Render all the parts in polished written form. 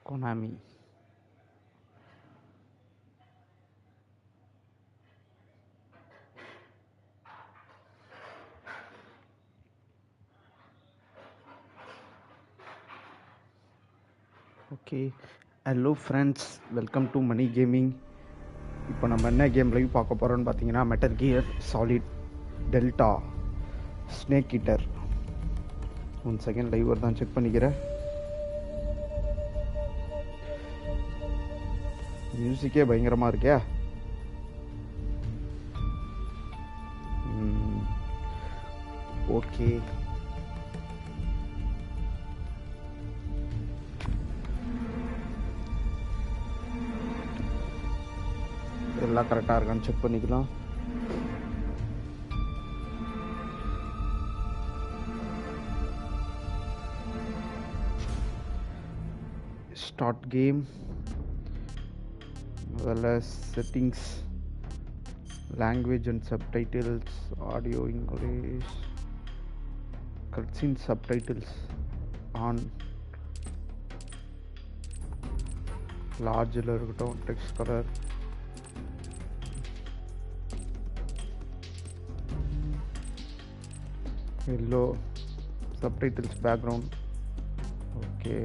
Konami. Okay, hello friends, welcome to Mani gaming. இப்போ நம்ம என்ன கேம் லைவ் பார்க்க போகிறோம்னு பார்த்தீங்கன்னா Metal gear Solid Delta Snake Eater. 1 second live தான் செக் பண்ணிக்கிறேன். மியூசிக்கே பயங்கரமாக இருக்கே. ஓகே, எல்லாம் கரெக்டாக இருக்கான்னு செக் பண்ணிக்கலாம். Start game. முதல்ல settings, language and subtitles, audio English, cutscene subtitles on, லார்ஜில் இருக்கட்டும், text colour, yellow, subtitles background. Okay,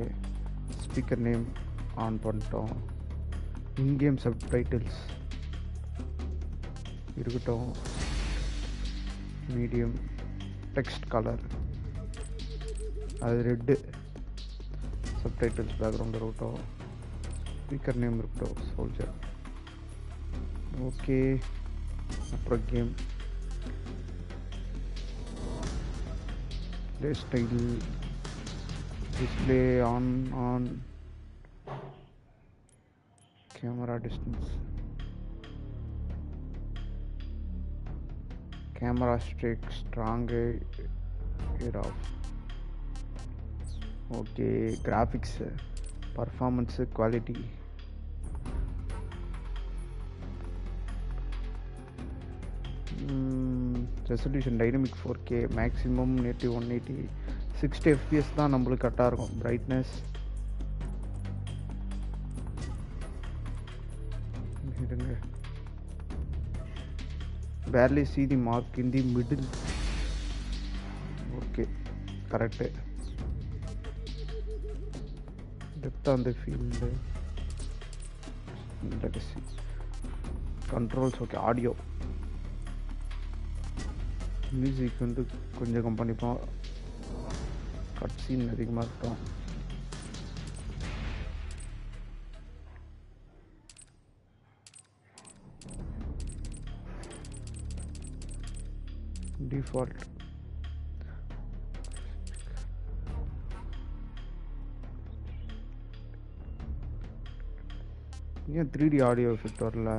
speaker name on பண்ணிட்டோம். இன்கேம் சப்டைட்டில்ஸ் இருக்கட்டும், மீடியம், டெக்ஸ்ட் கலர் அது ரெட்டு, சப்டைட்டில்ஸ் பேக்ரவுண்ட் இருக்கட்டும், ஸ்பீக்கர் நேம் இருக்கட்டும் soldier. Okay, அப்புறம் gameplay style, display on, camera distance, camera ஸ்ட்ரிக், strong air off. Okay, graphics, performance, quality, resolution dynamic 4K, maximum native 180, 60 FPS தான் நம்மளுக்கு கரெக்டாக இருக்கும். Brightness இருங்க, barely see the mark in the middle. Okay, correct. depth on the field, let us see controls. Okay, audio, music வந்து கொஞ்சம் கம்மி பண்ணிப்போம், cut scene அதிகமாக இருக்கும். டிஃபால்ட் ஏன் 3D ஆடியோ எஃபெக்ட் வரல?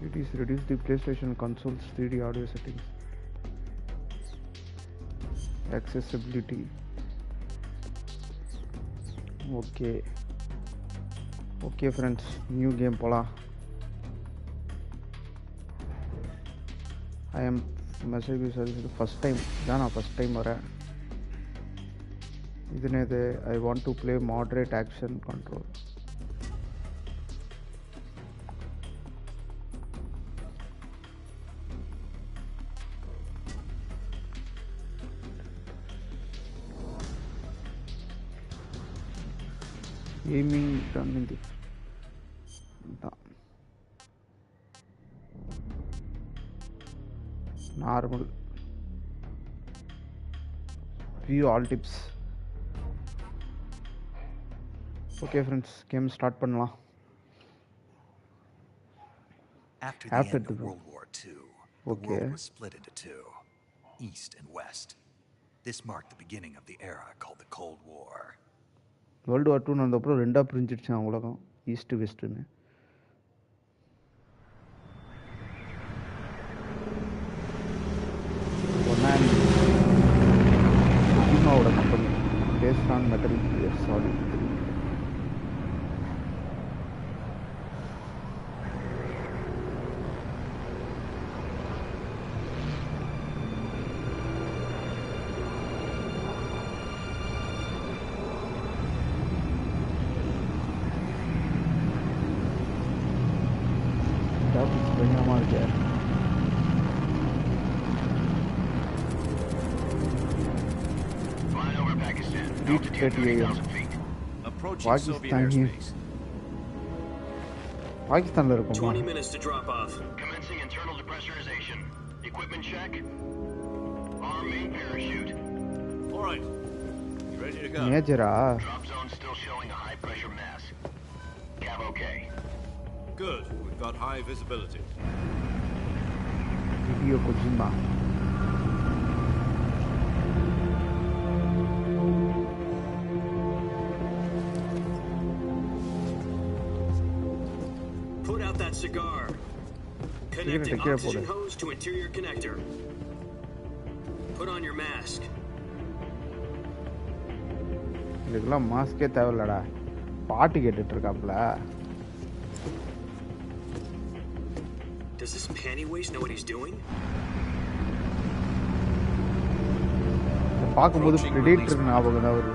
It is reduce the PlayStation console's 3D audio settings. Accessibility. Okay friends, new game போலாம். I am message service first time தான், நான் first time வரேன். இது I want to play moderate action control. Aiming done in the normal view, all tips. Okay friends, game start பண்ணலாம். After the end of World War II, the world was split into two, East and West. This marked the beginning of the era called the Cold War. World War II நடந்தப்பறம் ரெண்டா பிரிஞ்சிடுச்சான் உலகம், east வெஸ்ட்னு. Kojima company based on Metal Gear Solid 3. பயங்கரமா இருக்கு. Flying over Pakistan. Altitude 30,000 feet. Approaching Soviet airspace. பாகிஸ்தான்ல இருக்குமா? 20 minutes to drop off. Commencing internal depressurization. Equipment check. Arm main parachute. All right. You ready to go? மேஜரா? Drop zone still showing a high pressure mass. Cav okay. Good. We've got high visibility. Hideo Kojima. Put out that cigar. Connecting take care of oxygen it. hose to interior connector. Put on your mask. இதுக்கெல்லாம் மாஸ்கே தேவையில்லடா. பாட்டு கேட்டுட்டு இருக்காப்ல. Does this panty waste know what he's doing? பாக்கும்போது predator ஞாபகம் தான் வருது.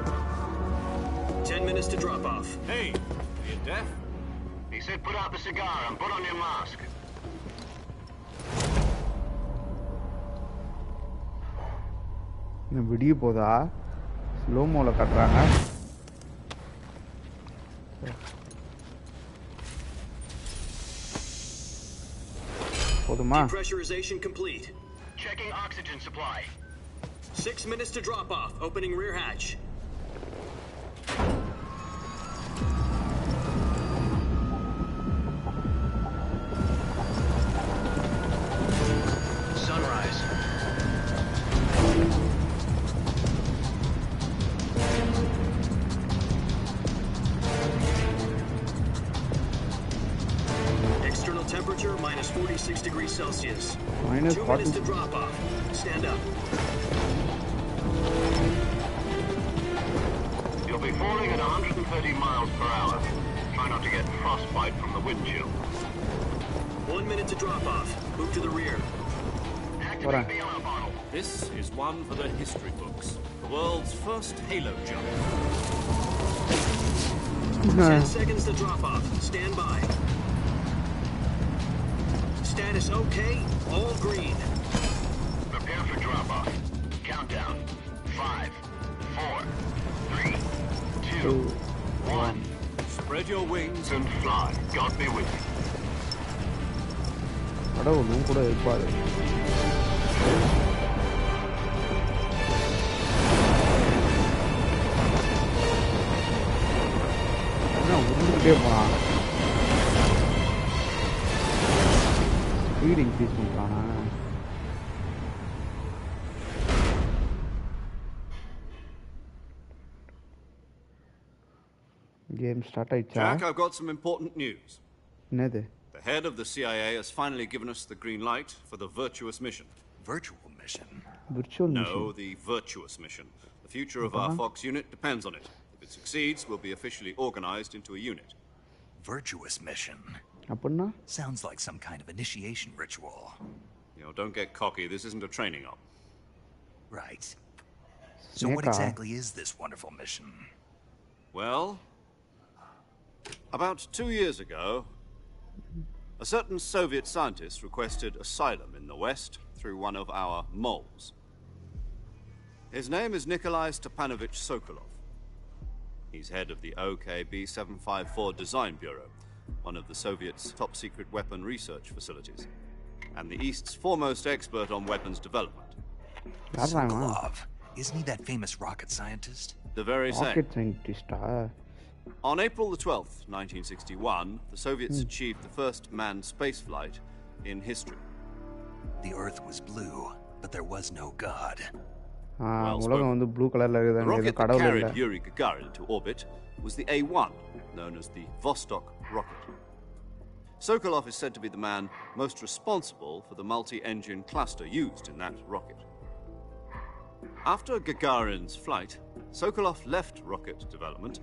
10 minutes to drop off. Hey, are you deaf? He said put out the cigar and put on your mask. இன்னும் விடிய போதா? ஸ்லோமோல கட்டுறாங்க. போதுமா? Depressurization complete. Checking oxygen supply. 6 minutes to drop off. Opening rear hatch. Sunrise. External temperature minus 46 degrees Celsius. Minus 2 40. minutes to drop off. Stand up. You'll be falling at 130 miles per hour. Try not to get frostbite from the wind chill. 1 minute to drop off. Move to the rear. Activate the alarm bottle. This is one for the history books. The world's first halo jump. 10 seconds to drop off. Stand by. Status okay. All green. Prepare for drop-off. Countdown. 5, 4, 3, 2, 1. Spread your wings. And fly. God be with you. கடவுளும் கூட இருப்பாரு. உருண்டுகிட்டே போனான். Speed increase பண்றானா? Game start ஆயிடுச்சா? Jack, I've got some important news. என்னது? The head of the CIA has finally given us the green light for the virtuous mission. Virtual mission? Virtual No, mission. the virtuous mission. The future of our Fox unit depends on it. If it succeeds, we'll be officially organized into a unit. Virtuous mission? அப்படின்னா? Sounds like some kind of initiation ritual. You know, don't get cocky. This isn't a training op. Right. So what Snake-a. exactly is this wonderful mission? Well, about 2 years ago, a certain Soviet scientist requested asylum in the West through one of our moles. His name is Nikolai Stepanovich Sokolov. He's head of the OKB-754 Design Bureau, one of the Soviets' top-secret weapon research facilities, and the East's foremost expert on weapons development. Sokolov. Isn't he that famous rocket scientist? The very same. Rocket சயின்டிஸ்டா? On April the 12th, 1961, the Soviets achieved the first manned spaceflight in history. The Earth was blue, but there was no God. உலகம் வந்து blue கலர்ல The இருக்குது. rocket ஏதோ that கடவுள் இல்ல. carried Yuri Gagarin to orbit was the A-1, known as the Vostok rocket. Sokolov is said to be the man most responsible for the multi-engine cluster used in that rocket. After Gagarin's flight, Sokolov left rocket development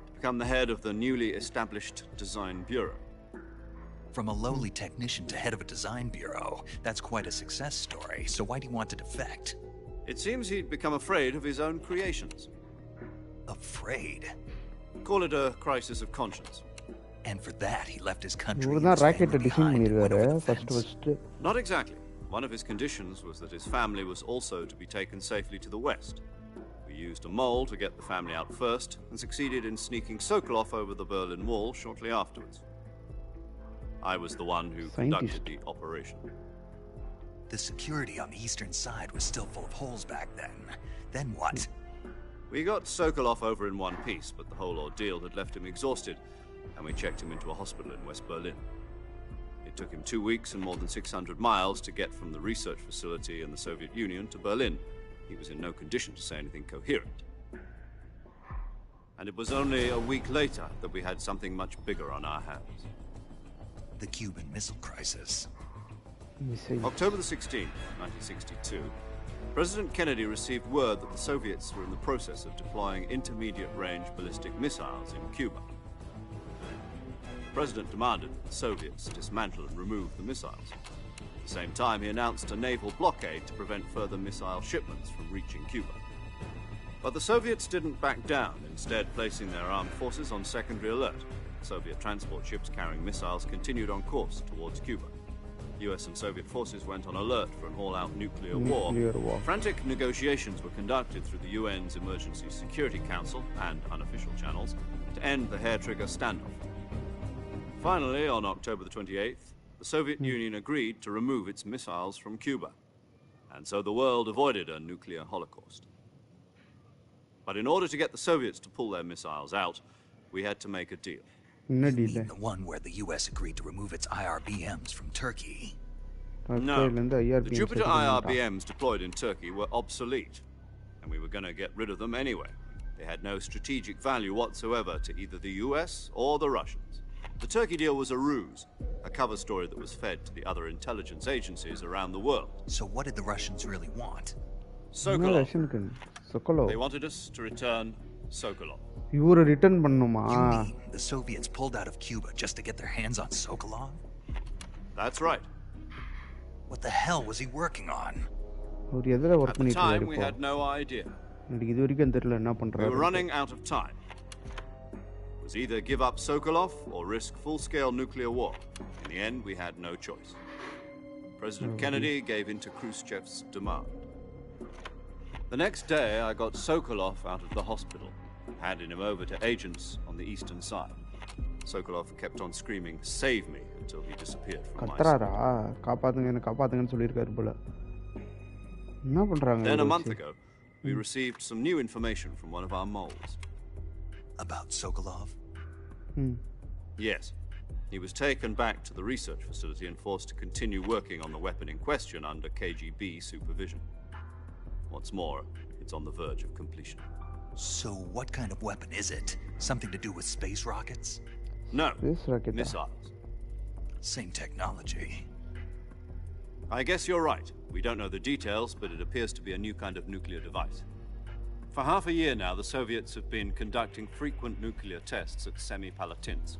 to become the head of the newly established Design Bureau. From a lowly technician to head of a design bureau, that's quite a success story. So why do you want to defect? It seems he'd become afraid of his own creations. Afraid? Call it a crisis of conscience. And for that, he left his country. இவர் தான் ராக்கெட்டை design பண்ணியிருக்காரு first. Not exactly. One of his conditions was that his family was also to be taken safely to the west. We used a mole to get the family out first and succeeded in sneaking Sokolov over the Berlin Wall shortly afterwards. I was the one who conducted the operation. The security on the eastern side was still full of holes back then. Then what? We got Sokolov over in one piece, but the whole ordeal had left him exhausted, and we checked him into a hospital in West Berlin. It took him 2 weeks and more than 600 miles to get from the research facility in the Soviet Union to Berlin. He was in no condition to say anything coherent. And it was only a week later that we had something much bigger on our hands. The Cuban Missile Crisis. October the 16th, 1962, President Kennedy received word that the Soviets were in the process of deploying intermediate-range ballistic missiles in Cuba. The President demanded that the Soviets dismantle and remove the missiles. At the same time, he announced a naval blockade to prevent further missile shipments from reaching Cuba. But the Soviets didn't back down, instead placing their armed forces on secondary alert. Soviet transport ships carrying missiles continued on course towards Cuba. US and Soviet forces went on alert for an all-out nuclear war. Frantic negotiations were conducted through the UN's Emergency Security Council and unofficial channels to end the hair-trigger standoff. Finally, on October the 28th, the Soviet Union agreed to remove its missiles from Cuba. And so the world avoided a nuclear holocaust. But in order to get the Soviets to pull their missiles out, we had to make a deal. The one where the US agreed to remove its IRBMs from Turkey. No, the Jupiter IRBMs deployed in Turkey were obsolete, and we were going to get rid of them anyway. They had no strategic value whatsoever to either the US or the Russians. The Turkey deal was a ruse, a cover story that was fed to the other intelligence agencies around the world. So what did the Russians really want? Sokolov. They wanted us to return Sokolov. இவரு return பண்ணுமா? You mean the Soviets pulled out of Cuba just to get their hands on Sokolov? That's right. What the hell was he working on? அவர் எதுல work At the பண்ணிட்டு time, இருக்காரு we இப்போ? had no idea. எனக்கு இது வரைக்கும் தெரியல என்ன We பண்றாரு. were running out of time. It was either give up Sokolov or risk full-scale nuclear war. In the end, we had no choice. President Kennedy gave in to Khrushchev's demand. The next day, I got Sokolov out of the hospital, handing him over to agents on the eastern side. Sokolov kept on screaming, "Save me," until he disappeared from my sight. கத்தறாரா? காப்பாத்துங்கன்னு சொல்லிருக்காரு போல. என்ன பண்றாங்க? Then a month ago, we received some new information from one of our moles. About Sokolov? Yes. He was taken back to the research facility and forced to continue working on the weapon in question under KGB supervision. What's more, it's on the verge of completion. So what kind of weapon is it? Something to do with space rockets? No, Space rocket. missiles. Same technology. I guess you're right. We don't know the details, but it appears to be a new kind of nuclear device. For half a year now, the Soviets have been conducting frequent nuclear tests at Semipalatinsk.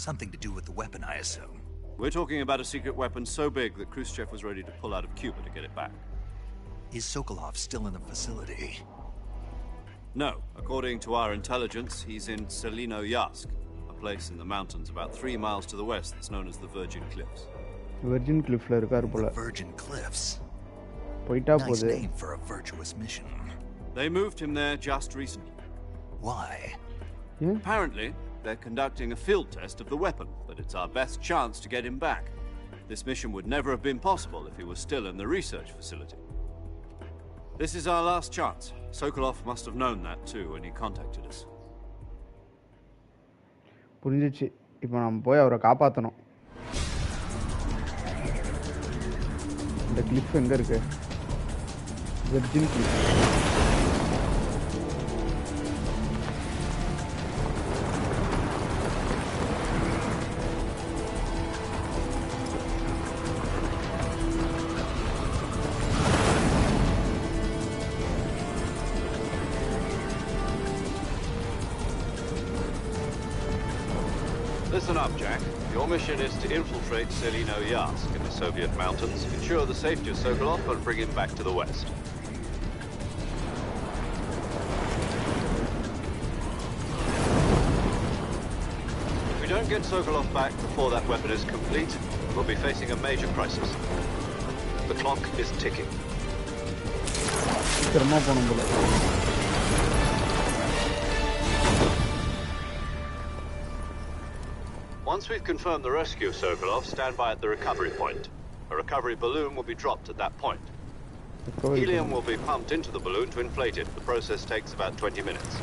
Something to do with the weapon, I assume. We're talking about a secret weapon so big that Khrushchev was ready to pull out of Cuba to get it back. Is Sokolov still in the facility? No. According to our intelligence, he's in Selino-Yarsk, a place in the mountains about 3 miles to the west that's known as the Virgin Cliffs. Virgin கிளிஃப்ல இருக்காரு போல. Virgin Cliffs. போயிட்டா Nice போகுது. name for a virtuous mission. They moved him there just recently. Why? Apparently, they're conducting a field test of the weapon, but it's our best chance to get him back. This mission would never have been possible if he was still in the research facility. This is our last chance. Sokolov must have known that too when he contacted us. புரிஞ்சிச்சு. இப்போ நம்ம போய் அவரை காப்பாற்றணும். இந்த Cliff எங்க இருக்கு? Virgin Cliff. Listen up, Jack. Your mission is to infiltrate Selino-Yarsk in the Soviet mountains, ensure the safety of Sokolov, and bring him back to the west. If we don't get Sokolov back before that weapon is complete, we'll be facing a major crisis. The clock is ticking. சீக்கிரமா போகணும் போல. Once we've confirmed the rescue of Sokolov, stand by at the recovery point. A recovery balloon will be dropped at that point. Helium will be pumped into the balloon to inflate it. The process takes about 20 minutes.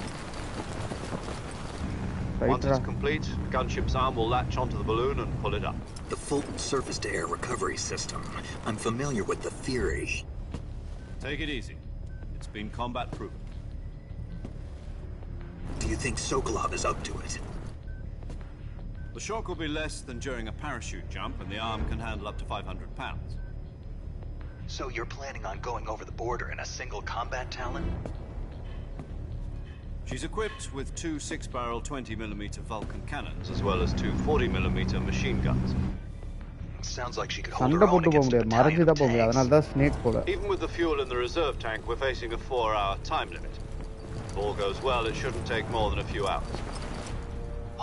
Once it's complete, the gunship's arm will latch onto the balloon and pull it up. The Fulton surface-to-air recovery system. I'm familiar with the theory. Take it easy. It's been combat proven. Do you think Sokolov is up to it? The shock will be less than during a parachute jump, and the arm can handle up to 500 pounds. So you're planning on going over the border in a single combat Talon? She's equipped with 2 6-barrel 20mm Vulcan cannons, as well as 2 40mm machine guns. Sounds like she could hold சண்டை her own போட்டு போக against a முடியாது, மறைஞ்சு battalion தான் of போக முடியாது. tanks. அதனால தான் ஸ்னேக் போல. Even with the fuel in the reserve tank, we're facing a 4-hour time limit. If all goes well, it shouldn't take more than a few hours.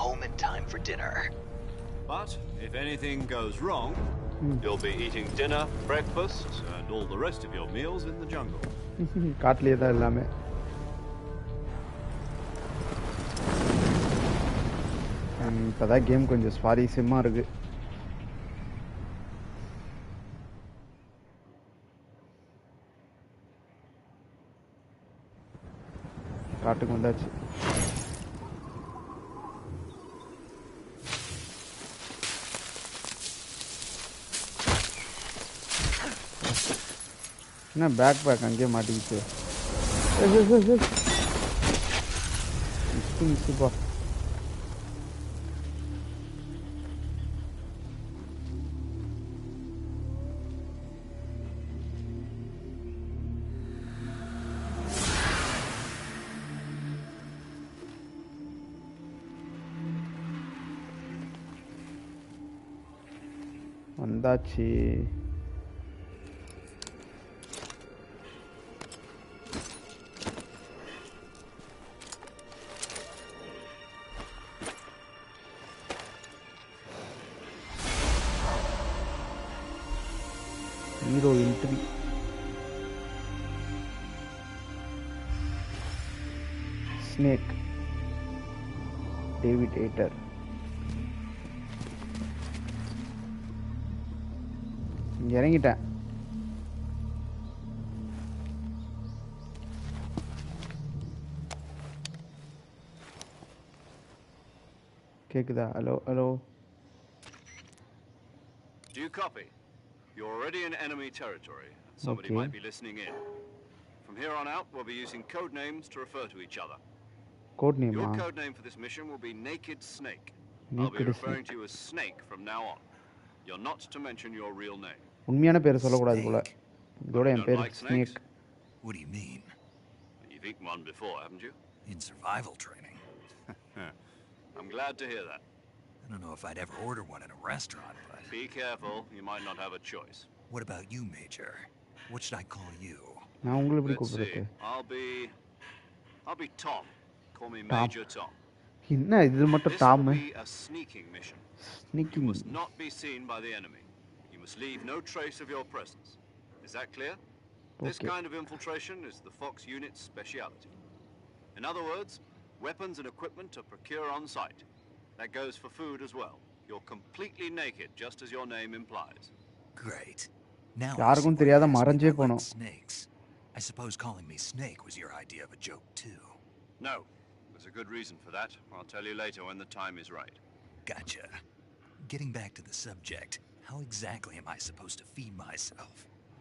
Home in time for dinner. But if anything goes wrong, you'll be eating dinner, breakfast, and all the rest of your meals in the jungle. காட்டிலே தான் எல்லாமே. இப்போதான் game கொஞ்சம் சுவாரஸ்யமாக இருக்கு. காட்டுக்கு வந்தாச்சு. என்ன பேக் பேக் அங்கேயே மாட்டிக்கிச்சு. மிஸ்ஸுப்பா. வந்தாச்சு. Hero entry. Snake, David Hayter. இறங்கிட்டேன். கேக்குதா? Hello hello. Do you copy? You're already in enemy territory. Somebody might be listening in. From here on out, we'll be using code names to refer to each other. Code நேமா? Your code name for this mission will be Naked Snake. I'll be referring to you as Snake from now on. You're not to mention your real name. உண்மையான பேர் சொல்லக்கூடாது போல. இதோட என் பேர் snake. What do you mean? You've eaten one before, haven't you? In survival training. I'm glad to hear that. I don't know if I'd ever order one in a restaurant, but... Be careful, you might not have a choice. What about you, Major? What should I call you? நான் உங்களை எப்படி Let's see. கூப்பிடுறது? I'll be Tom. Call me Major Tom. என்ன இது மட்டும் This Tom? will be a sneaking mission. You sneaking. must not be seen by the enemy. You must leave no trace of your presence. Is that clear? This Okay. kind of infiltration is the Fox unit's speciality. In other words, weapons and equipment are procured on site. That goes for food as well. You're completely naked, just as your name implies. Great. Now யாருக்கும் தெரியாத மறைஞ்சே போனோம். snakes. I suppose calling me Snake was your idea of a joke too. No, there's a good reason for that. I'll tell you later when the time is right. Gotcha. Getting back to the subject, how exactly am I supposed to feed myself?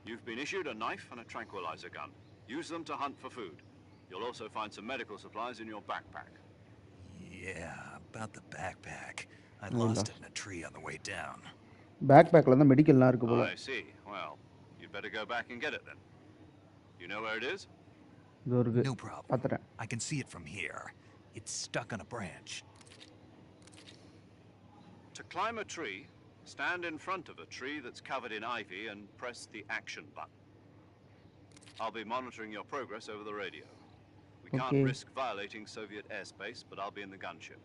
You've been issued a knife and a tranquilizer gun. Use them to hunt for food. You'll also find some medical supplies in your backpack. Yeah, about the backpack. I lost it in a tree on the way down. பேக் பேக்ல தான் மெடிக்கல்லாம் இருக்கு போல. I see. Well, you'd better go back and get it then. You know where it is? இது இருக்கு. No problem. பாத்துறேன். I can see it from here. It's stuck on a branch. To climb a tree, stand in front of a tree that's covered in ivy and press the action button. I'll be monitoring your progress over the radio. We can't Okay. risk violating Soviet airspace, but I'll be in the gunship.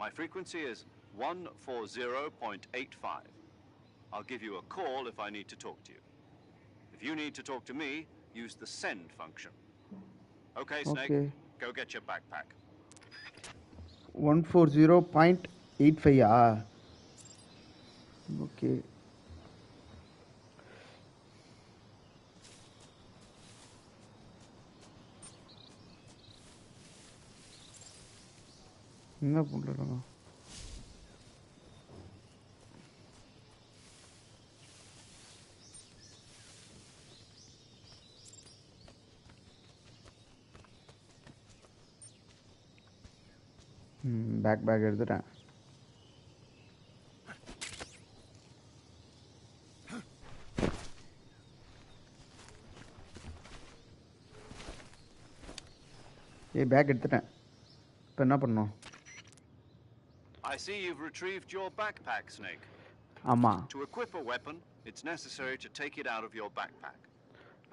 My frequency is 140.85. I'll give you a call if I need to talk to you. If you need to talk to me, use the send function. Okay, Snake, Okay. go get your backpack. 140.85 Okay. என்ன பண்றாங்க? Back எடுத்துட்டேன். Back எடுத்துட்டேன். இப்போ என்ன பண்ணணும்? I see you've retrieved your backpack, Snake. ஆமா. To equip a weapon, it's necessary to take it out of your backpack.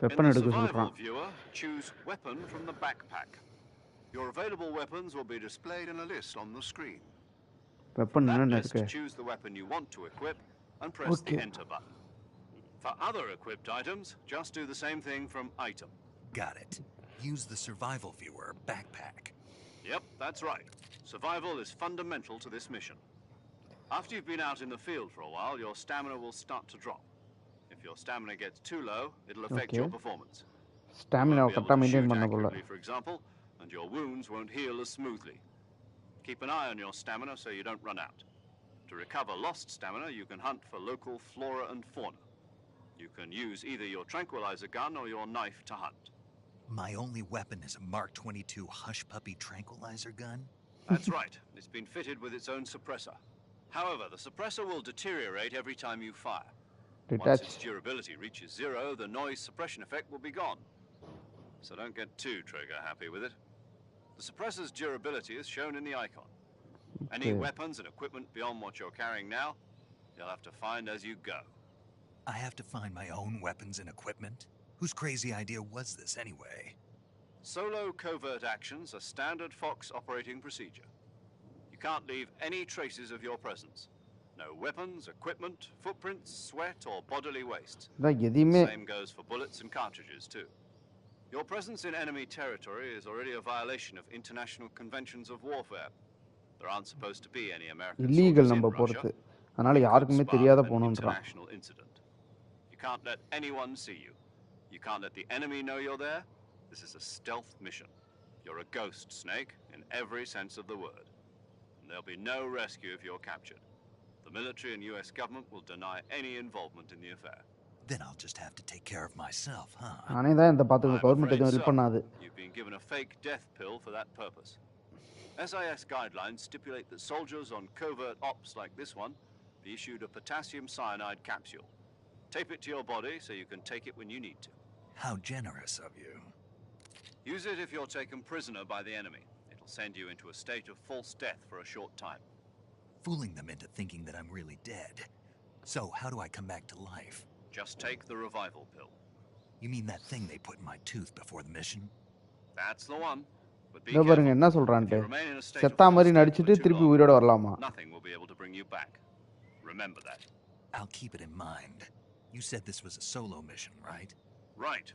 Weapon In the எடுக்க survival சொல்றான். viewer, choose weapon from the backpack. Your available weapons will be displayed in a list on the screen. Weapon That என்னென்ன list, இருக்கு? choose the weapon you want to equip and press Okay. the enter button. For other equipped items, just do the same thing from item. Got it. Use the survival viewer backpack. Yep, that's right. Survival is fundamental to this mission. After you've been out in the field for a while, your stamina will start to drop. If your stamina gets too low, it'll affect Okay. your performance. Stamina You won't be able கரெக்டாக to maintain shoot பண்ண போல. accurately, for example, and your wounds won't heal as smoothly. Keep an eye on your stamina so you don't run out. To recover lost stamina, you can hunt for local flora and fauna. You can use either your tranquilizer gun or your knife to hunt. My only weapon is a Mark 22 Hush Puppy tranquilizer gun? That's right. It's been fitted with its own suppressor. However, the suppressor will deteriorate every time you fire. Once Detach. its durability reaches 0, the noise suppression effect will be gone. So don't get too trigger happy with it. The suppressor's durability is shown in the icon. Any Okay. weapons and equipment beyond what you're carrying now, you'll have to find as you go. I have to find my own weapons and equipment? Whose crazy idea was this anyway? Solo covert actions are standard Fox operating procedure. You can't leave any traces of your presence. No weapons, equipment, footprints, sweat, or bodily waste. இதான் எதையுமே Same goes for bullets and cartridges, too. Your presence in enemy territory is already a violation of international conventions of warfare. There aren't supposed to be any American illegal soldiers in நம்ம Russia. பொறுத்து. அதனால It could யாருக்குமே spark தெரியாத an போகணுன்றான். international incident. You can't let anyone see you. You can't let the enemy know you're there. This is a stealth mission. You're a ghost, Snake, in every sense of the word. And there'll be no rescue if you're captured. The military and US government will deny any involvement in the affair. Then I'll just have to take care of myself, huh? நானே தான் இந்த பார்த்துக்கணும். I'm government afraid எதுவும் help so. பண்ணாது. You've been given a fake death pill for that purpose. SIS guidelines stipulate that soldiers on covert ops like this one be issued a potassium cyanide capsule. Tape it to your body so you can take it when you need to. How generous of you. Use it if you're taken prisoner by the enemy. It'll send you into a state of false death for a short time. Fooling them into thinking that I'm really dead. So, how do I come back to life? Just take the revival pill. You mean that thing they put in my tooth before the mission? That's the one. But be இதை பாருங்க careful. என்ன If சொல்றான்ட்டு. you remain in a state of செத்தா false மாதிரி death நடிச்சிட்டு for too திருப்பி long, உயிரோட வரலாமா? nothing will be able to bring you back. Remember that. I'll keep it in mind. You said this was a solo mission, right? Right.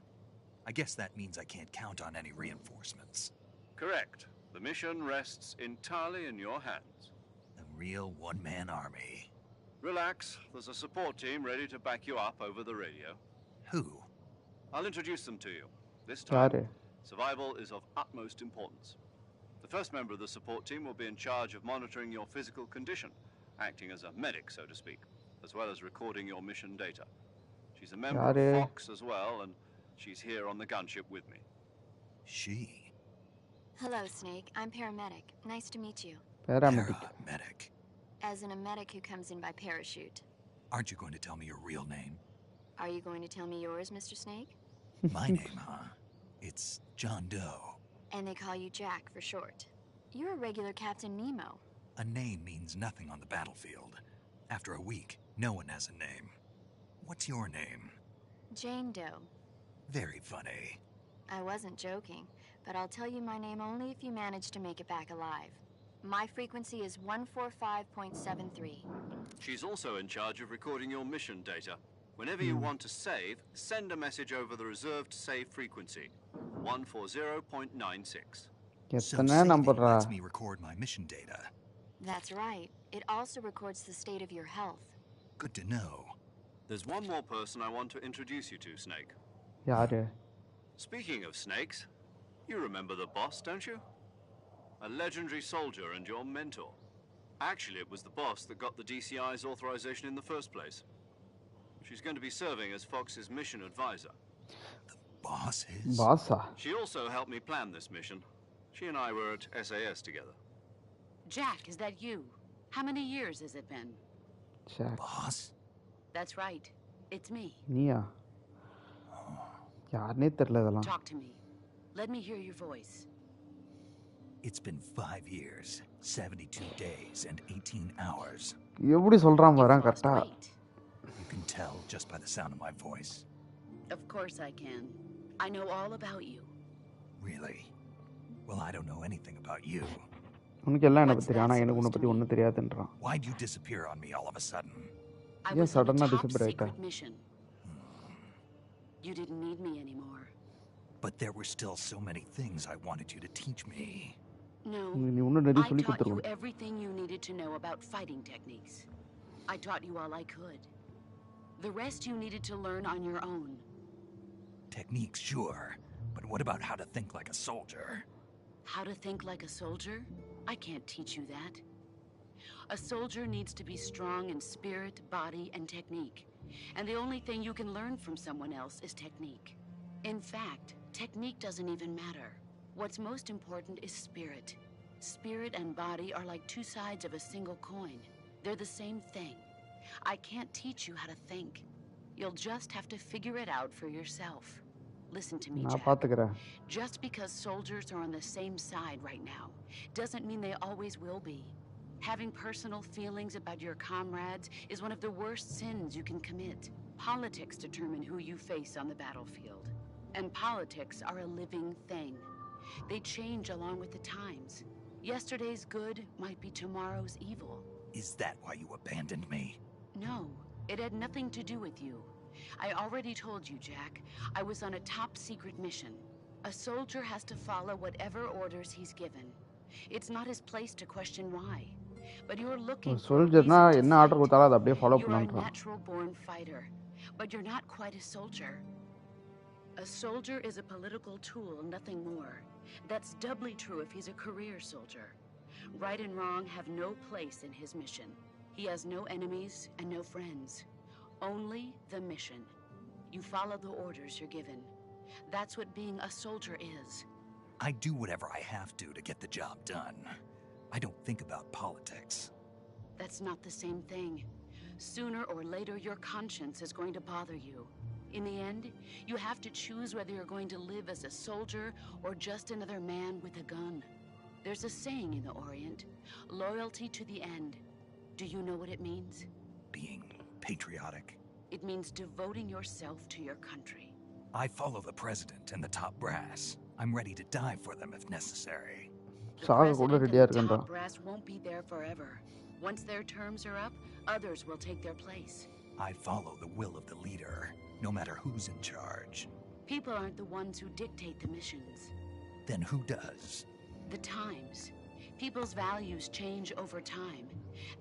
I guess that means I can't count on any reinforcements. Correct. The mission rests entirely in your hands. A real one-man army. Relax. There's a support team ready to back you up over the radio. Who? I'll introduce them to you. This யாரு? time, survival is of utmost importance. The first member of the support team will be in charge of monitoring your physical condition, acting as a medic, so to speak, as well as recording your mission data. She's a member யாரு? of Fox as well, and she's here on the gunship with me. She. Hello, Snake. I'm paramedic. Nice to meet you. Paramedic. Paramedic. As in a medic who comes in by parachute. Aren't you going to tell me your real name? Are you going to tell me yours, Mr. Snake? My name, huh? It's John Doe. And they call you Jack for short. You're a regular Captain Nemo. A name means nothing on the battlefield. After a week, no one has a name. What's your name? Jane Doe. Very funny. I wasn't joking, but I'll tell you my name only if you manage to make it back alive. My frequency is 145.73. She's also in charge of recording your mission data. Whenever you want to save, send a message over the reserved save frequency, 140.96. So எத்தனை saving நம்பர்றா? lets me record my mission data. That's right. It also records the state of your health. Good to know. There's one more person I want to introduce you to, Snake. யாரு? Speaking of snakes, you remember the boss, don't you? A legendary soldier and your mentor. Actually, it was the boss that got the DCI's authorization in the first place. She's going to be serving as Fox's mission advisor. The boss is? Fazl? She also helped me plan this mission. She and I were at SAS together. Jack, is that you? How many years has it been? Jack. Boss? That's right. It's me. நீயா? யாருனே தெரியல இதெல்லாம். Talk to me. Let me hear your voice. It's been 5 years, 72 days, and 18 hours. எப்படி சொல்றான் பாரு You've lost கரெக்டா? weight. You can tell just by the sound of my voice. Of course I can. I know all about you. Really? Well, I don't know anything about you. உனக்கு எல்லாம் என்ன பத்தி தெரியும் ஆனா எனக்கு உன்னை பத்தி ஒன்றும் தெரியாதுன்றான். Why'd you disappear on me all of a sudden? I Yeah, was on a suddenly top disappear secret ஆயிட்டா. mission. You didn't need me anymore. But there were still so many things I wanted you to teach me. No. நீ இன்னும் நிறைய I சொல்லி taught you கொடுத்துருக்கணும். everything you needed to know about fighting techniques. I taught you all I could. The rest you needed to learn on your own. Techniques, sure. But what about how to think like a soldier? How to think like a soldier? I can't teach you that. A soldier needs to be strong in spirit, body, and technique. And the only thing you can learn from someone else is technique. In fact, technique doesn't even matter. What's most important is spirit. Spirit and body are like two sides of a single coin. They're the same thing. I can't teach you how to think. You'll just have to figure it out for yourself. Listen to me, நான் Jack. பாத்துக்கிறேன். Just because soldiers are on the same side right now doesn't mean they always will be. Having personal feelings about your comrades is one of the worst sins you can commit. Politics determine who you face on the battlefield. And politics are a living thing. They change along with the times. Yesterday's good might be tomorrow's evil. Is that why you abandoned me? No, it had nothing to do with you. I already told you, Jack. I was on a top secret mission. A soldier has to follow whatever orders he's given. It's not his place to question why. But you're looking for a சோல்ஜர்னா reason to என்ன order fight. கொடுத்தாலும் அதை அப்படியே follow You're a பண்ணான்றான். natural-born fighter, but you're not quite a soldier. A soldier is a political tool, nothing more. That's doubly true if he's a career soldier. Right and wrong have no place in his mission. He has no enemies and no friends. Only the mission. You follow the orders you're given. That's what being a soldier is. I do whatever I have to get the job done. I don't think about politics. That's not the same thing. Sooner or later, your conscience is going to bother you. In the end, you have to choose whether you're going to live as a soldier or just another man with a gun. There's a saying in the Orient, loyalty to the end. Do you know what it means? Being patriotic. It means devoting yourself to your country. I follow the president and the top brass. I'm ready to die for them if necessary. The சாக கூட president ரெடியா and the இருக்கேன்டா. top brass won't be there forever. Once their terms are up, others will take their place. I follow the will of the leader, no matter who's in charge. People aren't the ones who dictate the missions. Then who does? The times. People's values change over time,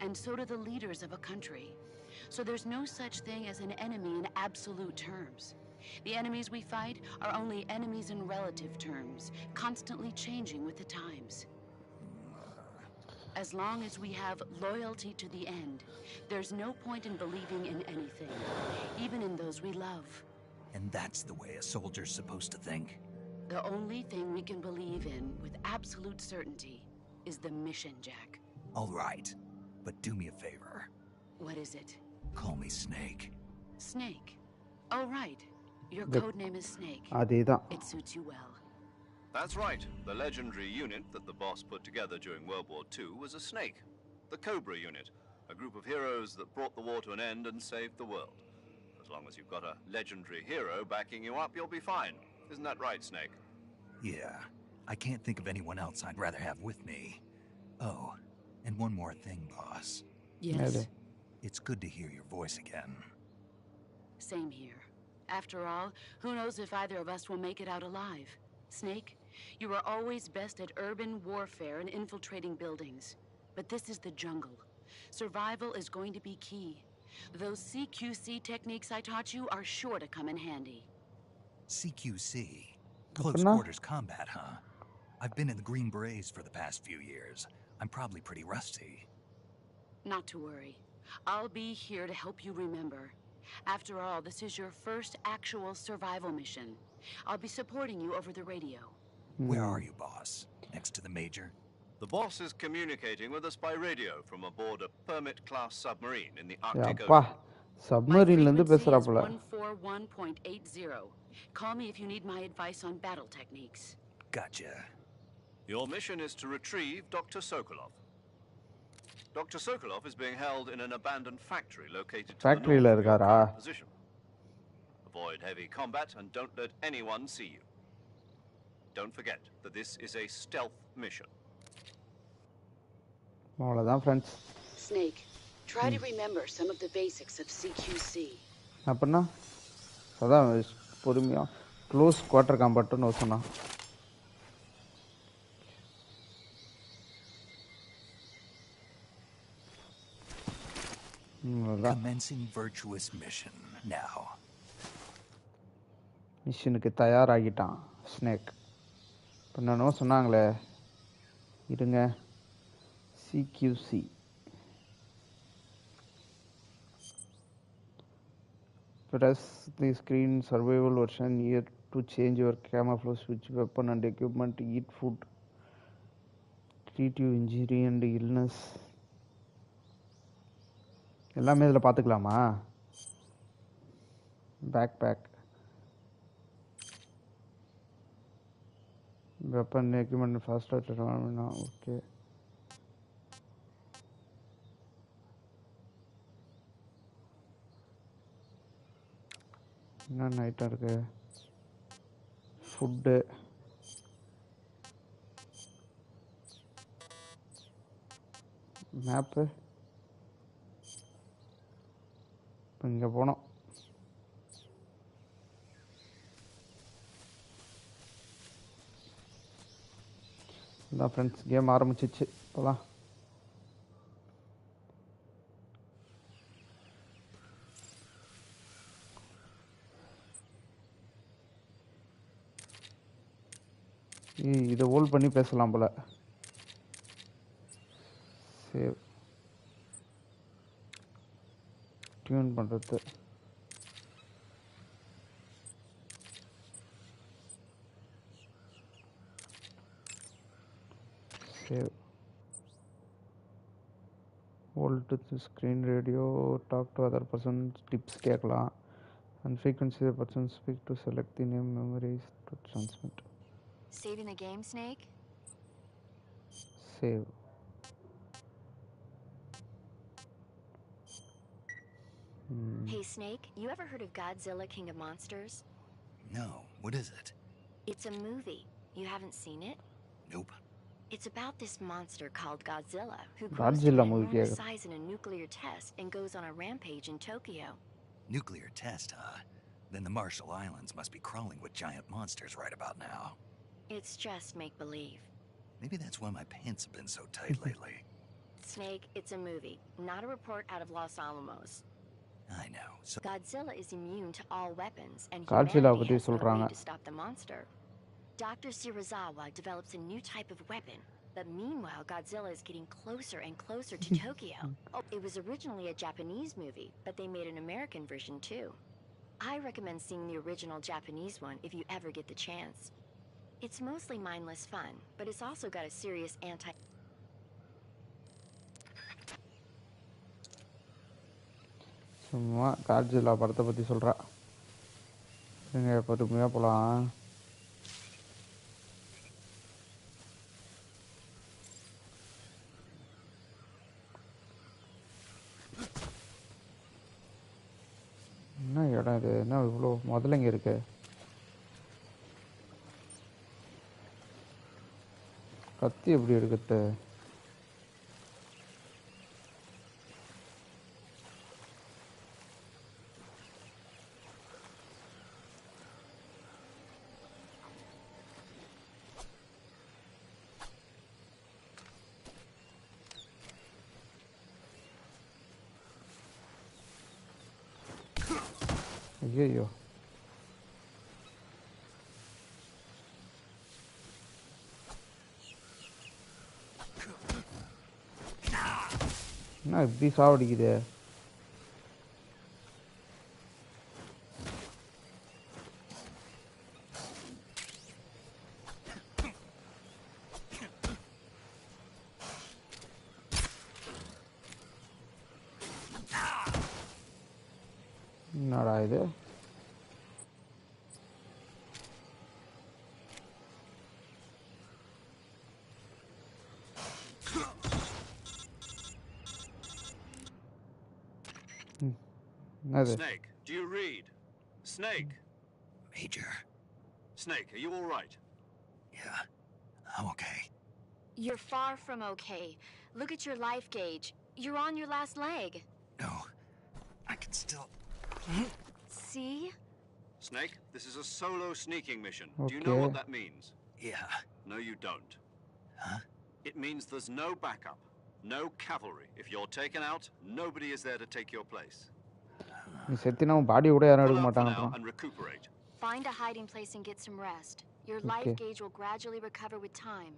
and so do the leaders of a country. So there's no such thing as an enemy in absolute terms. The enemies we fight are only enemies in relative terms, constantly changing with the times. As long as we have loyalty to the end, there's no point in believing in anything, even in those we love. And that's the way a soldier's supposed to think? The only thing we can believe in with absolute certainty is the mission, Jack. All right, but do me a favor. What is it? Call me Snake. Snake. Oh, right. Your The- code name is Snake. அதேதான். It suits you well. That's right. The legendary unit that the boss put together during World War II was a snake. The Cobra unit, a group of heroes that brought the war to an end and saved the world. As long as you've got a legendary hero backing you up, you'll be fine. Isn't that right, Snake? Yeah, I can't think of anyone else I'd rather have with me. Oh, and one more thing, boss. Yes. It's good to hear your voice again. Same here. After all, who knows if either of us will make it out alive? Snake, you are always best at urban warfare and infiltrating buildings. But this is the jungle. Survival is going to be key. Those CQC techniques I taught you are sure to come in handy. CQC? Close quarters combat, huh? I've been in the Green Berets for the past few years. I'm probably pretty rusty. Not to worry. I'll be here to help you remember. After all, this is your first actual survival mission. I'll be supporting you over the radio. Where are you, boss? Next to the Major? The boss is communicating with us by radio from aboard a Permit-class submarine in the Arctic அப்பா Ocean. சப்மரீன்ல இருந்து My frequency பேசுறாப்புல. is 141.80. Call me if you need my advice on battle techniques. Gotcha. Your mission is to retrieve Dr. Sokolov. Dr. Sokolov is being held in an abandoned factory located to the north of your current position. Avoid heavy combat and don't let anyone see you. Don't forget that this is a stealth mission. அவ்வளோதான் friends. Snake, try to remember some of the basics of CQC. அப்படின்னா அதான் பொறுமையாக close quarter காம்பேக்ட்னு சொன்னா. Commencing virtuous mission now. மிஷினுக்கு தயாராகிட்டான் snake. இப்போ என்னென்னோ சொன்னாங்களே, இருங்க. CQC press the screen survival version here to change your camouflage, switch weapon and equipment, eat food, treat your injury and illness. எல்லாமே இதில் பார்த்துக்கலாமா? Backpack, weapon, equipment, fast okay. என்னென்ன item இருக்கு? Food, map. இப்போ இங்கே போனோம். இதான் friends, game ஆரம்பிச்சிச்சு. போகலாம். இதை ஹோல்ட் பண்ணி பேசலாம் போல. சேவ் டியூன் பண்ணுறது. Save hold to screen radio, talk to other persons, tips கேட்கலாம். And frequency the person speak to select the name, memories to transmit. Saving the game, Snake? Save. Hey, Snake, you ever heard of Godzilla, King of Monsters? No, what is it? It's a movie. You haven't seen it? Nope. It's about this monster called Godzilla, who grows to an enormous size in a nuclear test and goes on a rampage in Tokyo. Nuclear test, huh? Then the Marshall Islands must be crawling with giant monsters right about now. It's just make-believe. Maybe that's why my pants have been so tight lately. Snake, it's a movie, not a report out of Los Alamos. I know. So Godzilla is immune to all weapons, and Godzilla humanity has no way to stop the monster. Dr. Shirazawa develops a new type of weapon, but meanwhile Godzilla is getting closer and closer to Tokyo. Oh, it was originally a Japanese movie, but they made an American version too. I recommend seeing the original Japanese one if you ever get the chance. It's mostly mindless fun, but it's also got a serious சும்மா Godzilla படத்தை பற்றி சொல்கிறா. எங்க பொறுமையாக போகலாம். என்ன இடம் இது? என்ன இவ்வளோ முதலைங்க இருக்கு? கத்தி எப்படி எடுக்கிறது? ஐயோ என்ன இப்படி சாவடிக்குது என்னடா இது Snake, do you read? Snake? Major. Snake, are you all right? Yeah, I'm okay. You're far from okay. Look at your life gauge. You're on your last leg. No, I can still... See? Snake, this is a solo sneaking mission. Okay. Do you know what that means? Yeah. No, you don't. Huh? It means there's no backup, no cavalry. If you're taken out, nobody is there to take your place. நீ செத்தினா உன் பாடி கூட யாரும் Pull எடுக்க out for now மாட்டாங்க and recuperate. Find a hiding place and get some rest. Your life gauge will gradually recover with time.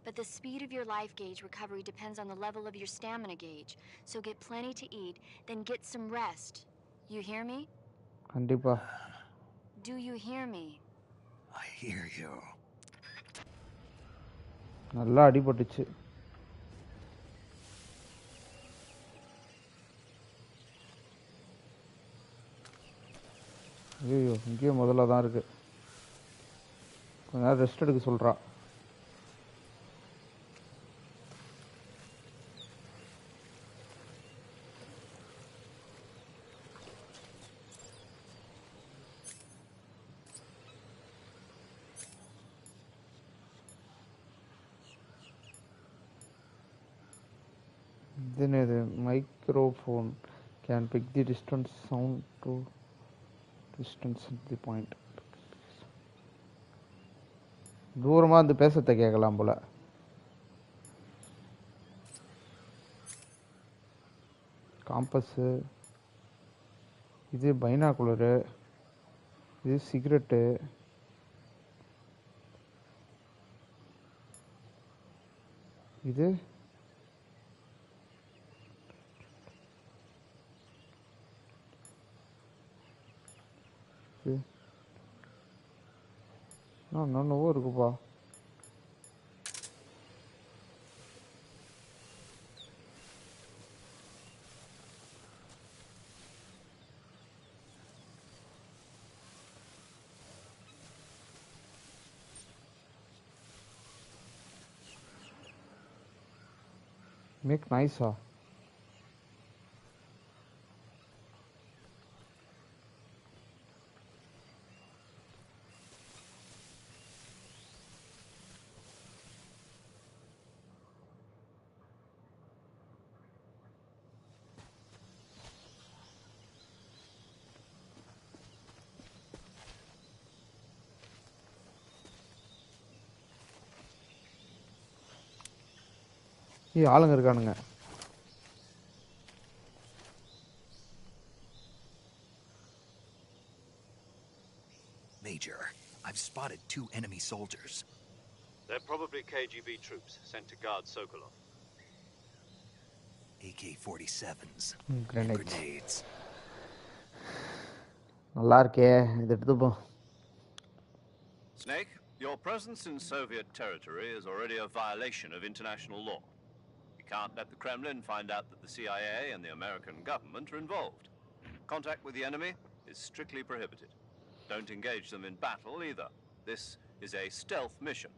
But the speed of your life gauge recovery depends on the level of your stamina gauge. So get plenty to eat, then get some rest. You hear me? கண்டிப்பா Do you hear me? I hear you. நல்லா அடிபட்டுச்சு ஐயோ இங்கேயும் முதல்ல தான் இருக்கு கொஞ்ச நேரம் rest எடுக்க சொல்றா then the microphone can pick the distance sound to distance at the point தூரமா வந்து பேசத்தை கேட்கலாம் போல காம்பஸு இது பைனாகுலரு இது சிகரெட்டு இது என்னவோ இருக்குப்பா மேக் நைஸா ஆளுங்க இருக்கானுங்க Major, I've spotted 2 enemy soldiers. They're probably KGB troops sent to guard Sokolov. AK-47s. Grenades. நல்லா இருக்கே இது எடுத்துப்போ Snake, your presence in Soviet territory is already a violation of international law. You can't let the Kremlin find out that the CIA and the American government are involved. Contact with the enemy is strictly prohibited. Don't engage them in battle either. This is a stealth mission.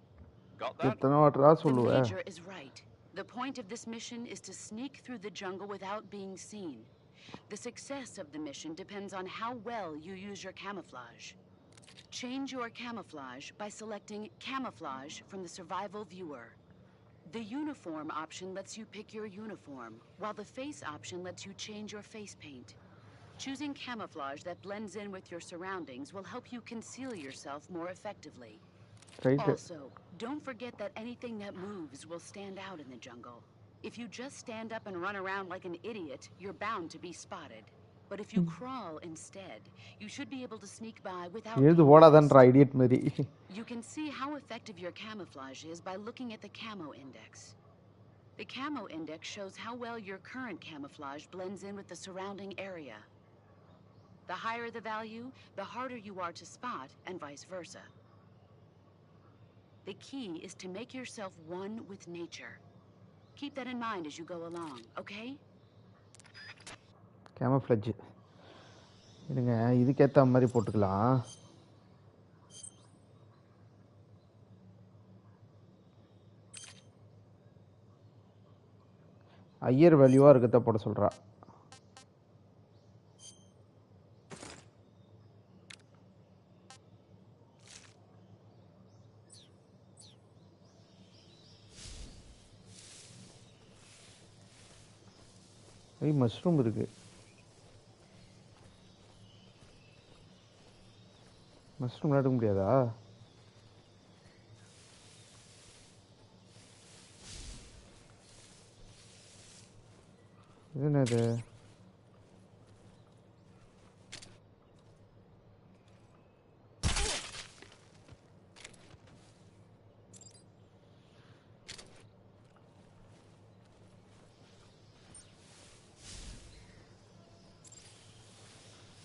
Got that? The Major is right. The point of this mission is to sneak through the jungle without being seen. The success of the mission depends on how well you use your camouflage. Change your camouflage by selecting Camouflage from the Survival Viewer. The Uniform option lets you pick your uniform, while the Face option lets you change your face paint. Choosing camouflage that blends in with your surroundings will help you conceal yourself more effectively. Also, don't forget that anything that moves will stand out in the jungle. If you just stand up and run around like an idiot, you're bound to be spotted. But if you crawl instead, you should be able to sneak by without எழுது being ஓடாதன்ற noticed. Idiot மாதிரி. You can see how effective your camouflage is by looking at the camo index. The camo index shows how well your current camouflage blends in with the surrounding area. The higher the value, the harder you are to spot, and vice versa. The key is to make yourself one with nature. Keep that in mind as you go along, okay? கேமஃப்ளஜ் இருங்க, இதுக்கேற்ற மாதிரி போட்டுக்கலாம். ஐயர் வேல்யூவாக இருக்கிறத போட சொல்கிறா. Mushroom இருக்கு. Mushroom எடுக்க முடியாதா? இது என்னது?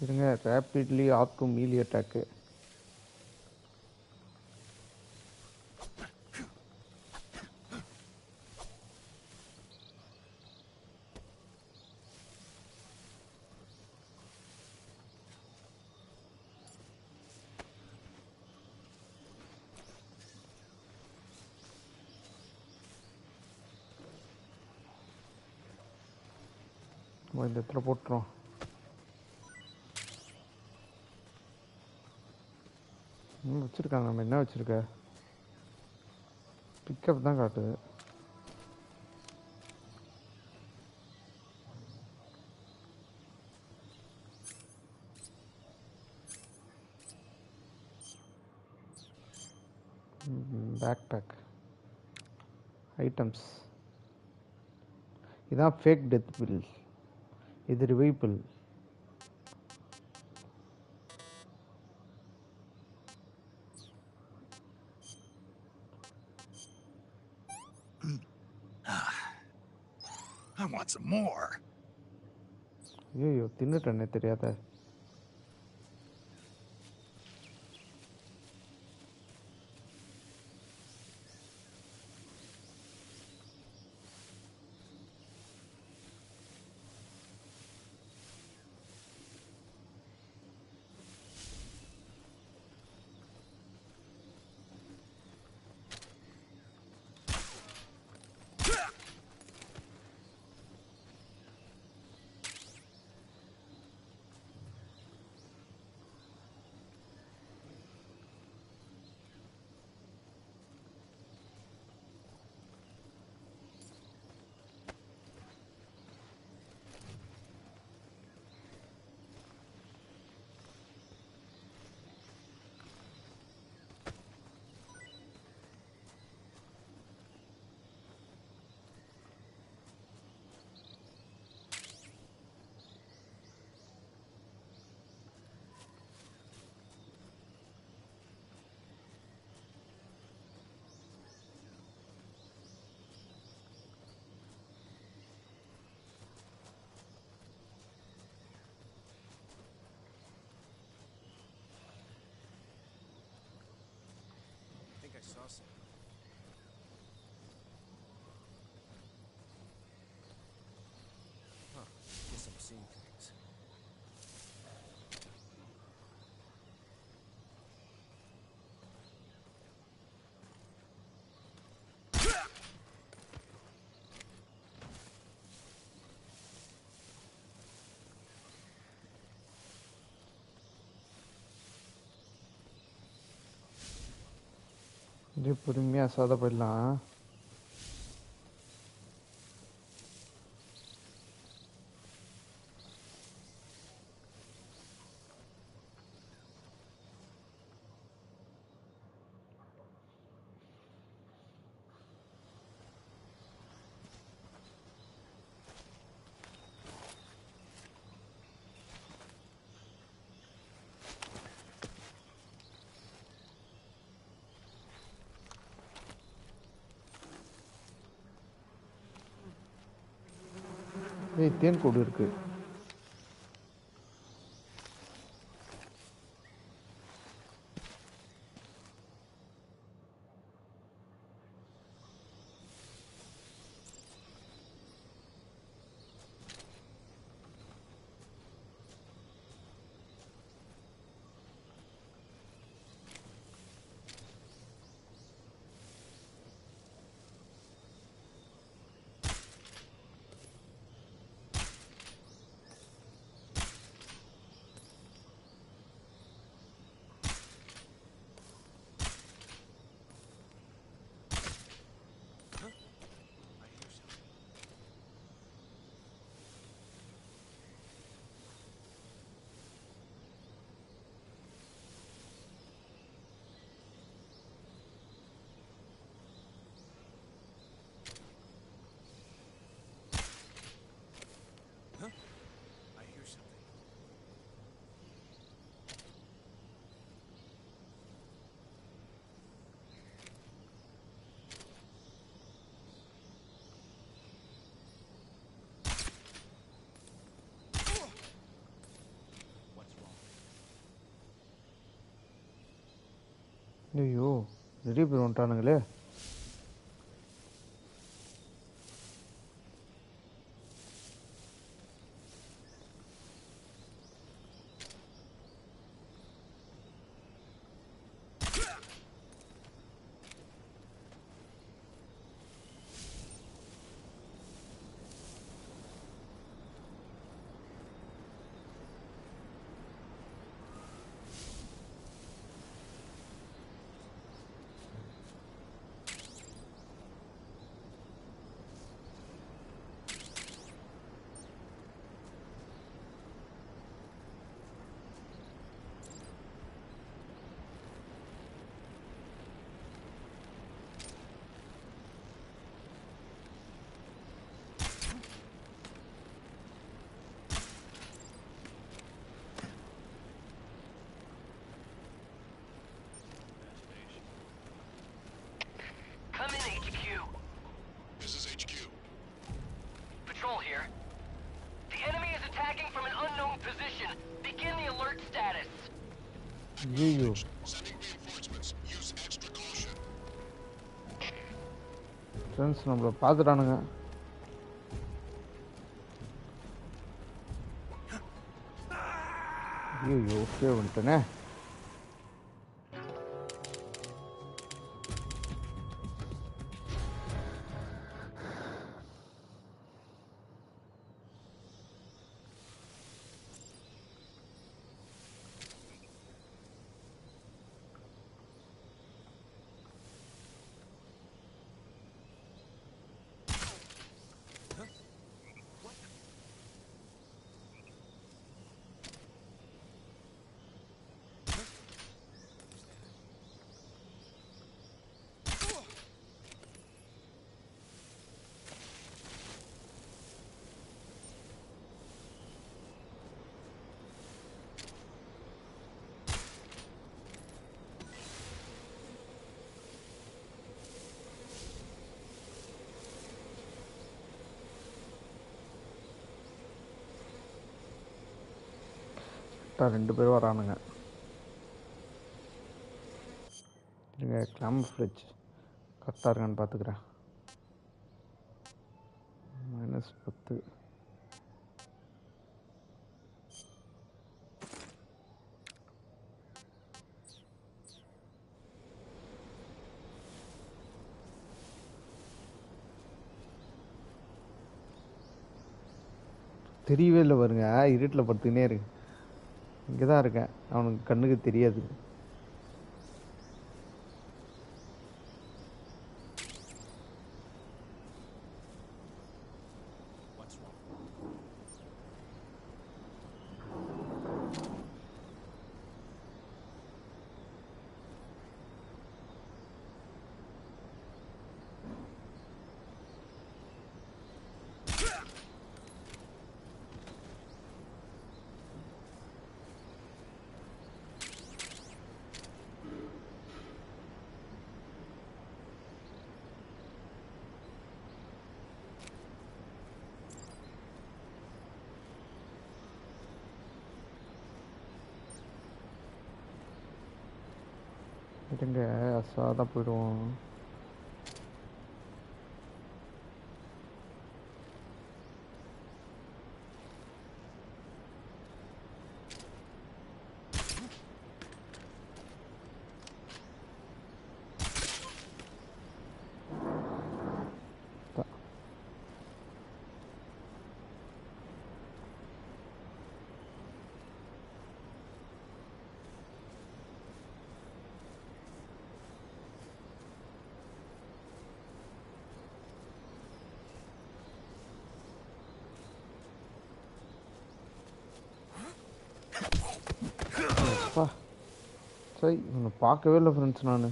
இருங்க, ரேப்பிட்லி ஆப்டு மீலி அட்டாக்கு. இந்த இடத்துல போட்டுரும். வச்சிருக்காங்க. நம்ம என்ன வச்சிருக்க? பிக்கப் தான் காட்டுது. Backpack items. இதான் ஃபேக் டெத் பில். இது revivable. I want some more. ஐயோ, தின்னுட்டேனே தெரியாத. இது பொறுமையாக சாத போயிடலாம். ஏய் தேன் கூடு இருக்கு. ஐயோ நிறைய பேர் வந்துட்டானுங்களே. Come in, HQ. This is HQ. Patrol here. The enemy is attacking from an unknown position. Begin the alert status. ஐயோ Sending reinforcements. Use extra caution. Friends நம்மளை பார்த்துட்டானுங்க. ஐயோ ஓகே வந்துட்டேனே. ரெண்டு பேரும் வரானுங்க. இருங்க கிளம்ப ஃப்ரிட்ஜ் கரெக்டாக இருக்கான்னு பார்த்துக்கிறேன். -10. தெரியவே இல்லை பாருங்க, இருட்டில் படுத்துக்கினே இருக்கு. இங்கே தான் இருக்கேன், அவனுக்கு கண்ணுக்கு தெரியாது. இருங்க அசாதான் போயிடுவோம். சரி இவனை பார்க்கவே இல்லை ஃப்ரெண்ட்ஸ். நான்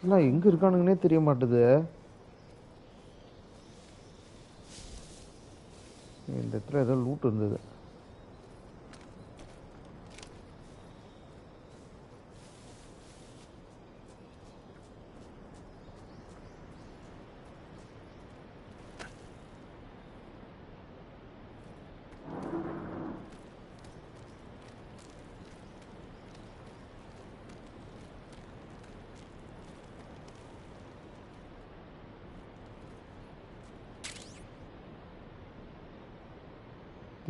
இல்லை எங்கே இருக்கானுங்கன்னே தெரிய மாட்டுது. இந்த இடத்துல ஏதோ லூட் இருந்தது.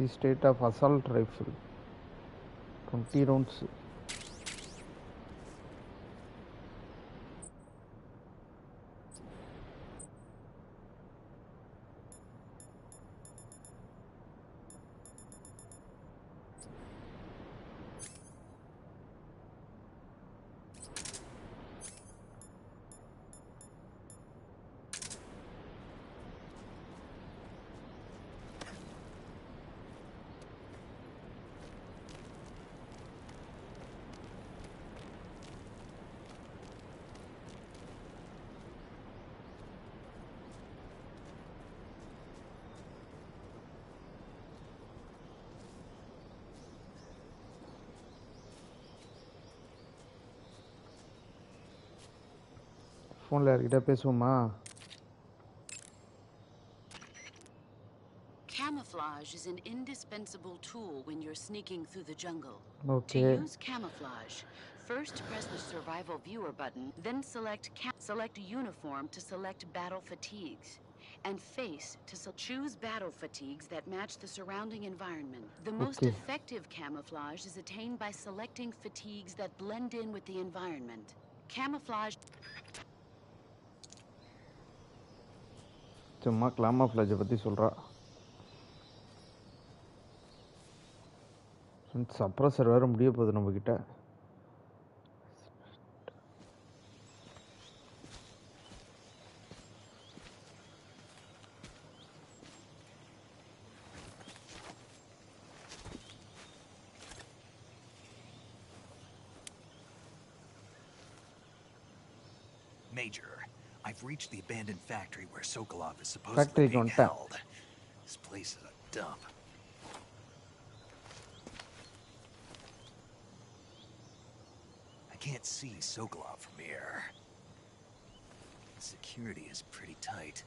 The state of assault rifle 20 rounds. ஃபோனில் யார்கிட்ட பேசுவோமா? Camouflage is an indispensable tool when you're sneaking through the jungle. Okay. To use camouflage, first press the survival viewer button, then select uniform to select battle fatigues, and face to choose battle fatigues that match the surrounding environment. The most effective camouflage is attained by selecting fatigues that blend in with the environment. Camouflage. சும்மா கிளாமாஃப்ளாஜை பற்றி சொல்கிறா. Suppressor வேறு முடிய போகுது நம்மக்கிட்ட. Major, I've reached the abandoned factory where Sokolov is supposedly being held. This place is a dump. I can't see Sokolov from here. The security is pretty tight.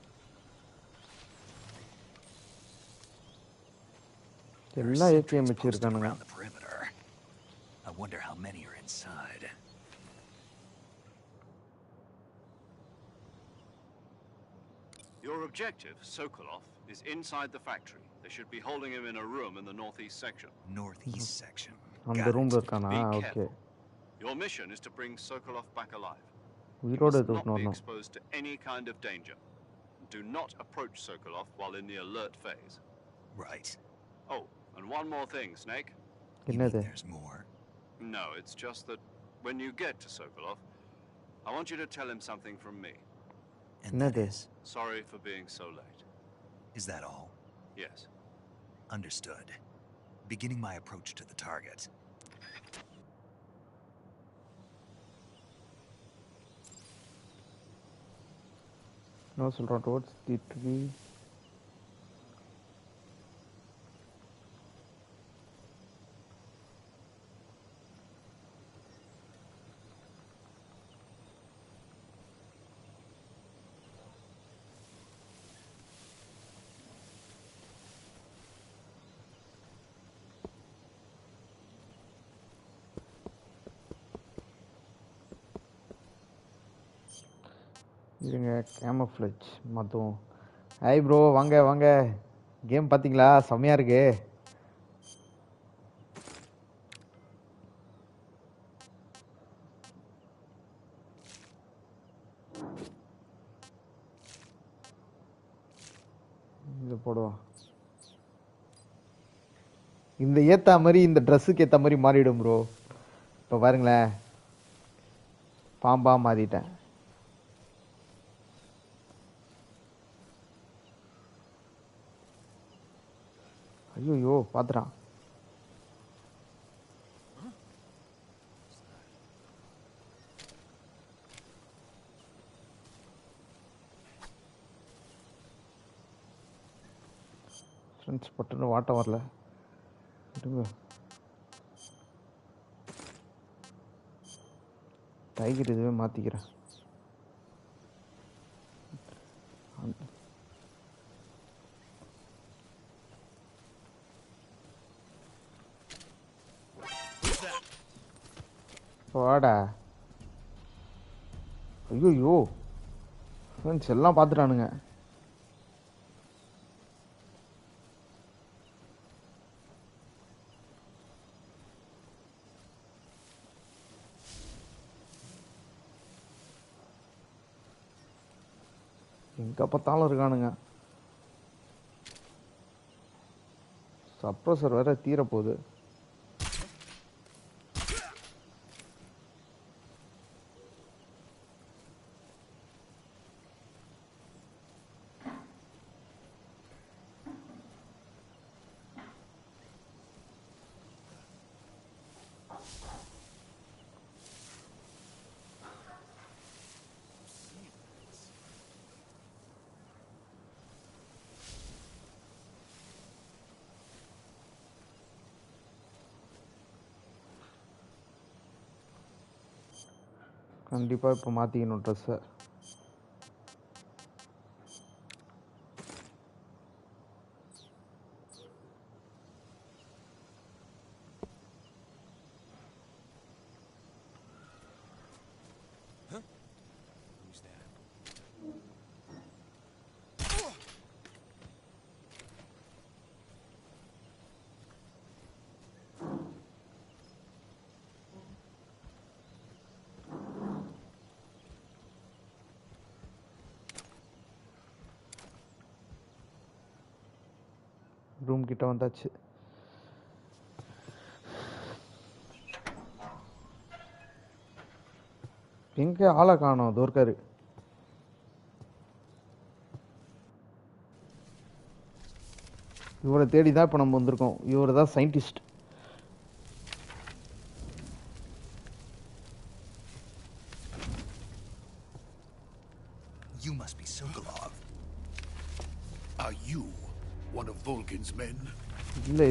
There are sentries posted around the perimeter. I wonder how many are inside. Your objective, Sokolov, is inside the factory. They should be holding him in a room in the northeast section. Northeast section. அந்த ரூம்ல இருக்கானா? Okay. Your mission is to bring Sokolov back alive. He must not be exposed to any kind of danger. Do not approach Sokolov while in the alert phase. Right. Oh, and one more thing, Snake. You mean there's more? No, it's just that when you get to Sokolov, I want you to tell him something from me. And that is? Sorry for being so late. Is that all? Yes. Understood. Beginning my approach to the target. No, சொல்றான் towards the tree. இருங்க camouflage மாற்றுவோம். Hi bro, வாங்க வாங்க. Game பார்த்தீங்களா? செம்மையாக இருக்கு. இது போடுவோம். இந்த ஏற்ற மாதிரி இந்த ட்ரெஸ்ஸுக்கு ஏற்ற மாதிரி மாறிடும் ப்ரோ. இப்போ பாருங்களேன், பாம்பா மாறிட்டேன். ஐயோ பார்த்துட்டான். ஃப்ரெண்ட்ஸ் பட்டுன்னு வாட்ட வரல. டைகர் இதுவே மாற்றிக்கிறேன். வாடா. ஐயோ ஃப்ரெண்ட்ஸ் எல்லாம் பார்த்துட்டானுங்க. எங்கே பார்த்தாலும் இருக்கானுங்க. சப்ரஸர் வேற தீரப்போகுது. கண்டிப்பாக இப்போ மாற்றிக்கணும் ட்ரெஸ்ஸை. ரூம் கிட்ட வந்தாச்சு. எங்க ஆளை காணோம்? தோற்காரு. இவரை தேடி தான் இப்போ நம்ம வந்திருக்கோம். இவர் தான் scientist. You must be Sokolov. Are you one of Volgin's men? இல்ல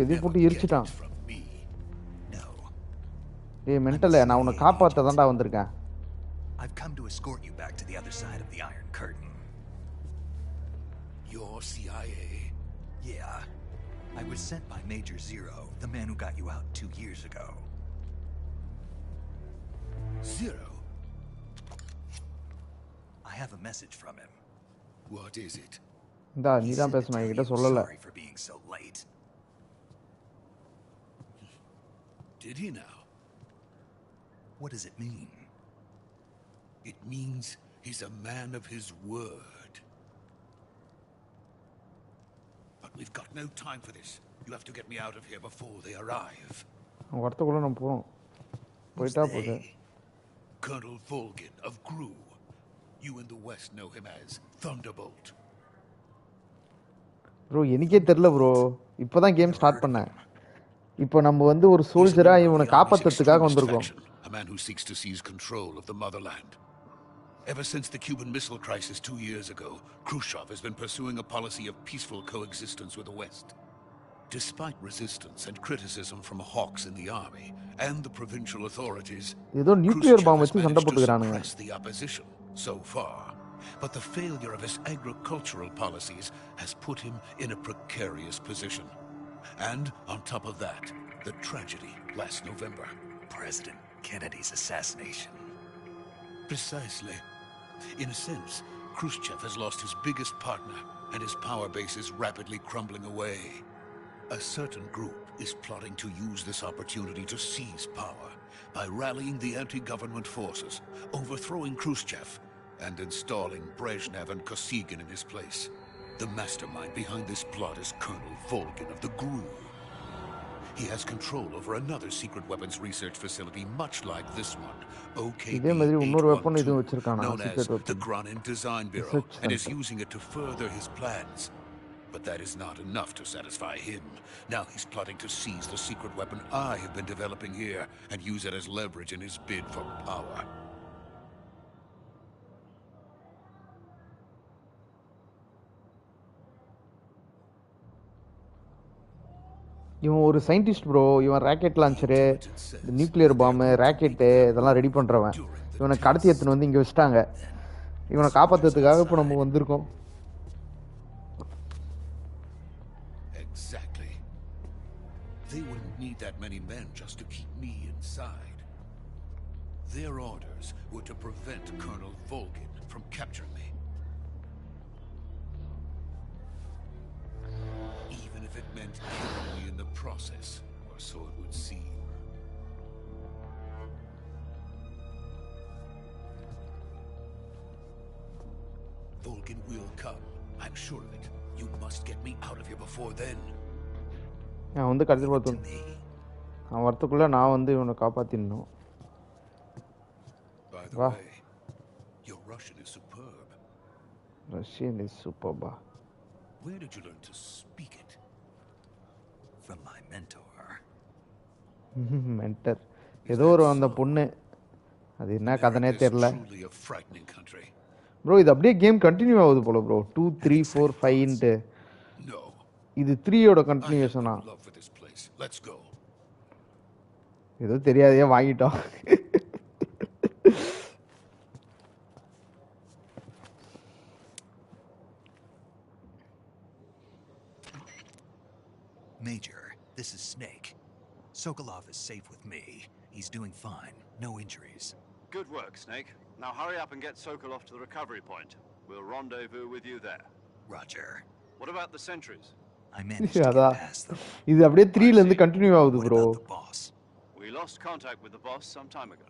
எதை போட்டு எரிச்சிட்டான். ஏய் மென்டல், நான் உன்னை காப்பாத்த தான்டா வந்திருக்கேன். I've come to escort you back to the other side of the Iron Curtain. You're CIA? Yeah. I was sent by Major Zero, the man who got you out 2 years ago. Zero? I have a message from him. What is it? இந்தா நீ தான் பேசணும், என்கிட்ட சொல்லல. Sorry for being so late. Did he now? What does it mean? It means he's a man of his word. But we've got no time for this. You'll have to get me out of here before they arrive. வரத்துக்குள்ள நம்ம போறோம். போயிட்டா போகுது. Colonel Volgin of GRU. You in the West know him as Thunderbolt. Bro எனக்கே தெரியல bro. இப்போதான் game start பண்ணேன். இப்போ நம்ம வந்து ஒரு சோல்ஜரா இவனை காப்பாத்துறதுக்காக வந்திருக்கோம். A man who seeks to seize control of the motherland. Ever since the Cuban Missile Crisis 2 years ago, Khrushchev has been pursuing a policy of peaceful coexistence with the West. Despite resistance and criticism from hawks in the army and the provincial authorities, ஏதோ nuclear bomb வச்சு சண்டை Khrushchev has போட்டுக்கறானுங்க. managed to suppress the opposition so far. But the failure of his agricultural policies has put him in a precarious position. And on top of that, the tragedy last November. President Kennedy's assassination. Precisely. In a sense, Khrushchev has lost his biggest partner, and his power base is rapidly crumbling away. A certain group is plotting to use this opportunity to seize power by rallying the anti-government forces, overthrowing Khrushchev, and installing Brezhnev and Kosygin in his place. The mastermind behind this plot is Colonel Volgin of the GRU. He has control over another secret weapons research facility much like this one, OKB-812, known as the Granin Design Bureau, and is using it to further his plans. But that is not enough to satisfy him. Now he's plotting to seize the secret weapon I have been developing here and use it as leverage in his bid for power. இவன் ஒரு scientist bro. இவன் rocket launcher, nuclear பாம்பு, rocket இதெல்லாம் ready பண்ணுறவன். இவனை கடத்தி எடுத்துன்னு வந்து இங்கே வச்சுட்டாங்க. இவனை காப்பாற்றுறதுக்காக இப்போ நம்ம வந்திருக்கோம். Exactly. They wouldn't need that many men just to keep me inside. Their orders were to prevent Colonel Volgin from capturing me. Even if it meant killing me in the process, or so it would seem. Volgin will come. I'm sure of it. You must get me out of here before then. நான் வந்து கடத்தி பார்த்தோம். அவன் வரத்துக்குள்ள நான் வந்து இவனை காப்பாத்திடணும். By the way, your Russian is superb. Russian is superb. Where did you learn to speak it? From my mentor. Mentor. ஏதோ ஒரு அந்த பொண்ணு, அது என்ன கதைனே தெரியல ப்ரோ. இது அப்படியே கேம் கண்டினியூ ஆகுது போல ப்ரோ. 2 3 4 5 இது 3யோட கண்டினியூஷனா? ஏதோ தெரியாதையே வாங்கிட்டோம். Major, this is Snake. Sokolov is safe with me. He's doing fine. No injuries. Good work, Snake. Now hurry up and get Sokolov to the recovery point. We'll rendezvous with you there. Roger. What about the sentries? I managed to get past them. இது அப்படியே 3ல இருந்து continue ஆகுது bro. We lost contact with the boss some time ago.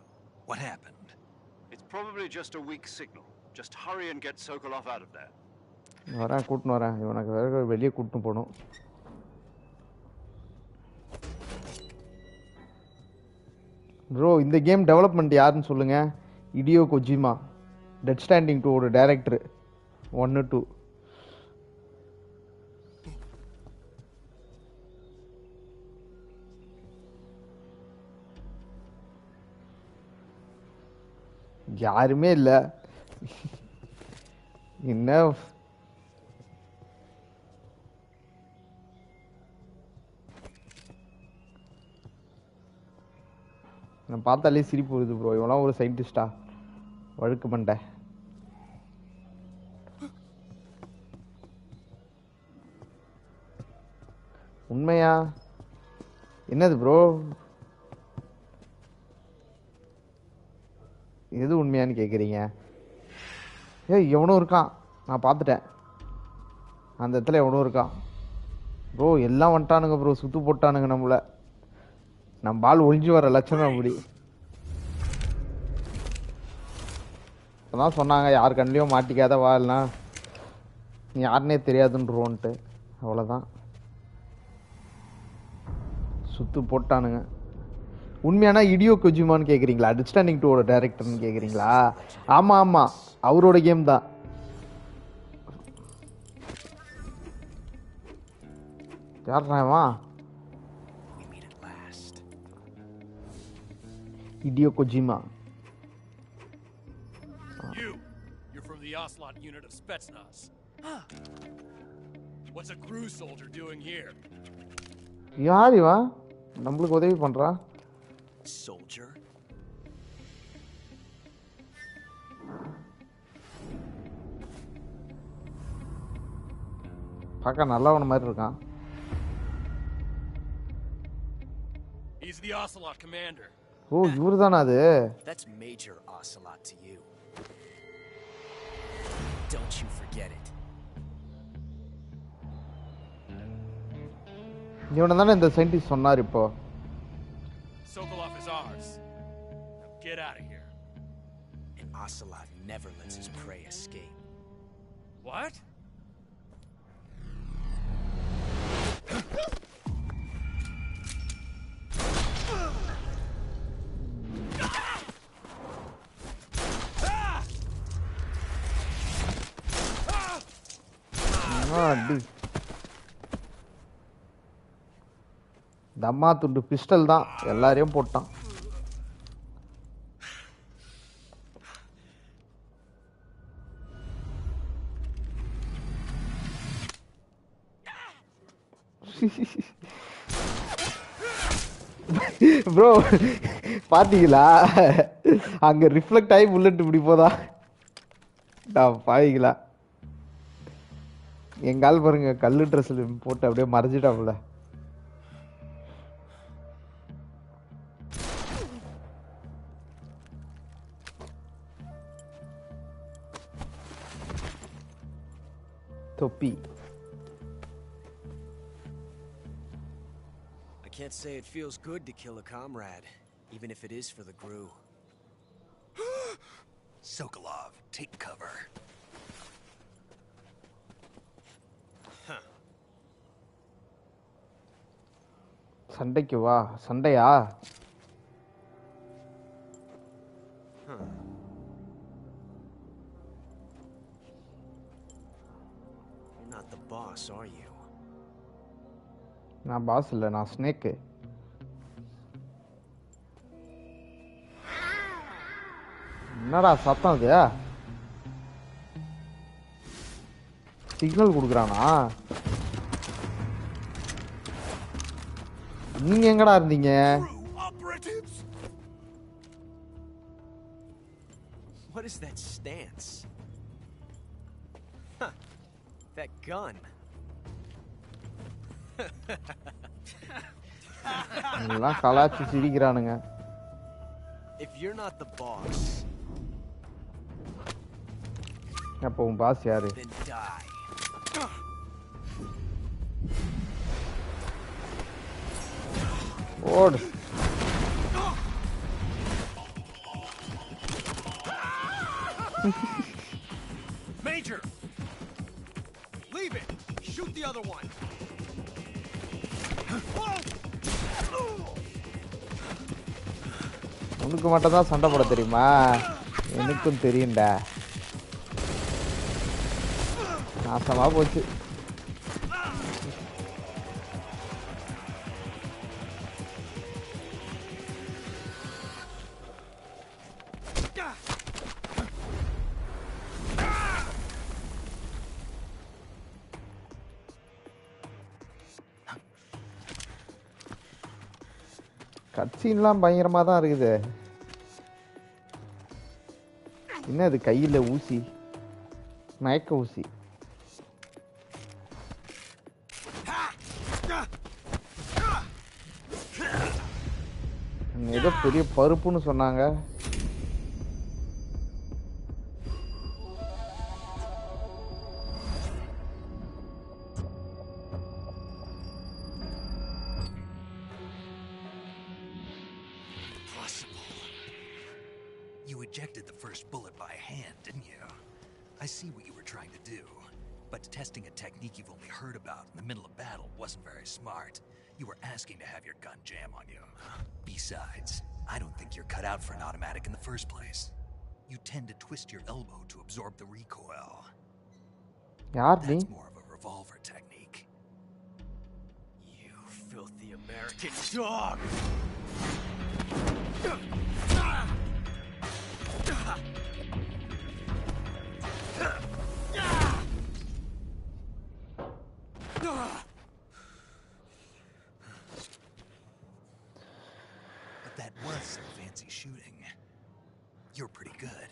What happened? It's probably just a weak signal. Just hurry and get Sokolov out of there. வரேன், கூட்டின்னு வரேன். இவனுக்கு வேற வெளியே கூட்டின்னு போகணும். ப்ரோ இந்த கேம் டெவலப்மெண்ட் யாருன்னு சொல்லுங்க? இடியோ கொஜிமா. டெட் ஸ்டாண்டிங் 2 ஓட டைரக்டர் 1 2. யாருமே இல்ல. என்ன நான் பார்த்தாலே சிரிப்பு வருது ப்ரோ. இவெல்லாம் ஒரு சயின்டிஸ்டா? வழுக்கு மண்டை. உண்மையா? என்னது ப்ரோ? எது உண்மையான்னு கேட்குறீங்க? ஏய் எவனும் இருக்கான், நான் பார்த்துட்டேன். அந்த இடத்துல எவனும் இருக்கான் ப்ரோ. எல்லாம் வந்துட்டானுங்க ப்ரோ, சுத்து போட்டானுங்க நம்மள. நம்ம பால் ஒழிஞ்சு வர லட்சணம் அப்படி. அதான் சொன்னாங்க யார் கண்ணிலையும் மாட்டிக்காத வாழனா நீ யாருன்னே தெரியாதுன்றோன்ட்டு. அவ்வளோதான், சுத்து போட்டானுங்க. உண்மையானா இடியோ கொஜிமான்னு கேட்குறீங்களா? டெட் ஸ்டாண்டிங் 2 ஓட டைரக்டர்னு கேட்குறீங்களா? ஆமாம் ஆமாம், அவரோட கேம் தான். யார்றாவா? Hideo Kojima. You're from the Ocelot unit of Spetsnaz. What's a crew soldier doing here? யார் இவன் நம்மளுக்கு உதவி பண்றா? Soldier? பார்க்க நல்லவன மாதிரி இருக்கான். He's the Ocelot commander. ஓ இவர்தானா அது? That's Major Ocelot to you. Don't you forget it. இவனை தானே இந்த சயின்டிஸ்ட் சொன்னார் இப்போ. Sokolov is ours. Now get out of here. And Ocelot never lets his prey escape. What? அடி தம்மா துண்டு பிஸ்டல் தான் எல்லாரையும் போட்டான். ப்ரோ பாத்தீங்களா அங்க ரிஃப்ளெக்ட் ஆகி புல்லட் இப்படி போதா பாவீங்களா? எங்கால் பாருங்க கல்லு ட்ரெஸ்ல போட்டு அப்படியே மறைஞ்சிட்டாப்புல. தொப்பி. I can't say it feels good to kill a comrade, even if it is for the Gru. Sokolov, take cover. சண்டைக்கு வா. சண்டையா? You're not the boss, are you? நான் பாஸ் இல்ல, நான் ஸ்னேக். என்னடா சத்தம் அது? சிக்னல் கொடுக்குறானா? நீங்க எங்கடா இருந்தீங்க? What is that stance? Huh. That gun. எல்லாம் கலாச்சி சிரிக்கிறானுங்க. If you're not the boss, அப்போ உன் பாஸ் யாரு? then die. ஓடு. Major! Leave it! Shoot the other one! உனக்கு மட்டும் தான் சண்டை போட தெரியுமா? எனக்கும் தெரியும்டா. நாசமா போச்சு. கட்சின்லாம் பயங்கரமா தான் இருக்குது. என்ன இது கையில ஊசி? மயக்க ஊசி. ஏதோ பெரிய பருப்புன்னு சொன்னாங்க. You ejected the first bullet by hand, didn't you? I see what you were trying to do. But testing a technique you've only heard about in the middle of battle wasn't very smart. You were asking to have your gun jam on you. Besides, I don't think you're cut out for an automatic in the first place. You tend to twist your elbow to absorb the recoil. That's more of a revolver technique. You filthy American dog! But that was some fancy shooting. You're pretty good.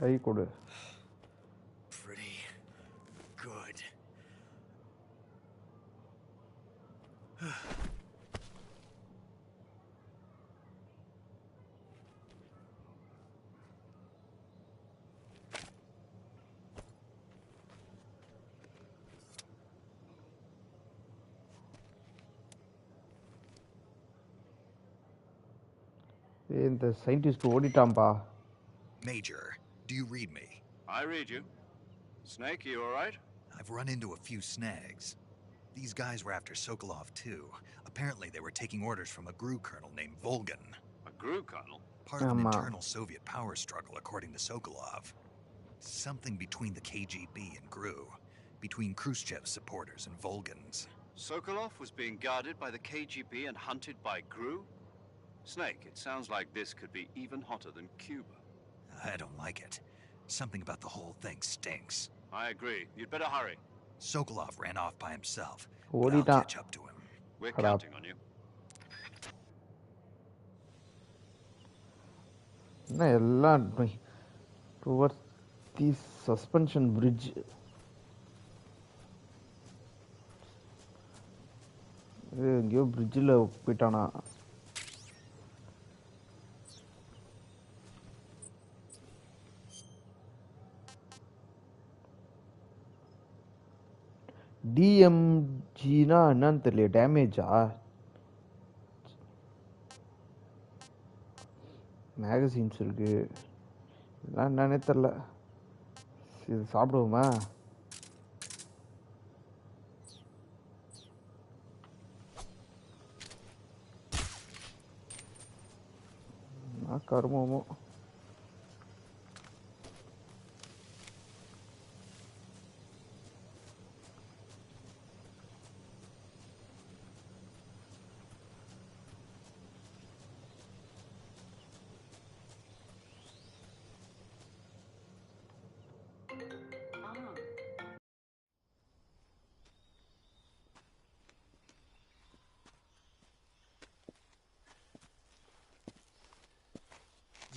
கை கொடு. Pretty good. இந்த scientist ஓடிட்டாம்பா. Major, do you read me? I read you. Snake, you all right? I've run into a few snags. These guys were after Sokolov too. Apparently they were taking orders from a GRU colonel named Volgan. A GRU colonel? Part of an internal Soviet power struggle, according to Sokolov. Something between the KGB and GRU. Between Khrushchev's supporters and Volgan's. Sokolov was being guarded by the KGB and hunted by GRU? Snake, it sounds like this could be even hotter than Cuba. I don't like it. Something about the whole thing stinks. I agree. You'd better hurry. Sokolov ran off by himself, but What I'll did I- catch up to him. We're counting on you. என்ன எல்லாம் towards the suspension bridge. எங்கேயோ பிரிட்ஜில் போயிட்டானா? டிஎம்ஜினா என்னன்னு தெரியல. டேமேஜா? Magazines இருக்கு. இதெல்லாம் என்னன்னே தெரில. இது சாப்பிடுவோமா? கருமமோ.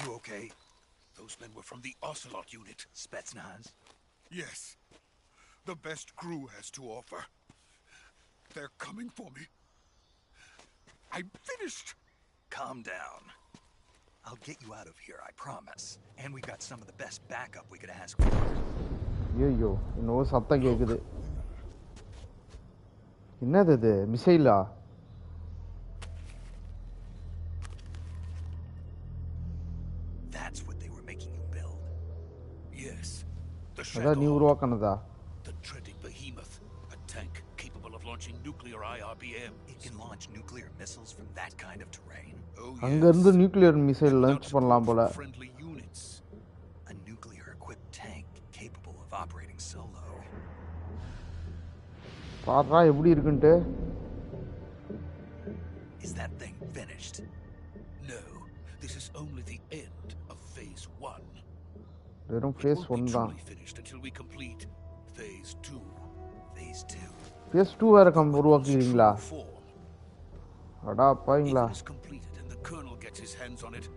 You okay? Those men were from the Ocelot unit. Spetsnaz? Yes. The best GRU has to offer. They're coming for me. I'm finished. Calm down. I'll get you out of here, I promise. And we've got some of the best backup we could ask for. ஐயோ இன்னும் சத்தம் கேட்குது. என்னது இது? மிசைலா? That's what they were making you build. Yes. The அதான் நீ Shadow. உருவாக்குனதா? The dreaded behemoth. A tank capable of launching nuclear IRBM. It can launch nuclear missiles from that kind of terrain? Oh, அங்கேருந்து yes. Nuclear missile launch Without பண்ணலாம் support போல. from friendly units. A nuclear-equipped tank capable of operating solo. பாரா எப்படி இருக்குன்ட்டு. Is that thing finished? No, this is only the end of Phase 1. வெறும் It face won't be 1 தான். truly finished until we complete Phase 2. Phase 2. Face 2 வேற உருவாக்குறீங்களா? True form. அடா பாவீங்களா? If it is completed and the Colonel gets his hands on it,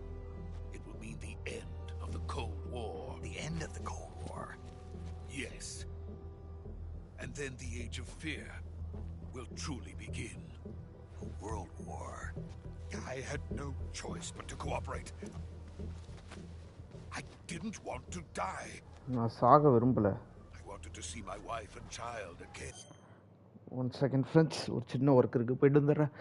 it will mean the end of the Cold War. The end of the Cold War? Yes. And then the Age of Fear will truly begin. A world war. I had no choice but to cooperate. I didn't want to die. நான் சாக விரும்பல. I wanted to see my wife and child again. 1 second friends, ஒரு சின்ன work இருக்கு, போயிட்டு வந்துடுறேன்.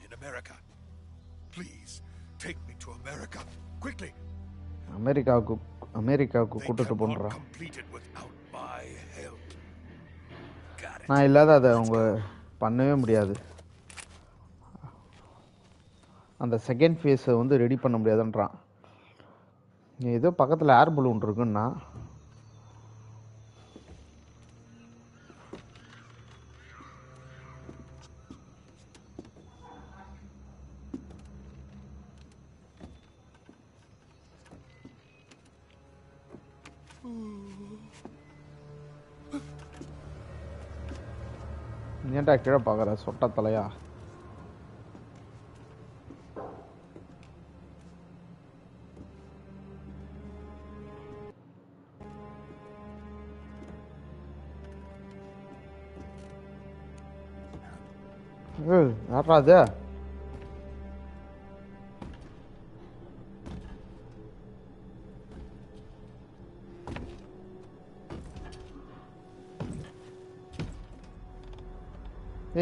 in America. Please, take me to America, quickly. அமெரிக்காவுக்கு கூட்டிட்டு போன்றா. Complete it without my help. Got it. நான் இல்லாத அதை அவங்க பண்ணவே முடியாது. அந்த செகண்ட் ஃபேஸை வந்து ரெடி பண்ண முடியாதுன்றான். ஏதோ பக்கத்தில் ஏர் பலூன் இருக்குன்னா ஏன்டா கீழே பார்க்குற சொட்ட தலையா? யாரா அது?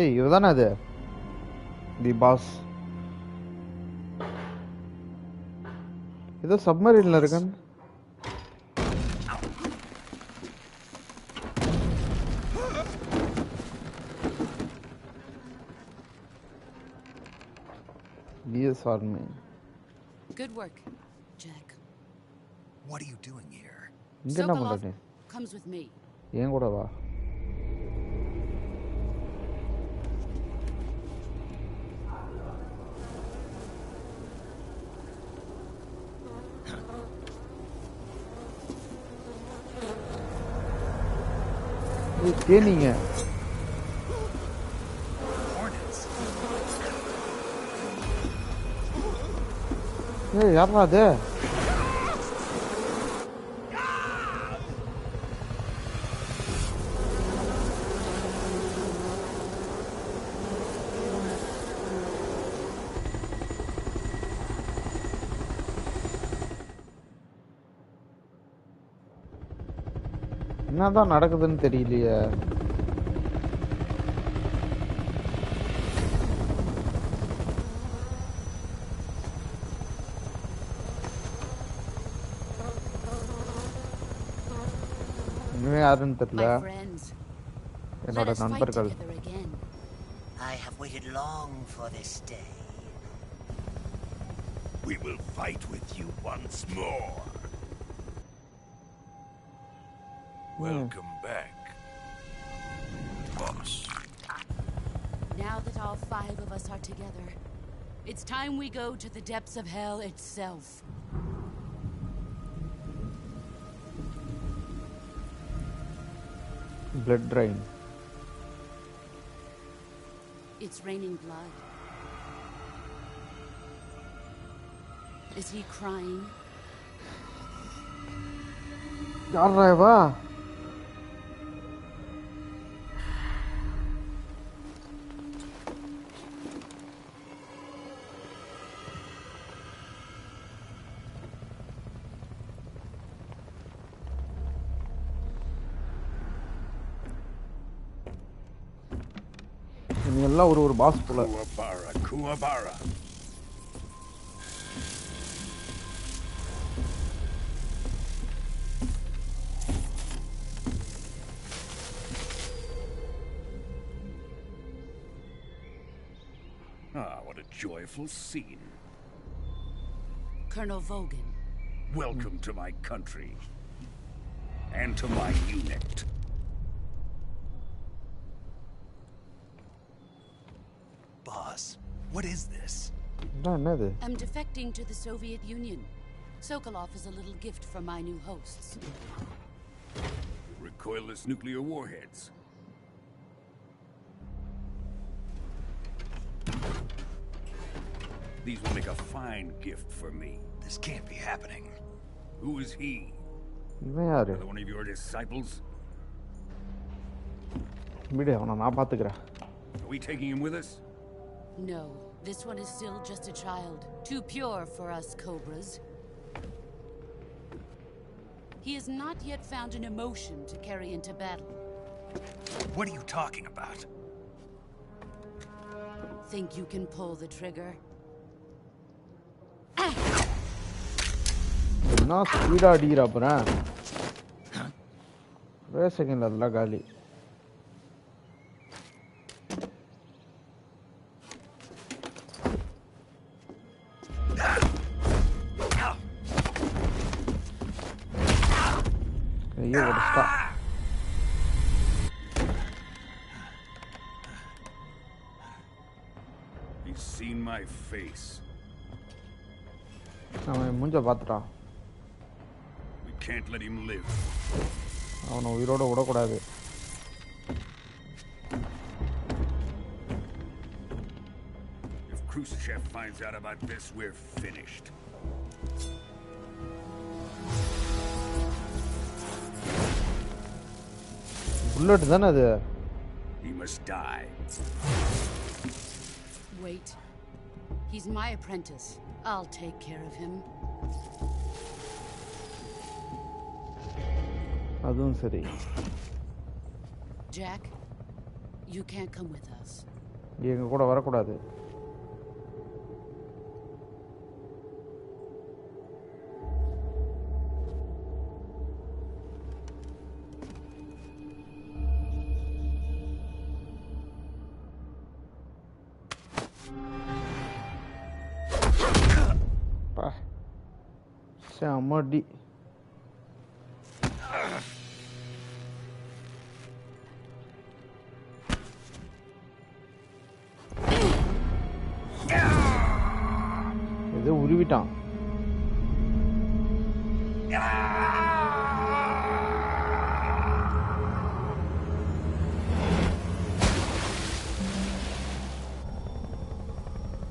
ஏய் இதுதானே அது? தி பாஸ் ஏதோ சப்மரீன்ல இருக்கேன். Yes, Army. Good work, Jack. What are you doing here? இங்க என்ன பண்றீங்க? Comes with me. ஏன் கூட வா. தேனீங்க. ஏய் யாரா அது? என்னதான் நடக்குதுன்னு தெரியலையே. இன்னும் யாருன்னு தெரியல. என்னோட நண்பர்கள். I have waited long for this day. We will fight with you once more. Welcome back, boss. Now that all 5 of us are together, it's time we go to the depths of hell itself. Blood drain. It's raining blood. Is he crying? யாரா இவா? எல்லாம் ஒரு pass போல. Kuwabara. Ah, what a joyful scene. Colonel Vogan. Welcome to my country. And to my unit. Boss, what is this? I'm defecting to the Soviet Union. Sokolov is a little gift from my new hosts. Recoilless nuclear warheads. These will make a fine gift for me. This can't be happening. Who is he? யாரு? Another one of your disciples? விடு அவனை நான் பாத்துக்கிறேன். Are we taking him with us? No, this one is still just a child. Too pure for us Cobras. He has not yet found an emotion to carry into battle. What are you talking about? Think you can pull the trigger? என்ன speedo அடிக்கிறா அப்புறம் ஒரே செகண்ட்ல அதெல்லாம் காலி. ஐயோ உடச்சிட்டா. He's seen my face. அவன் மூஞ்ச பார்த்துட்டான். We can't let him live. அவனை உயிரோட விடக்கூடாது. If Khrushchev finds out about this, we're finished. Bullet தானே அது? He must die. Wait. He's my apprentice. I'll take care of him. அதுவும் சரி. Jack, you can't come with us. எங்க கூட வரக்கூடாது. செம்மடி. ஏதோ உருவிட்டான்.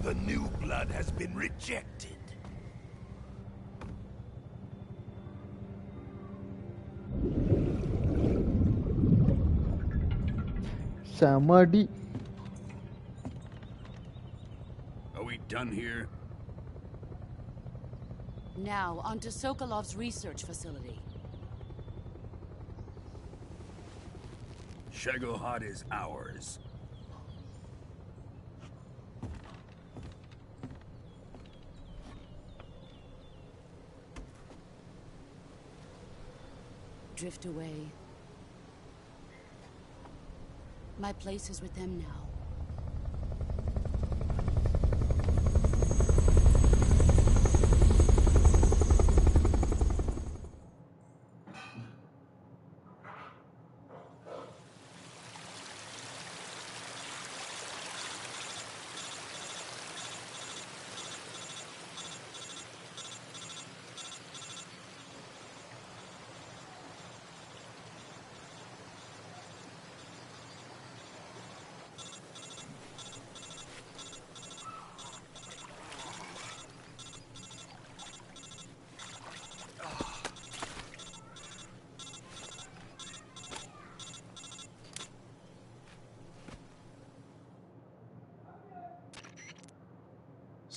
The new blood has been rejected. Samadi. Are we done here? Now, onto Sokolov's research facility. Shagohod is ours. Drift away. My place is with them now.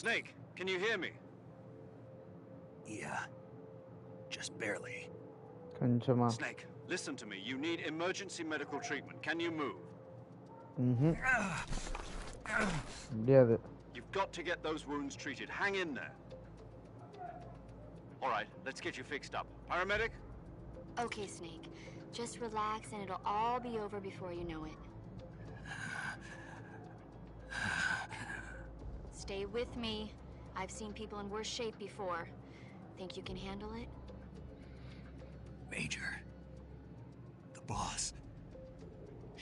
Snake, can you hear me? Yeah. Just barely. கொஞ்சமா. Snake, listen to me. You need emergency medical treatment. Can you move? முடியாது. You've got to get those wounds treated. Hang in there. All right, let's get you fixed up. Paramedic? Okay, Snake. Just relax and it'll all be over before you know it. Stay with me. I've seen people in worse shape before. Think you can handle it? Major. The boss.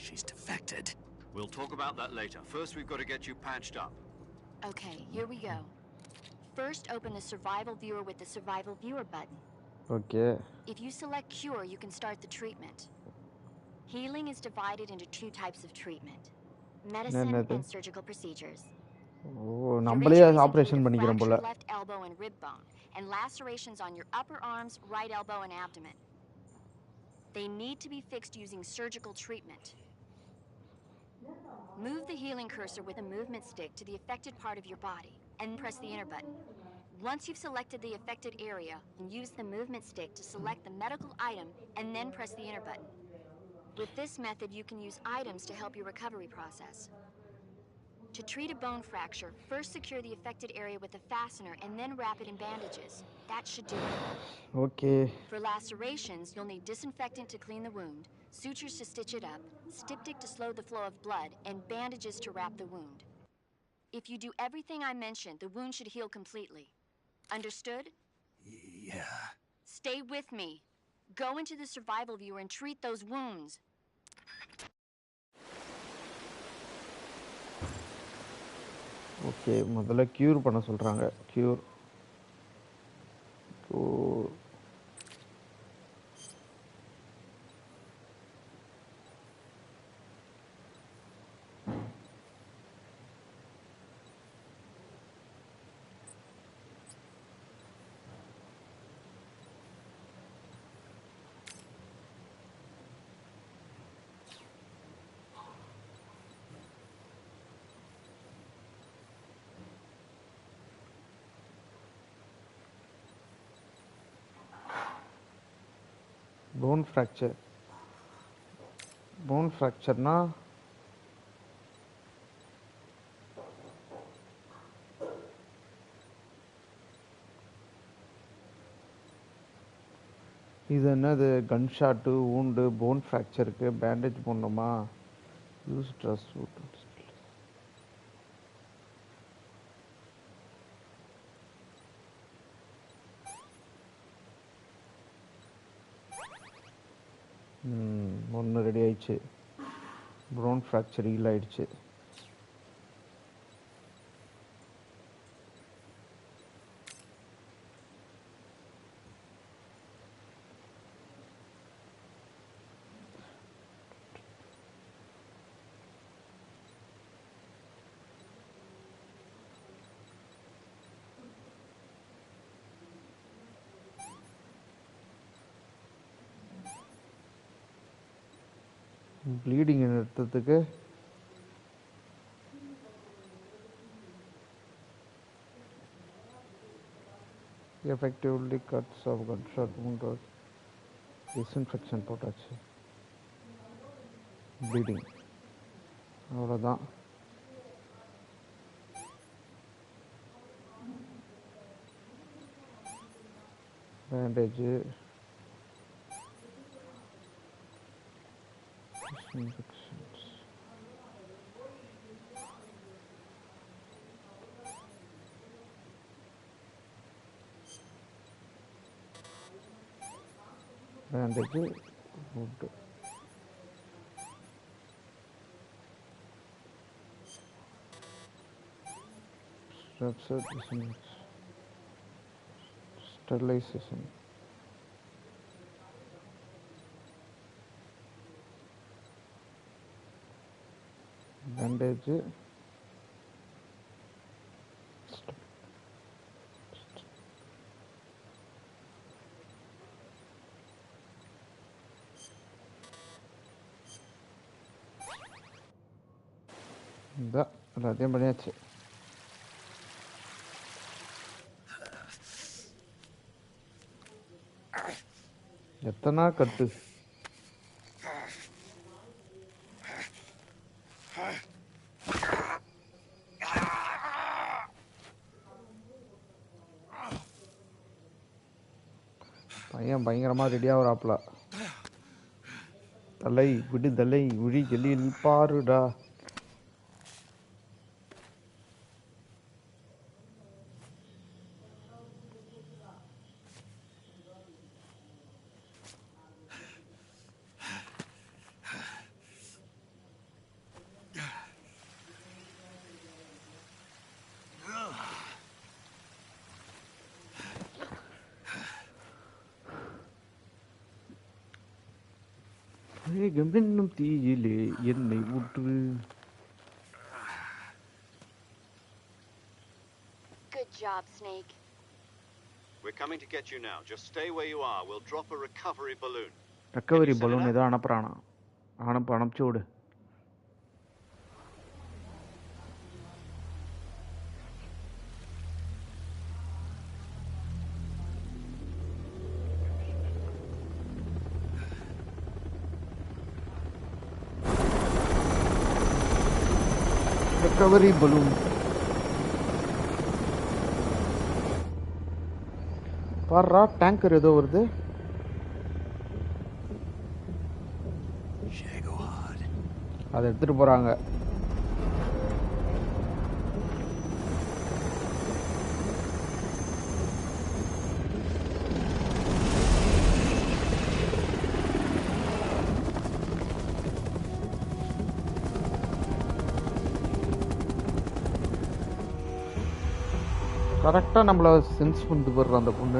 She's defected. We'll talk about that later. First, we've got to get you patched up. Okay, here we go. First, open the survival viewer with the survival viewer button. Okay. If you select cure, you can start the treatment. Healing is divided into two types of treatment. Medicine and surgical procedures. ஓ நம்மளே operation பண்ணிக்கிறோம் போல. Left elbow and rib bone and lacerations on your upper arms, right elbow and abdomen. They need to be fixed using surgical treatment. Move the healing cursor with a movement stick to the affected part of your body and press the enter button. Once you've selected the affected area, use the movement stick to select the medical item and then press the enter button. With this method, you can use items to help your recovery process. To treat a bone fracture, first secure the affected area with a fastener and then wrap it in bandages. That should do it. Okay. For lacerations, you'll need disinfectant to clean the wound, sutures to stitch it up, styptic to slow the flow of blood, and bandages to wrap the wound. If you do everything I mentioned, the wound should heal completely. Understood? Yeah. Stay with me. Go into the survival viewer and treat those wounds. Okay, முதல்ல cure பண்ண சொல்கிறாங்க. Cure bone ஃப்ராக்சர்னா இது என்னது? Gun shot, wound, bone ஃப்ராக்சருக்கு bandage போடணுமா? Use dress suit. ஒன்று ready ஆயிடுச்சு. ப்ரோன் ஃப்ராக்சர் ஹீல் ஆயிடுச்சு. ப்ளீடிங் நிறுத்தத்துக்கு effectively cuts off gunshot wound disinfection போட்டாச்சு. ப்ளீடிங் அவ்வளோதான். Bandage, infections. Bandage, wood. Sterilization. Bandage, எல்லாத்தையும் பண்ணியாச்சு. எத்தனை கட்டு? பையன் பயங்கரமா ரெடியா வராப்ல. தலை விடுதலை விழிகளில் பாருடா. வேகமென்னும் தீயிலே என்னை ஊற்று. Good job, Snake. We're coming to get you now. Just stay where you are. We'll drop a recovery balloon. Recovery balloon ஏதோ அனுப்புறானா? அனுப்பிச்சு விடு. Recovery balloon. பாரா டேங்கர் ஏதோ வருது. அதை எடுத்துட்டு போறாங்க. கரெக்டா நம்மள சென்ஸ் பண்ணிட்டு போடுற அந்த பொண்ணு.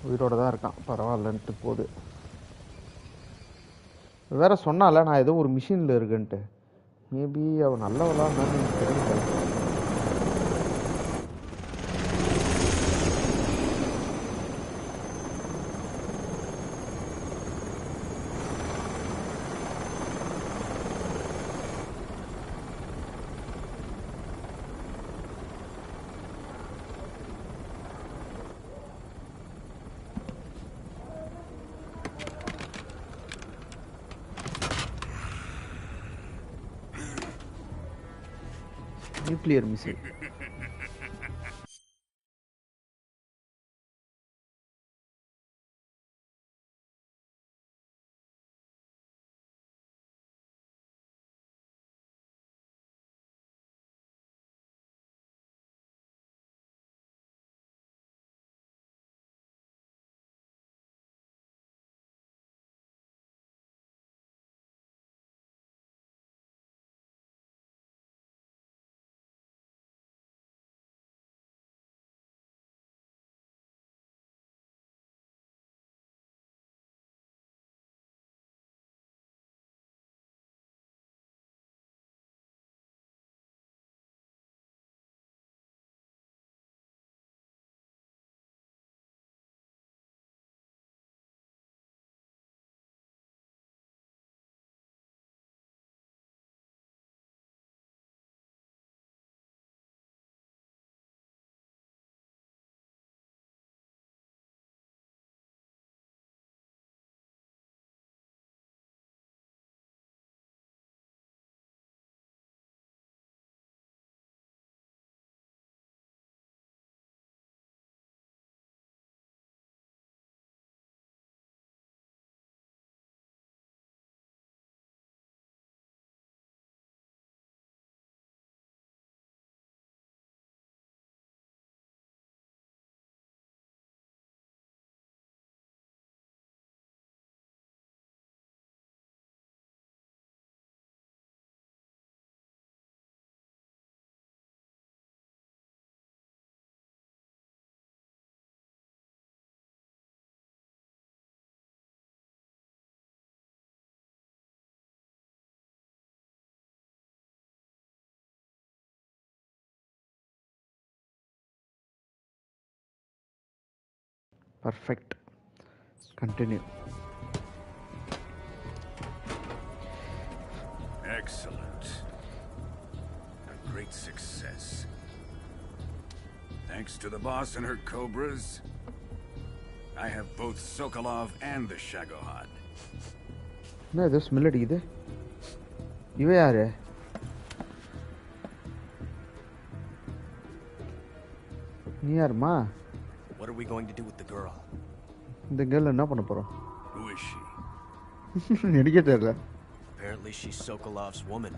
உயிரோட தான் இருக்கான், பரவாயில்லன்ட்டு போகுது. வேற சொன்னால நான் ஏதோ ஒரு மிஷினில் இருக்குன்ட்டு. மேபி அவன் நல்லவளான்னு எனக்கு தெரியல. Nuclear missile. Perfect. Continue. Excellent. A great success. Thanks to the boss and her cobras, I have both Sokolov and the Shagohod. No, this melody ಇದೆ. ಇವೆ ಯಾರು? ನೀ ಯಾರಮ್ಮ? What are we going to do with the girl? The girl என்ன பண்ண போறோம்? Who is she? எனக்கே தெரியல. Apparently she's Sokolov's woman.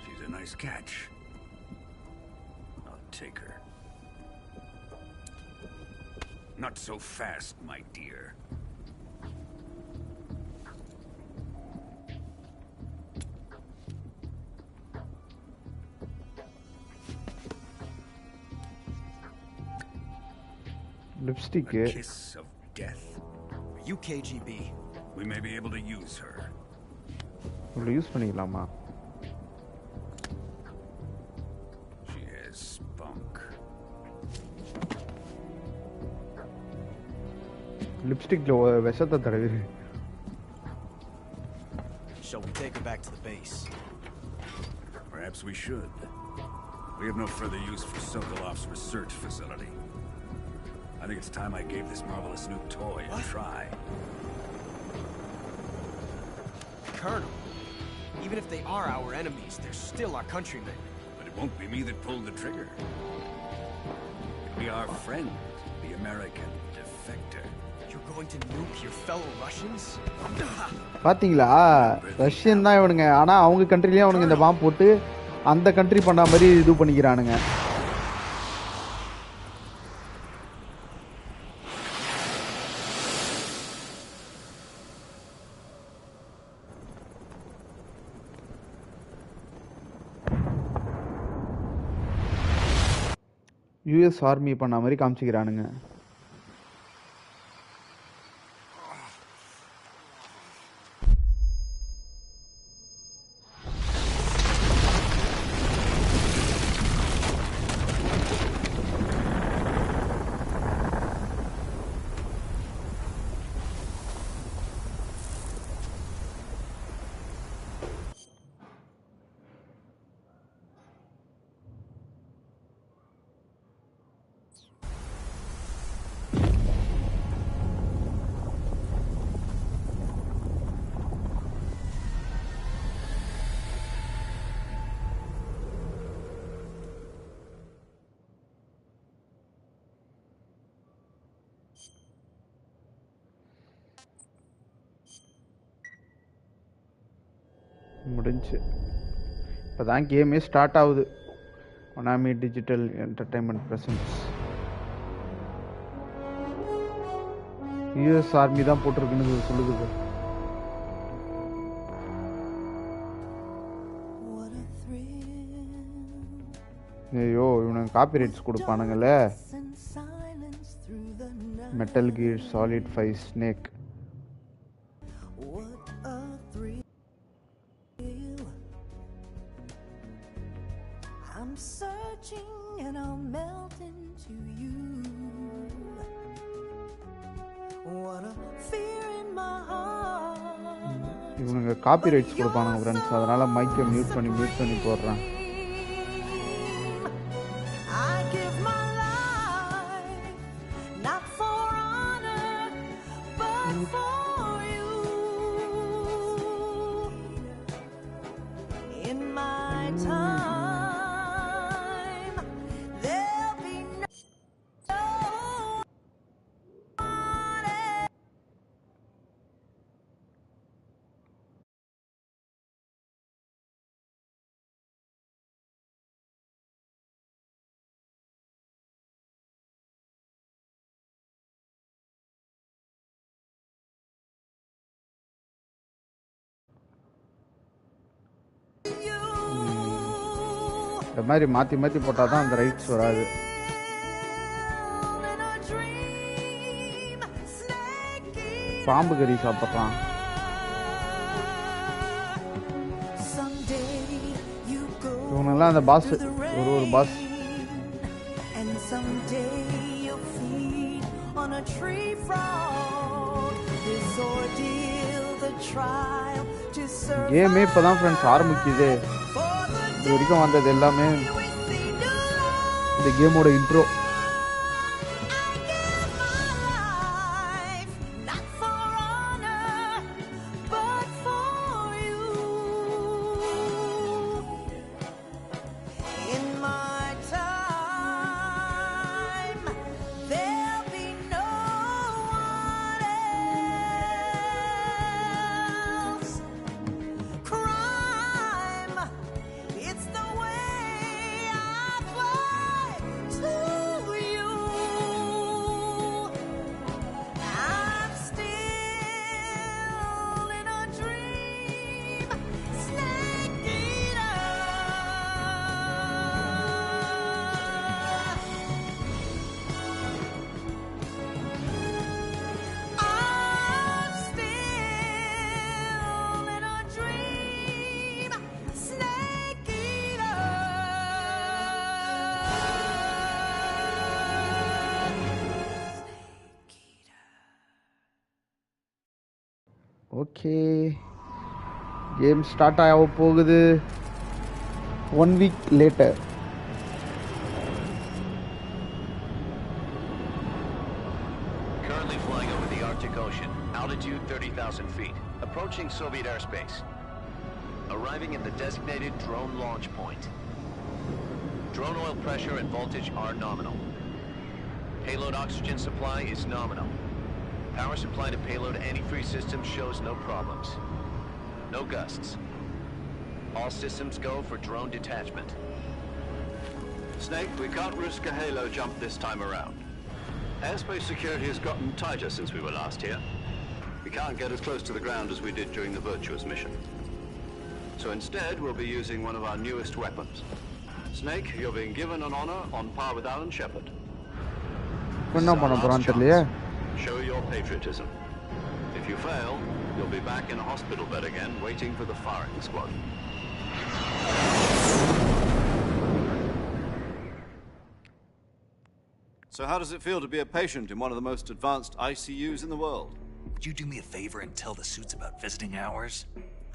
She's a nice catch. I'll take her. Not so fast, my dear. Lipstick. A kiss of death. Are you KGB? We may be able to use her. இவ்வளோ use பண்ணிக்கலாமா? She has spunk. லிப்ஸ்டிக்ல விஷத்தை தடவி. Shall we take her back to the base? Perhaps we should. We have no further use for Sokolov's research facility. I think it's time I gave this marvelous new toy a try. Colonel, even if they are our enemies, they're still our countrymen. But it won't be me that pulled the trigger. It'll be our friend, the American defector. You're going to nuke your fellow Russians? பாத்தீங்களா, Russian தான் இவனுங்க. ஆனா அவங்க கண்ட்ரிலயே அவனுங்க இந்த பாம்பு போட்டு அந்த கண்ட்ரி பண்ண மாதிரி இது பண்ணிக்கிறானுங்க. யுஎஸ் ஆர்மி பண்ண மாதிரி காமிச்சிக்கிறானுங்க. முடிஞ்சு இப்போதான் கேமே ஸ்டார்ட் ஆகுது. Konami digital entertainment presents. US army தான் போட்டிருக்குன்னு சொல்லுது. ஐயோ இவனுக்கு காப்பிரைட்ஸ் கொடுப்பானுங்களே. Metal gear solid 5 snake. இவனுங்க காப்பிரைட்ஸ் கொடுப்பானுங்க ஃப்ரெண்ட்ஸ். அதனால மைக்கை மியூட் பண்ணி போடுறேன். இந்த மாதிரி மாற்றி போட்டால் தான் அந்த ரைட்ஸ் வராது. பாம்பு கறி சாப்பிட்றான். இவங்கெல்லாம் அந்த பாஸ், ஒரு பாஸ். கேமே இப்போதான் ஃப்ரெண்ட்ஸ் ஆரம்பிக்குது. இது வரைக்கும் வந்தது எல்லாமே இந்த கேமோட இன்ட்ரோ. ஓகே, கேம் ஸ்டார்ட் ஆக போகுது. 1 week later. Currently flying over the Arctic Ocean, altitude 30,000 feet, approaching Soviet airspace. Arriving at the designated drone launch point. Drone oil pressure and voltage are nominal. Payload oxygen supply is nominal. Power supply to payload antifreeze system shows no problems. No gusts. All systems go for drone detachment. Snake, we can't risk a halo jump this time around. Airspace security has gotten tighter since we were last here. We can't get as close to the ground as we did during the Virtuous mission. So instead, we'll be using one of our newest weapons. Snake, you're being given an honor on par with Alan Shepard. Show your patriotism. If you fail, you'll be back in a hospital bed again, waiting for the firing squad. So how does it feel to be a patient in one of the most advanced ICUs in the world? Would you do me a favor and tell the suits about visiting hours?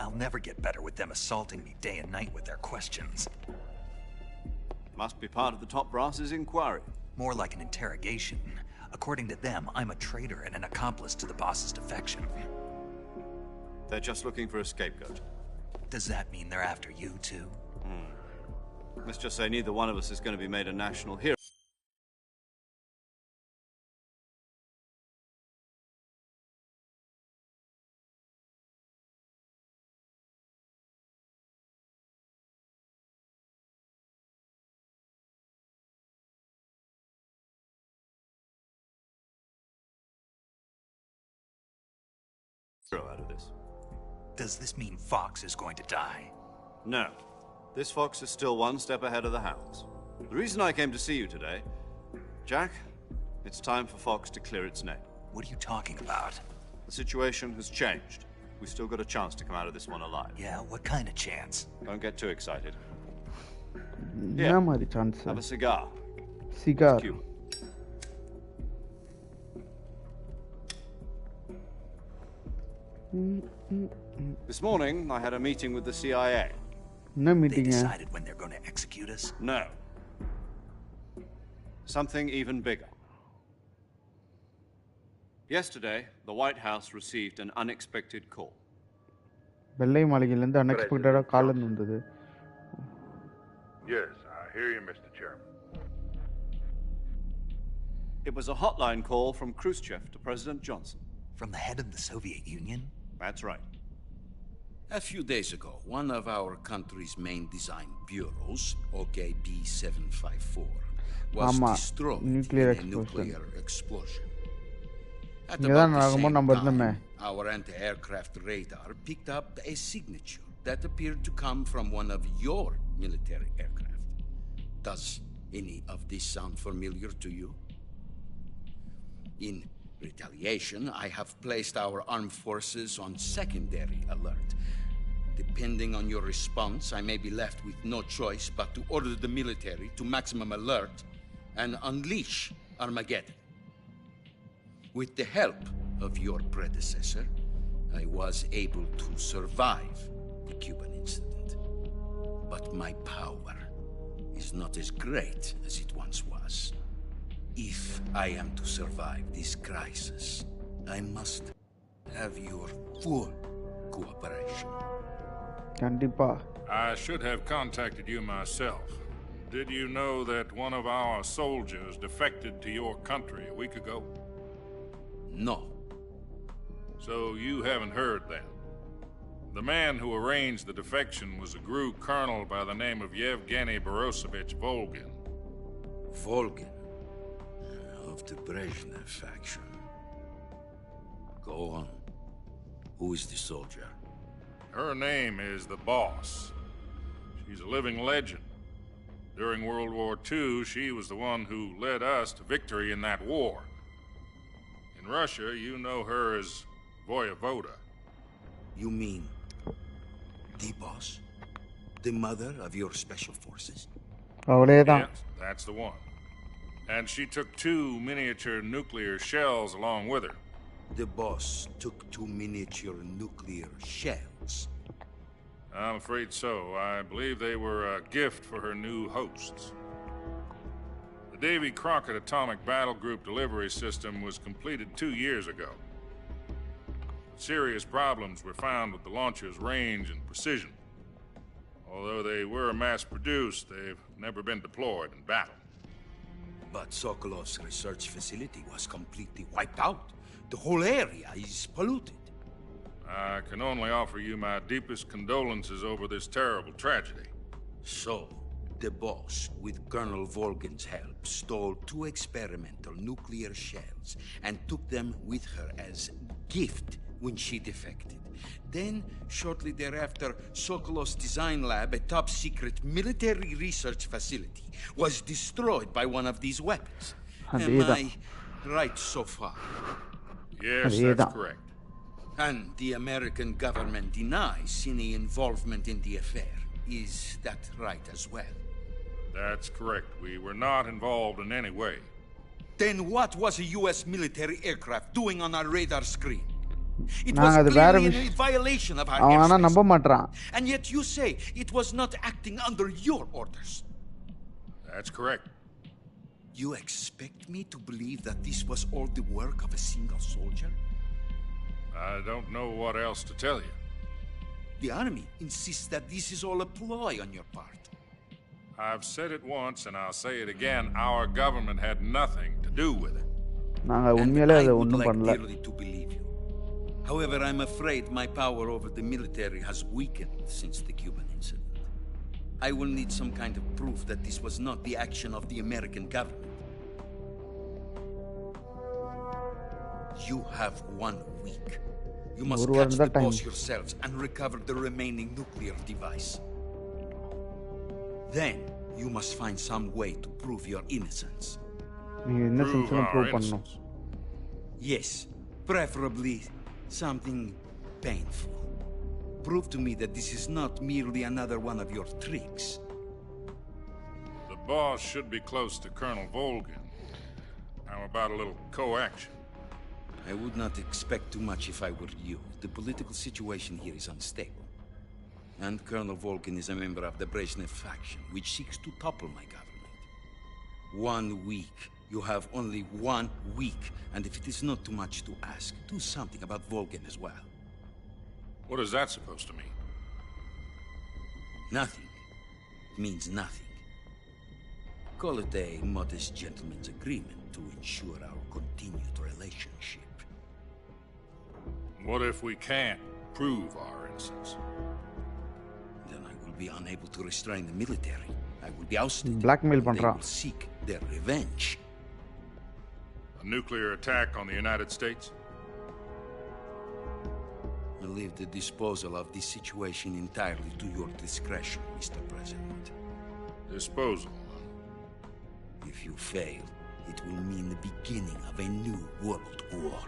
I'll never get better with them assaulting me day and night with their questions. Must be part of the top brass's inquiry. More like an interrogation. According to them, I'm a traitor and an accomplice to the boss's defection. They're just looking for a scapegoat. Does that mean they're after you too? Let's just say neither one of us is going to be made a national hero. Out of this. Does this mean Fox is going to die? No. This Fox is still one step ahead of the Hounds. The reason I came to see you today, Jack, it's time for Fox to clear its name. What are you talking about? The situation has changed. We've still got a chance to come out of this one alive. Yeah, what kind of chance? Don't get too excited. Yeah. Have a cigar. Cigar. This morning, I had a meeting with the CIA. No meeting. They decided when they're going to execute us? No. Something even bigger. Yesterday, the White House received an unexpected call. வெள்ளை மாளிகையிலிருந்து unexpected கால் வந்தது. Yes, I hear you, Mr. Chairman. It was a hotline call from Khrushchev to President Johnson. From the head of the Soviet Union? That's right. A few days ago, one of our country's main design bureaus, OKB-754, was destroyed in a nuclear explosion. At about the same time, our anti-aircraft radar picked up a signature that appeared to come from one of your military aircraft. Does any of this sound familiar to you? In retaliation, I have placed our armed forces on secondary alert. Depending on your response, I may be left with no choice but to order the military to maximum alert and unleash Armageddon. With the help of your predecessor, I was able to survive the Cuban incident. But my power is not as great as it once was. If I am to survive this crisis, I must have your full cooperation. Kandipa. I should have contacted you myself. Did you know that one of our soldiers defected to your country a week ago? No. So you haven't heard that. The man who arranged the defection was a GRU colonel by the name of Yevgeny Borosovich Volgin. Volgin? Of the Brezhnev faction. Go on. Who is the soldier? Her name is the Boss. She's a living legend. During World War II, she was the one who led us to victory in that war. In Russia, you know her as Voyevoda. You mean the Boss? The mother of your special forces? Yes, that's the one. And she took 2 miniature nuclear shells along with her. The boss took 2 miniature nuclear shells. I'm afraid so. I believe they were a gift for her new hosts. The Davy Crockett Atomic Battle Group delivery system was completed 2 years ago. Serious problems were found with the launcher's range and precision. Although they were mass-produced, they've never been deployed in battle. But Sokolov's research facility was completely wiped out. The whole area is polluted. I can only offer you my deepest condolences over this terrible tragedy. So, the boss, with Colonel Volgin's help, stole 2 experimental nuclear shells and took them with her as gift when she defected. Then, shortly thereafter, Sokolov's design lab, a top-secret military research facility, was destroyed by one of these weapons. Am I right so far? Yes, that's correct. And the American government denies any involvement in the affair. Is that right as well? That's correct. We were not involved in any way. Then what was a U.S. military aircraft doing on our radar screen? It was clearly a violation of our airspace. And yet you say it was not acting under your orders. That's correct. You expect me to believe that this was all the work of a single soldier? I don't know what else to tell you. The army insists that this is all a ploy on your part. I've said it once and I'll say it again. Our government had nothing to do with it. And I would like dearly to believe you. However, I'm afraid my power over the military has weakened since the Cuban incident. I will need some kind of proof that this was not the action of the American government. You have 1 week. You must catch the boss yourselves and recover the remaining nuclear device. Then, you must find some way to prove your innocence. Prove our innocence? Yes, preferably something painful. Prove to me that this is not merely another one of your tricks. The boss should be close to Colonel Volgin. How about a little co-action? I would not expect too much if I were you. The political situation here is unstable. And Colonel Volgin is a member of the Brezhnev faction, which seeks to topple my government. 1 week. You have only 1 week. And if it is not too much to ask, do something about Volgin as well. What is that supposed to mean? Nothing. It means nothing. Call it a modest gentleman's agreement to ensure our continued relationship. What if we can't prove our innocence? Then I will be unable to restrain the military. I will be ousted. Blackmail They பண்றா. will seek their revenge. A nuclear attack on the United States? I leave the disposal of this situation entirely to your discretion, Mr. President. Disposal? If you fail, it will mean the beginning of a new world war.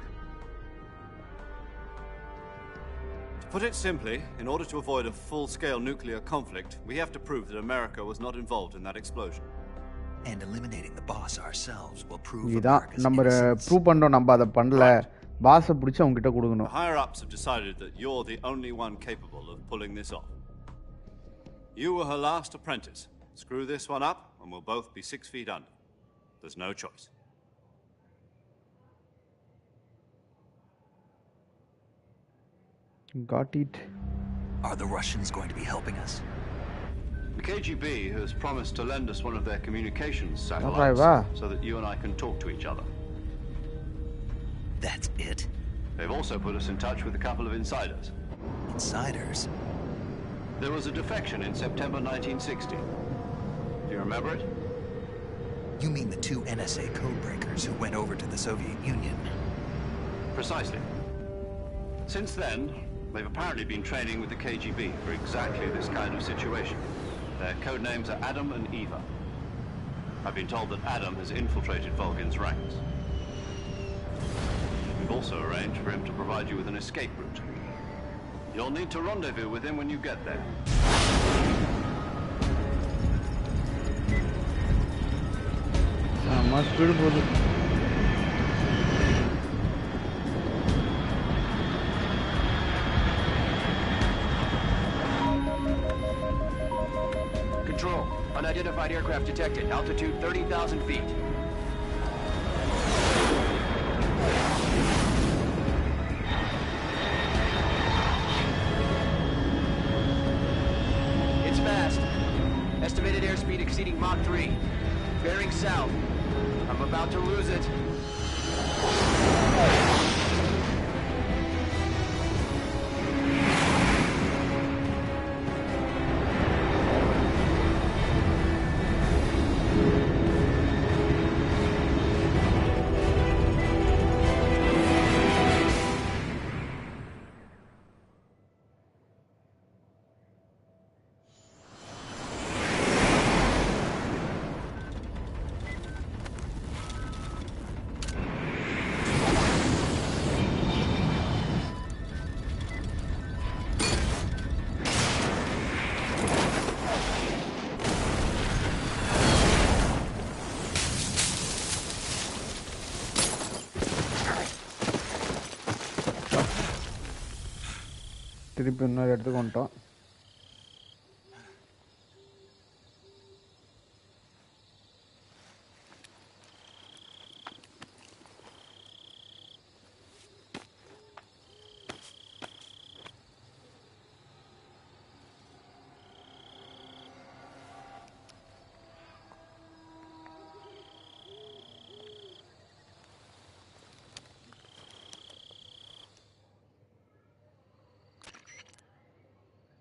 To put it simply, in order to avoid a full-scale nuclear conflict, we have to prove that America was not involved in that explosion. And eliminating the boss ourselves will prove இதான் America's நம்ம innocence. Prove பண்ணோம், நம்ம அதை பண்ணல. பாஸை பிடிச்சி அவங்க கிட்ட கொடுக்கணும். The higher-ups have decided that you're the only one capable of pulling this off. You were her last apprentice. Screw this one up, and we'll both be 6 feet under. There's no choice. Got it. Are the Russians going to be helping us? The KGB has promised to lend us one of their communications satellites Alright, so that you and I can talk to each other. That's it? They've also put us in touch with a couple of insiders. Insiders? There was a defection in September 1960. Do you remember it? You mean the 2 NSA codebreakers who went over to the Soviet Union? Precisely. Since then, they've apparently been training with the KGB for exactly this kind of situation. Their code names are Adam and Eva. I've been told that Adam has infiltrated Volgin's ranks. We've also arranged for him to provide you with an escape route. You'll need to rendezvous with him when you get there. Speed போகுது. Unidentified aircraft detected. Altitude 30,000 feet. It's fast. Estimated airspeed exceeding Mach 3. Bearing south. I'm about to lose it. திருப்பி இன்னொரு இடத்துக்கு வந்துட்டோம்.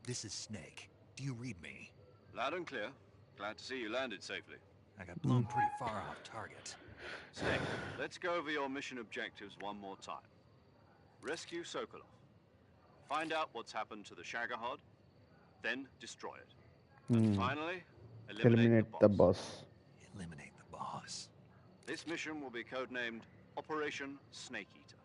This is Snake. Do you read me? Loud and clear. Glad to see you landed safely. I got blown pretty far off target. Snake, let's go over your mission objectives one more time. Rescue Sokolov. Find out what's happened to the Shagohod, then destroy it. And finally, eliminate the boss. Eliminate the boss. This mission will be codenamed Operation Snake Eater.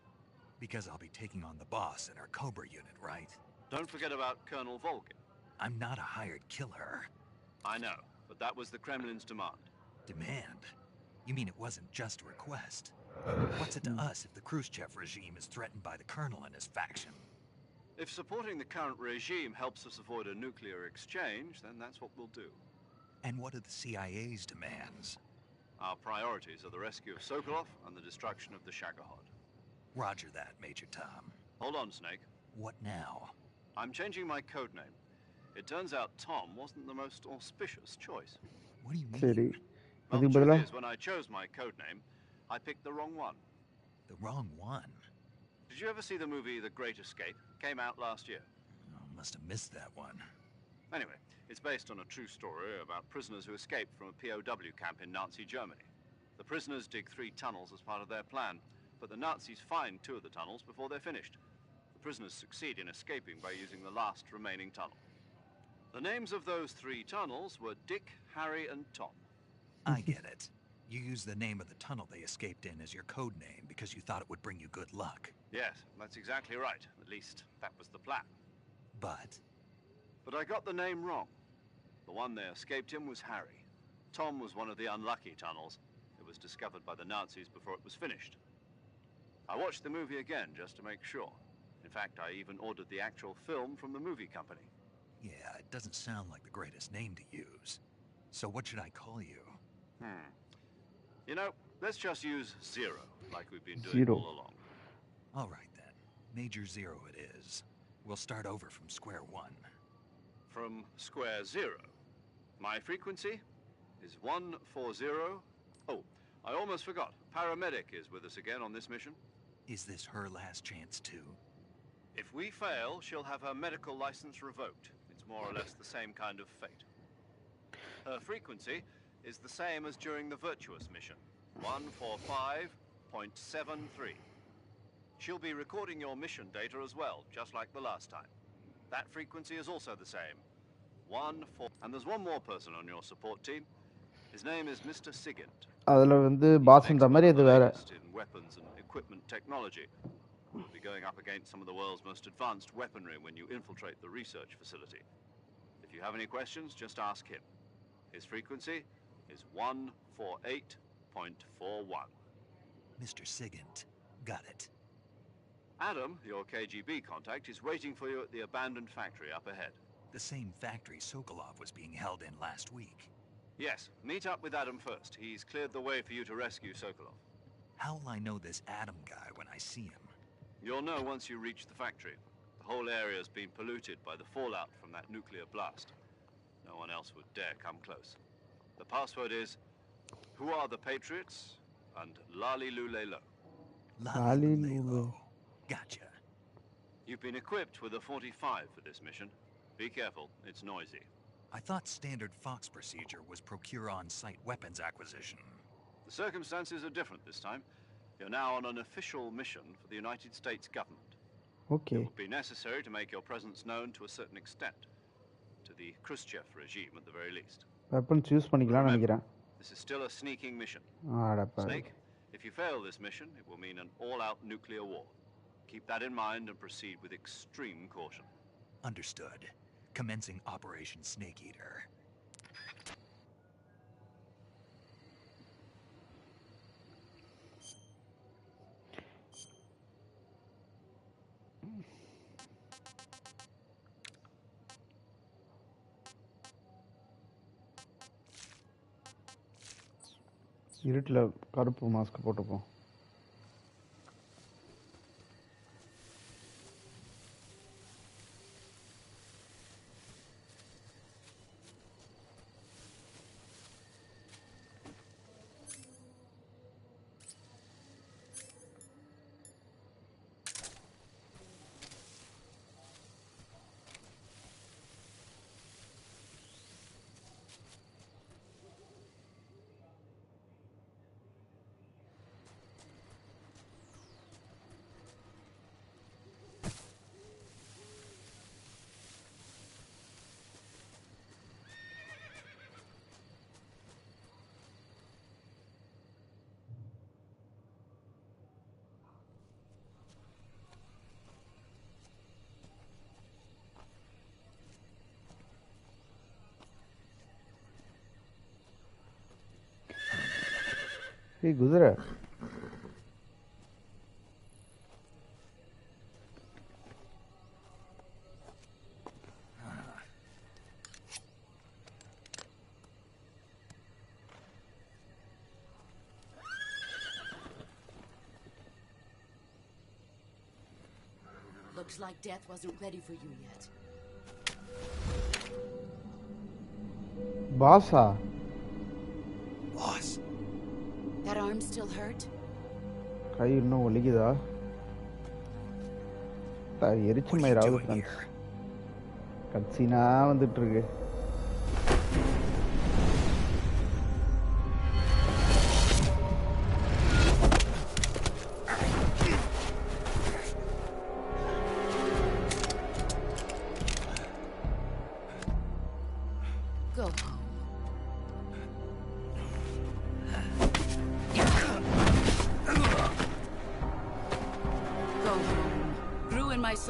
Because I'll be taking on the boss in our Cobra unit, right? Don't forget about Colonel Volgin. I'm not a hired killer. I know, but that was the Kremlin's demand. Demand? You mean it wasn't just a request? What's it to us if the Khrushchev regime is threatened by the Colonel and his faction? If supporting the current regime helps us avoid a nuclear exchange, then that's what we'll do. And what are the CIA's demands? Our priorities are the rescue of Sokolov and the destruction of the Shagohod. Roger that, Major Tom. Hold on, Snake. What now? I'm changing my codename. It turns out Tom wasn't the most auspicious choice. What do you mean? சரி Well, the truth is, when I chose my codename, I picked the wrong one. The wrong one? Did you ever see the movie The Great Escape? Came out last year. Oh, must have missed that one. Anyway, it's based on a true story about prisoners who escaped from a POW camp in Nazi Germany. The prisoners dig 3 tunnels as part of their plan, but the Nazis find 2 of the tunnels before they're finished. The prisoners succeed in escaping by using the last remaining tunnel. The names of those 3 tunnels were Dick, Harry, and Tom. I get it. You used the name of the tunnel they escaped in as your code name because you thought it would bring you good luck. Yes, that's exactly right. At least, that was the plan. But I got the name wrong. The one they escaped in was Harry. Tom was one of the unlucky tunnels. It was discovered by the Nazis before it was finished. I watched the movie again just to make sure. In fact, I even ordered the actual film from the movie company. Yeah, it doesn't sound like the greatest name to use. So what should I call you? You know, let's just use Zero, like we've been doing all along. All right then. Major Zero it is. We'll start over from square one. From square zero. My frequency is 140. Oh, I almost forgot. Paramedic is with us again on this mission. Is this her last chance too? If we fail, she'll have her medical license revoked. It's more or less the same kind of fate. Her frequency is the same as during the Virtuous mission, 145.73. She'll be recording your mission data as well, just like the last time. That frequency is also the same, 14. And there's one more person on your support team. His name is Mr. Sigint. அதுல வந்து பாஸ்ன்ற மாதிரி அது வேற. In weapons and equipment technology. We'll be going up against some of the world's most advanced weaponry when you infiltrate the research facility. If you have any questions, just ask him. His frequency is 148.41. Mr. Sigint. Got it. Adam, your KGB contact, is waiting for you at the abandoned factory up ahead. The same factory Sokolov was being held in last week. Yes, meet up with Adam first. He's cleared the way for you to rescue Sokolov. How will I know this Adam guy when I see him? You'll know once you reach the factory. The whole area's been polluted by the fallout from that nuclear blast. No one else would dare come close. The password is, "Who are the Patriots?" and Lali Lulelo. Lali Lulelo. Gotcha. You've been equipped with a 45 for this mission. Be careful, it's noisy. I thought standard Fox procedure was procure on-site weapons acquisition. The circumstances are different this time. You're now on an official mission for the United States government. Okay. It would be necessary to make your presence known to a certain extent. To the Khrushchev regime at the very least. Weapons use பண்ணிக்கலாம்னு நினைக்கிறேன். This is still a sneaking mission. ஆடப்பா. Snake, if you fail this mission, it will mean an all-out nuclear war. Keep that in mind and proceed with extreme caution. Understood. Commencing Operation Snake Eater. இருட்டில் கருப்பு mask போட்டுப்போம். Hey, Guzara. Looks like death wasn't ready for you yet. Bossa. Boss. That arm still hurt? கை இன்னும் வலிக்குதா? எரிச்சு மயிராவது friends. கட்சினா வந்துட்டு இருக்கு.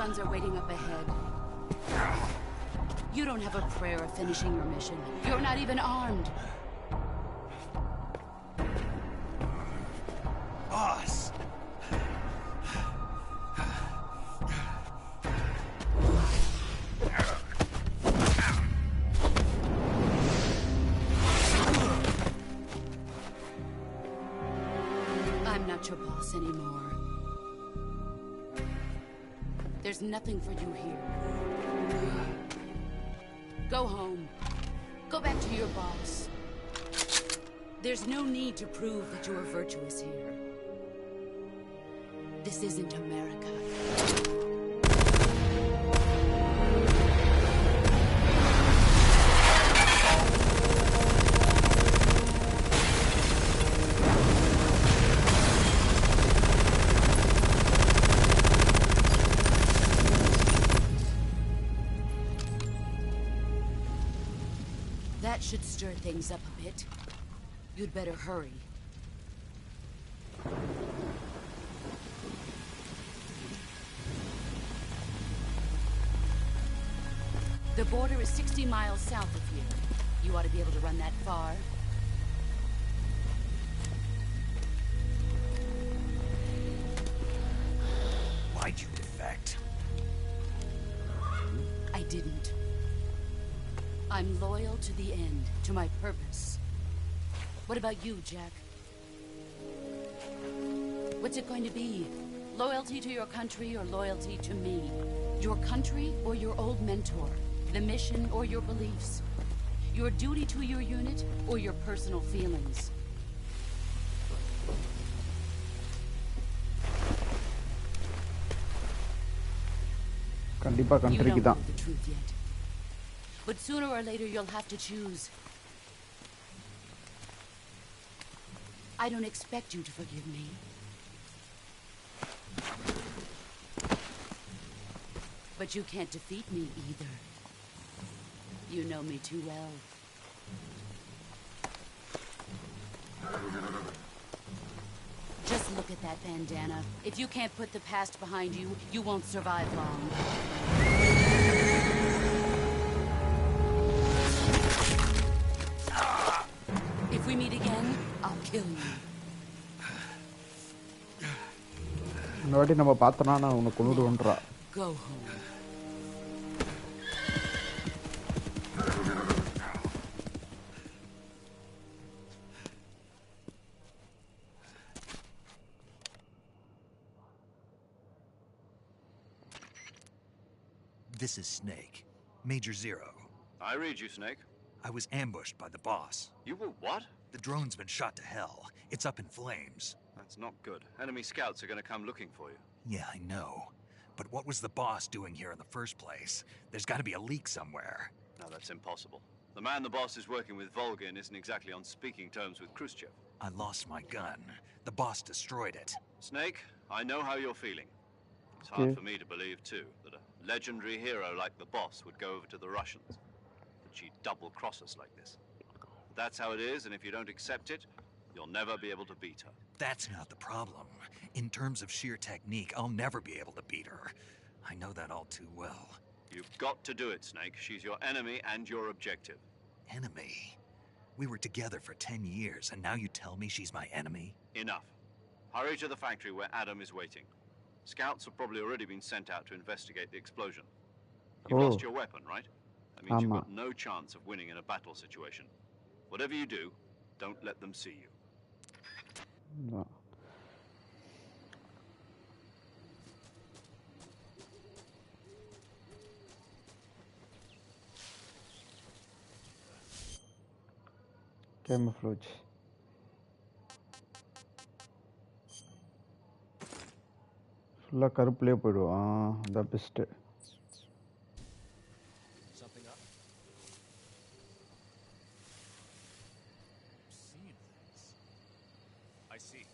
Sons are waiting up ahead. You don't have a prayer of finishing your mission. You're not even armed. Boss! I'm not your boss anymore. There's nothing for you here. Go home. Go back to your boss. There's no need to prove that you are virtuous here. This isn't America. That should stir things up a bit. You'd better hurry. The border is 60 miles south of here. You ought to be able to run that far. Why'd you defect? I didn't. I'm loyal to the end, to my purpose. What about you, Jack? What's it going to be? Loyalty to your country or loyalty to me? Your country or your old mentor? The mission or your beliefs? Your duty to your unit or your personal feelings? கண்டிப்பா You கண்ட்ரிக்கு don't know தான். the truth yet. But sooner or later you'll have to choose. I don't expect you to forgive me. But you can't defeat me either. You know me too well. Just look at that bandana. If you can't put the past behind you, you won't survive long. If we meet again, I'll kill you. இந்த வாட்டி நம்ம பார்த்தோன்னா நான் உன்னை கொண்டுடுன்றா. Go home. This is Snake. Major Zero. I read you, Snake. I was ambushed by the boss. You were what? The drone's been shot to hell. It's up in flames. That's not good. Enemy scouts are going to come looking for you. Yeah, I know. But what was the boss doing here in the first place? There's got to be a leak somewhere. No, that's impossible. The man the boss is working with, Volgin, isn't exactly on speaking terms with Khrushchev. I lost my gun. The boss destroyed it. Snake, I know how you're feeling. It's hard Okay. for me to believe, too, that a legendary hero like the boss would go over to the Russians. That she'd double-cross us like this. But that's how it is, and if you don't accept it, you'll never be able to beat her. That's not the problem. In terms of sheer technique, I'll never be able to beat her. I know that all too well. You've got to do it, Snake. She's your enemy and your objective. Enemy? We were together for 10 years, and now you tell me she's my enemy? Enough. Hurry to the factory where Adam is waiting. Scouts have probably already been sent out to investigate the explosion. You've lost your weapon, right? That means you've got no chance of winning in a battle situation. Whatever you do, don't let them see you. No. Camouflage. ஃபுல்லாக கருப்புலேயே போயிடுவான். அதான் best. Something up? Seeing things. I see.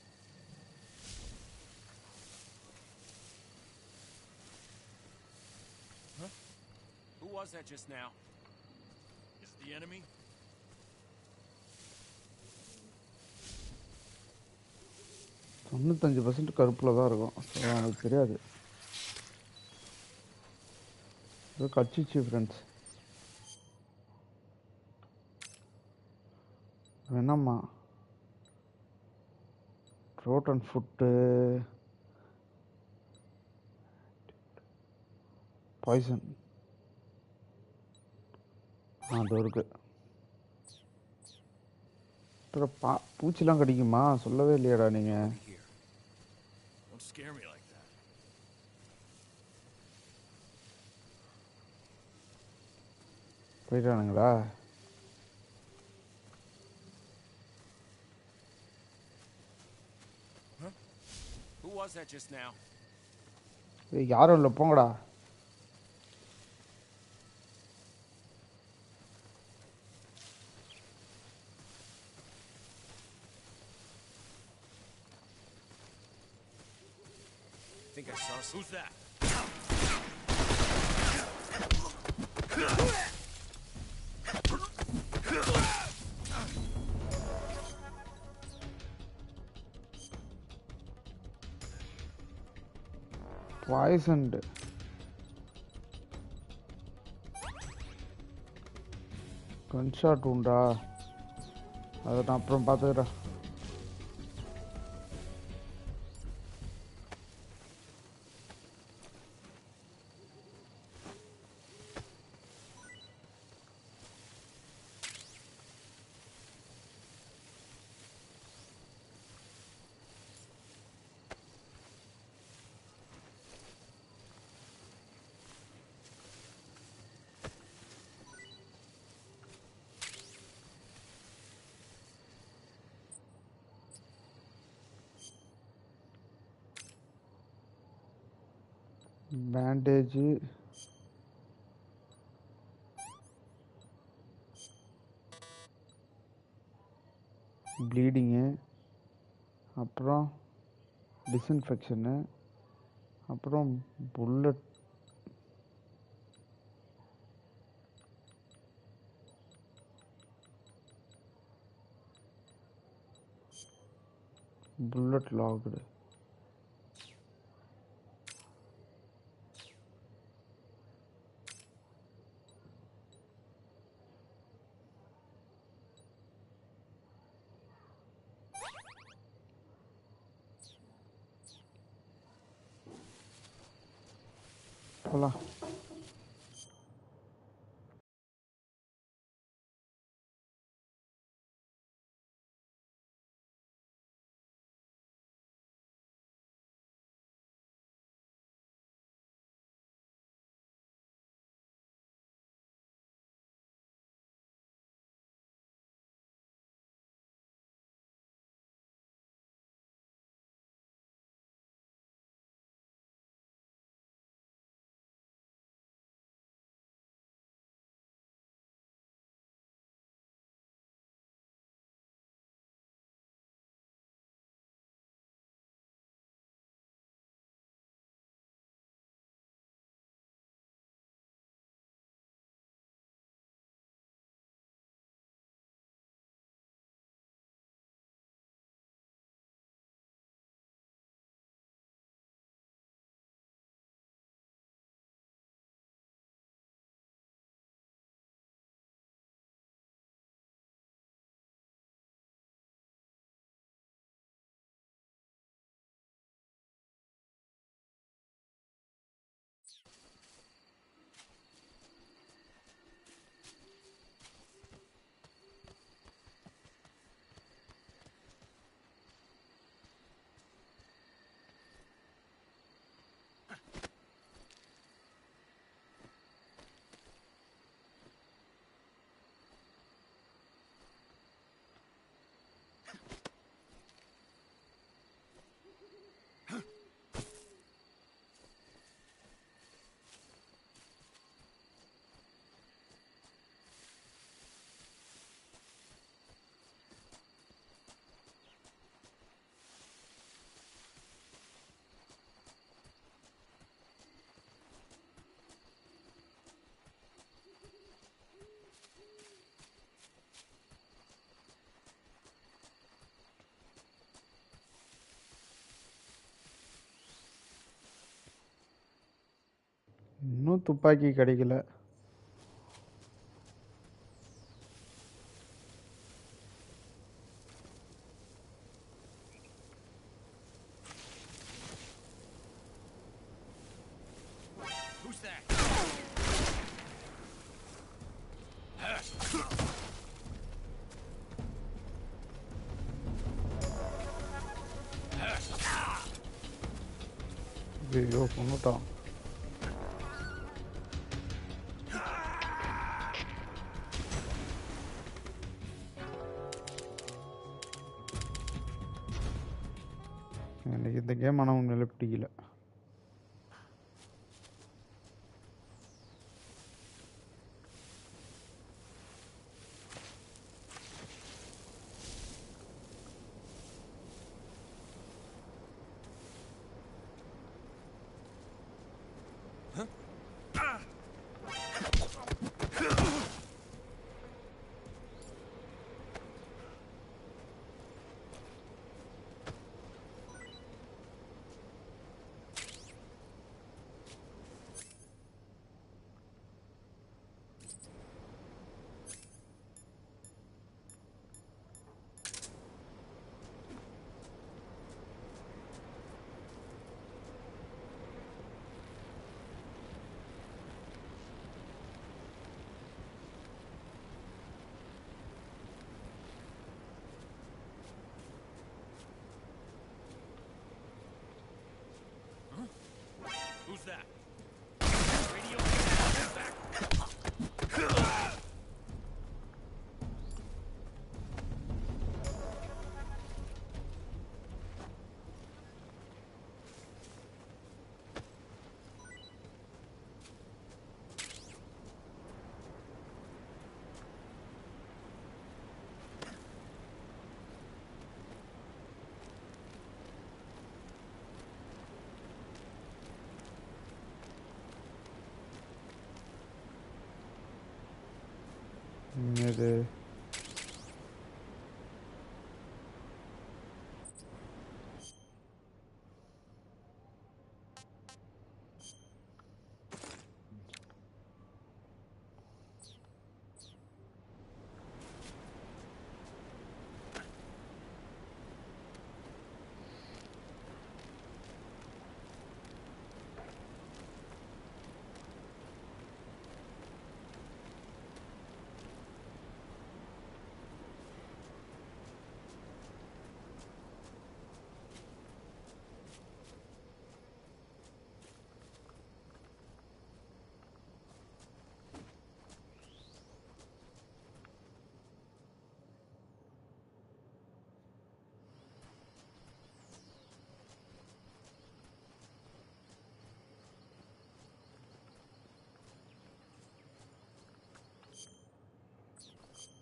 Huh? Who was that just now? Is it the enemy? தொண்ணூத்தஞ்சு % கருப்பில் தான் இருக்கும். So எனக்கு தெரியாது. ஏதோ கட்சிச்சு friends. வேணாம்மா த்ரோட் அண்ட் ஃபுட்டு பாய்சன் அது இருக்கு. பூச்சிலாம் கடிக்குமா? சொல்லவே இல்லையாடா நீங்கள்? Don't scare me like that. போயிட்டானுங்களா? Huh? Who was that just now? யாரும் இல்லை, போங்கடா. I think I saw some. Who's that? Poisoned. Gun shot உண்டா? அதை நான் அப்புறம் பார்த்துக்கிறேன். பேண்டேஜ் ப்ளீடிங்கு அப்புறம் டிஸ்இன்ஃபெக்ஷனு அப்புறம் புல்லட் லாக்டு போலாம். இன்னும் துப்பாக்கி கிடைக்கல. Who's that? ஐயோ கொண்டுட்டான். எனக்கு இந்த கேம் ஆனால் உண்மையில பிடிக்கல.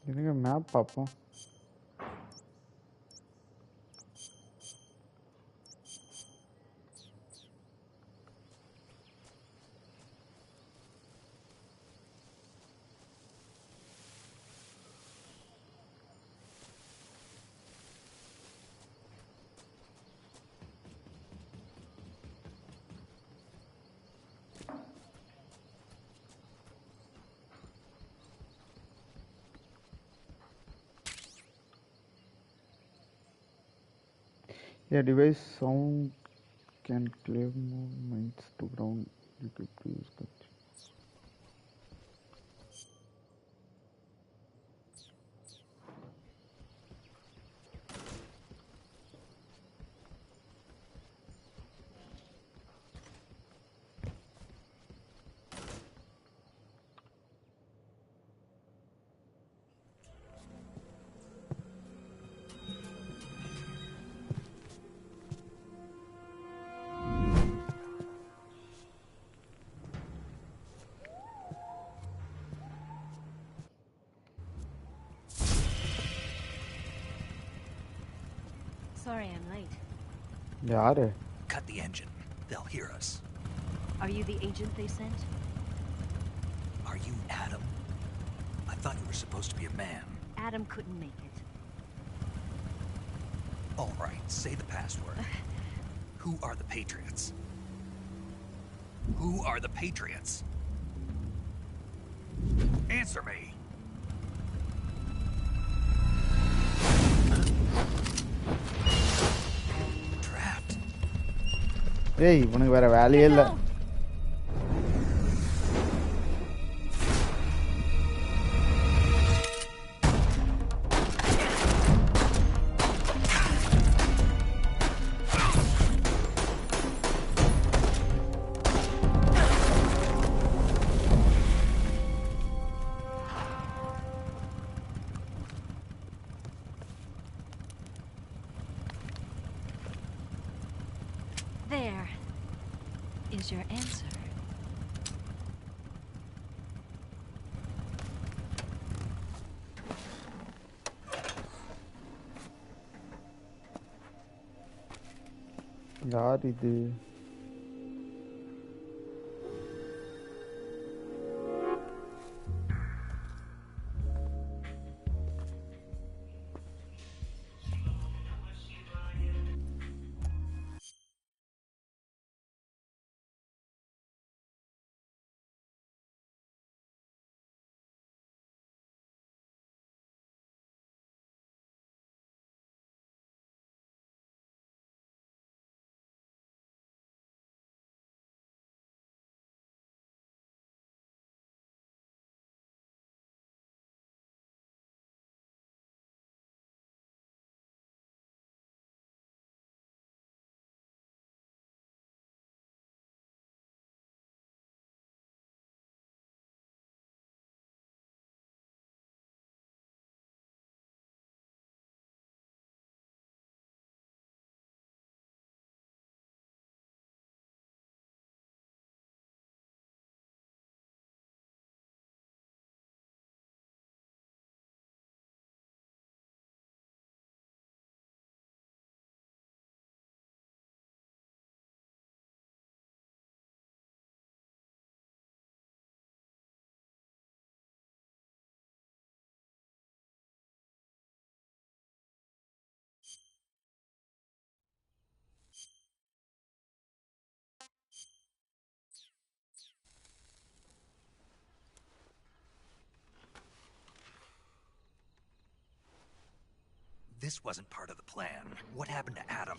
இது எனக்கு மேப் பார்ப்போம். A device sound can clear more mines to ground due to use culture. Sorry I'm late. யாரு? Cut the engine. They'll hear us. Are you the agent they sent? Are you Adam? I thought you were supposed to be a man. Adam couldn't make it. All right, say the password. Who are the Patriots? Who are the Patriots? Answer me. Trapped. ஏய் இவனுக்கு வேற வேலையே இல்ல. There is your answer. யார் இது? this wasn't part of the plan, what happened to Adam?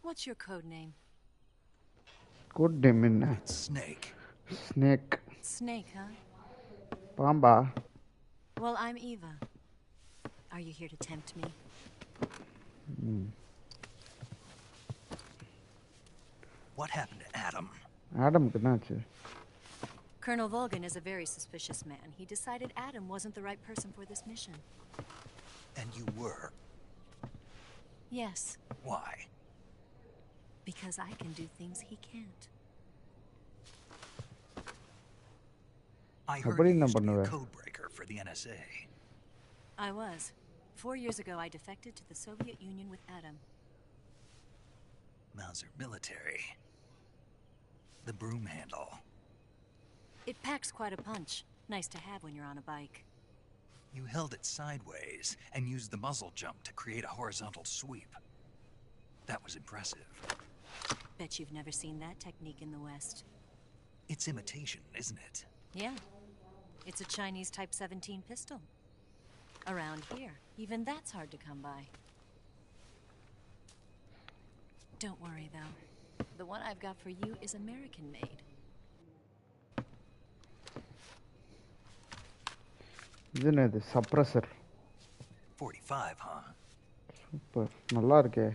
What's your code name? Good name in Snake. Snake. Snake, huh? Pamba. Well, I'm Eva. Are you here to tempt me? What happened to Adam? Adam என்னாச்சு? Colonel Volgin is a very suspicious man. He decided Adam wasn't the right person for this mission. And you were? Yes. Why? Because I can do things he can't. I heard you used to be a code breaker for the NSA. I was. 4 years ago, I defected to the Soviet Union with Adam. Mauser military. The broom handle. It packs quite a punch. Nice to have when you're on a bike. You held it sideways and used the muzzle jump to create a horizontal sweep. That was impressive. Bet you've never seen that technique in the West. It's imitation, isn't it? Yeah. It's a Chinese Type 17 pistol. Around here, even that's hard to come by. Don't worry, though. The one I've got for you is American-made. Isn't it the suppressor? 45, huh? Super. நல்லா இருக்கே.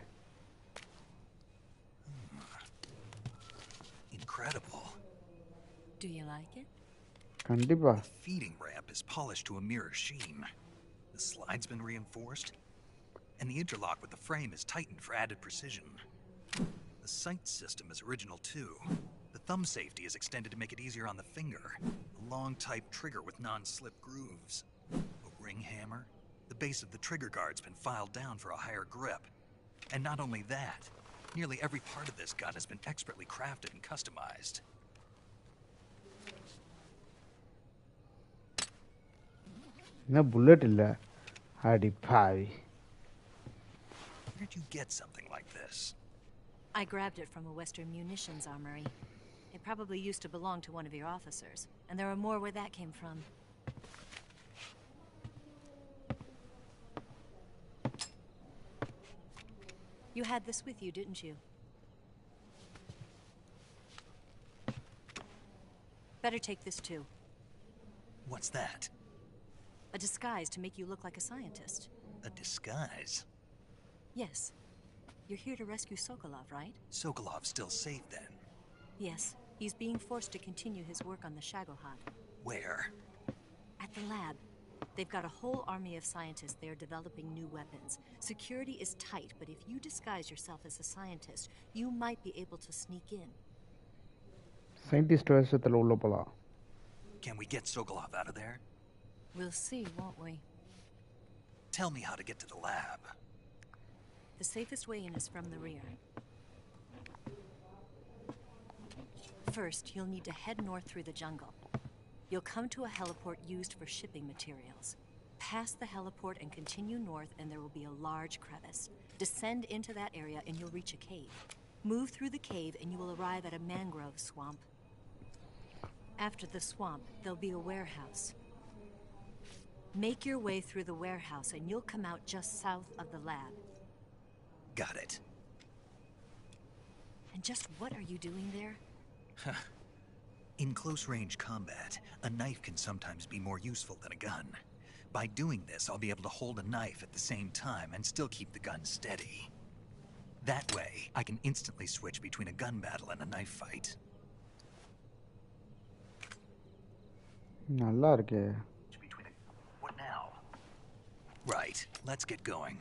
Incredible. Do you like it? கண்டிப்பா. The feeding ramp is polished to a mirror sheen. The slide's been reinforced, and the interlock with the frame is tightened for added precision. The sight system is original too. The thumb safety is extended to make it easier on the finger. A long type trigger with non-slip grooves. A ring hammer. The base of the trigger guard's been filed down for a higher grip. And not only that, nearly every part of this gun has been expertly crafted and customized. No bullet இல்ல. அடி பாவி. Where'd you get something like this? I grabbed it from a Western munitions armory. It probably used to belong to one of your officers, and there are more where that came from. You had this with you, didn't you? Better take this too. What's that? A disguise to make you look like a scientist. A disguise? Yes. You're here to rescue Sokolov, right? Sokolov's still safe then? Yes. He's being forced to continue his work on the Shagohod. Where? At the lab. They've got a whole army of scientists there developing new weapons. Security is tight, but if you disguise yourself as a scientist, you might be able to sneak in. Scientist வேஷத்துல உள்ள போலாம். Can we get Sokolov out of there? We'll see, won't we? Tell me how to get to the lab. The safest way in is from the rear. First, you'll need to head north through the jungle. You'll come to a heliport used for shipping materials. Pass the heliport and continue north, and there will be a large crevice. Descend into that area, and you'll reach a cave. Move through the cave, and you will arrive at a mangrove swamp. After the swamp, there'll be a warehouse. Make your way through the warehouse, and you'll come out just south of the lab. Got it. And just what are you doing there? In close-range combat, a knife can sometimes be more useful than a gun. By doing this, I'll be able to hold a knife at the same time and still keep the gun steady. That way, I can instantly switch between a gun battle and a knife fight. நல்லா இருக்கே. What now? Right, let's get going.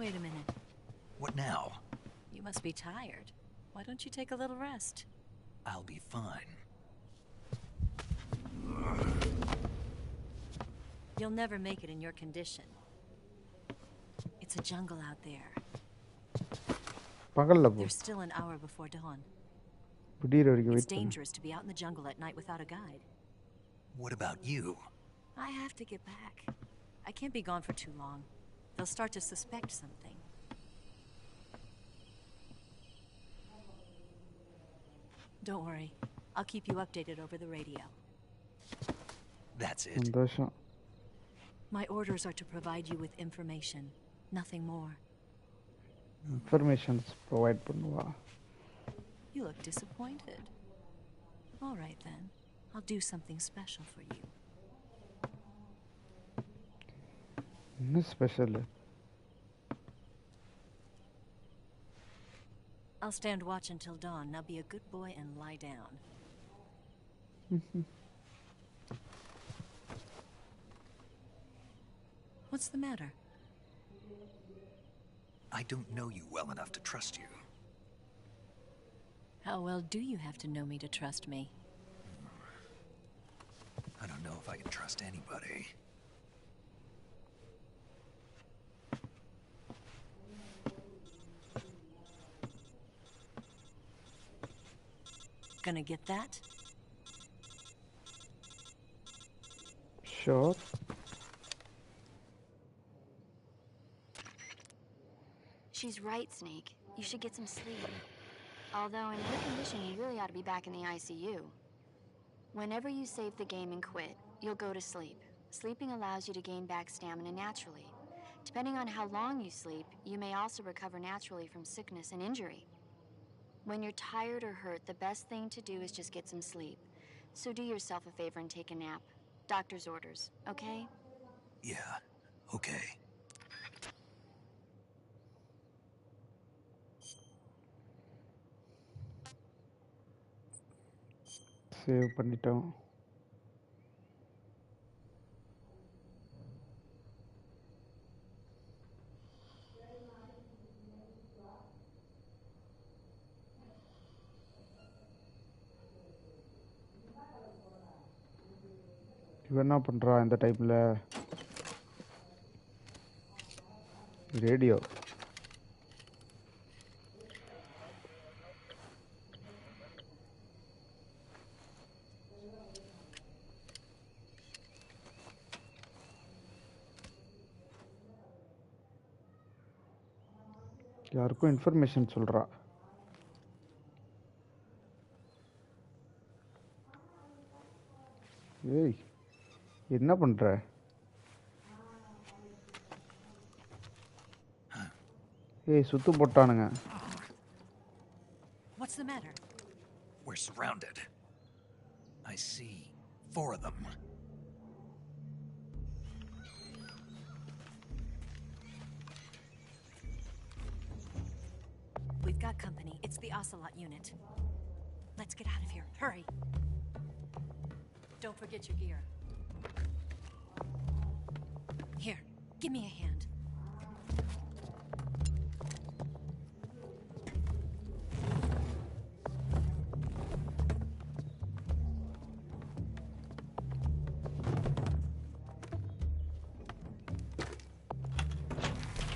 Wait a minute. What now? You must be tired. Why don't you take a little rest? I'll be fine. You'll never make it in your condition. It's a jungle out there. பகல்ல போ. There's still an hour before dawn. விடியற வரைக்கும் It's wait பண்ணு. dangerous to be out in the jungle at night without a guide. What about you? I have to get back. I can't be gone for too long. They'll start to suspect something. Don't worry. I'll keep you updated over the radio. That's it. சந்தோஷம். My orders are to provide you with information. Nothing more. Informations provide பண்ணுவா. You look disappointed. All right then. I'll do something special for you. என்ன special? I'll stand watch until dawn. Now be a good boy and lie down. What's the matter? I don't know you well enough to trust you. How well do you have to know me to trust me? I don't know if I can trust anybody. Gonna get that? Sure. She's right, Snake. You should get some sleep. Although in her condition, you really ought to be back in the ICU. Whenever you save the game and quit, you'll go to sleep. Sleeping allows you to gain back stamina naturally. Depending on how long you sleep, you may also recover naturally from sickness and injury. When you're tired or hurt, the best thing to do is just get some sleep. So do yourself a favor and take a nap. Doctor's orders, okay? Yeah, okay. Save பண்ணிட்டோம். இவன் என்ன பண்றா இந்த டைம்ல? Radio. யாருக்கும் information சொல்றா. ஏய் என்ன பண்ற? ஏய் சுத்து போட்டானுங்க. What's the matter? We're surrounded. I see 4 of them. We've got company. It's the Ocelot unit. Let's get out of here. Hurry. Don't forget your gear. Here, give me a hand.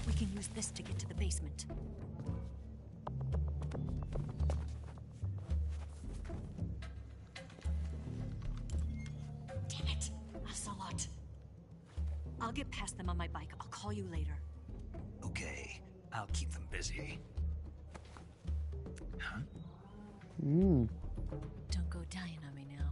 We can use this to get to the basement. I'll get past them on my bike. I'll call you later. Okay, I'll keep them busy. Huh? Don't go dying on me now.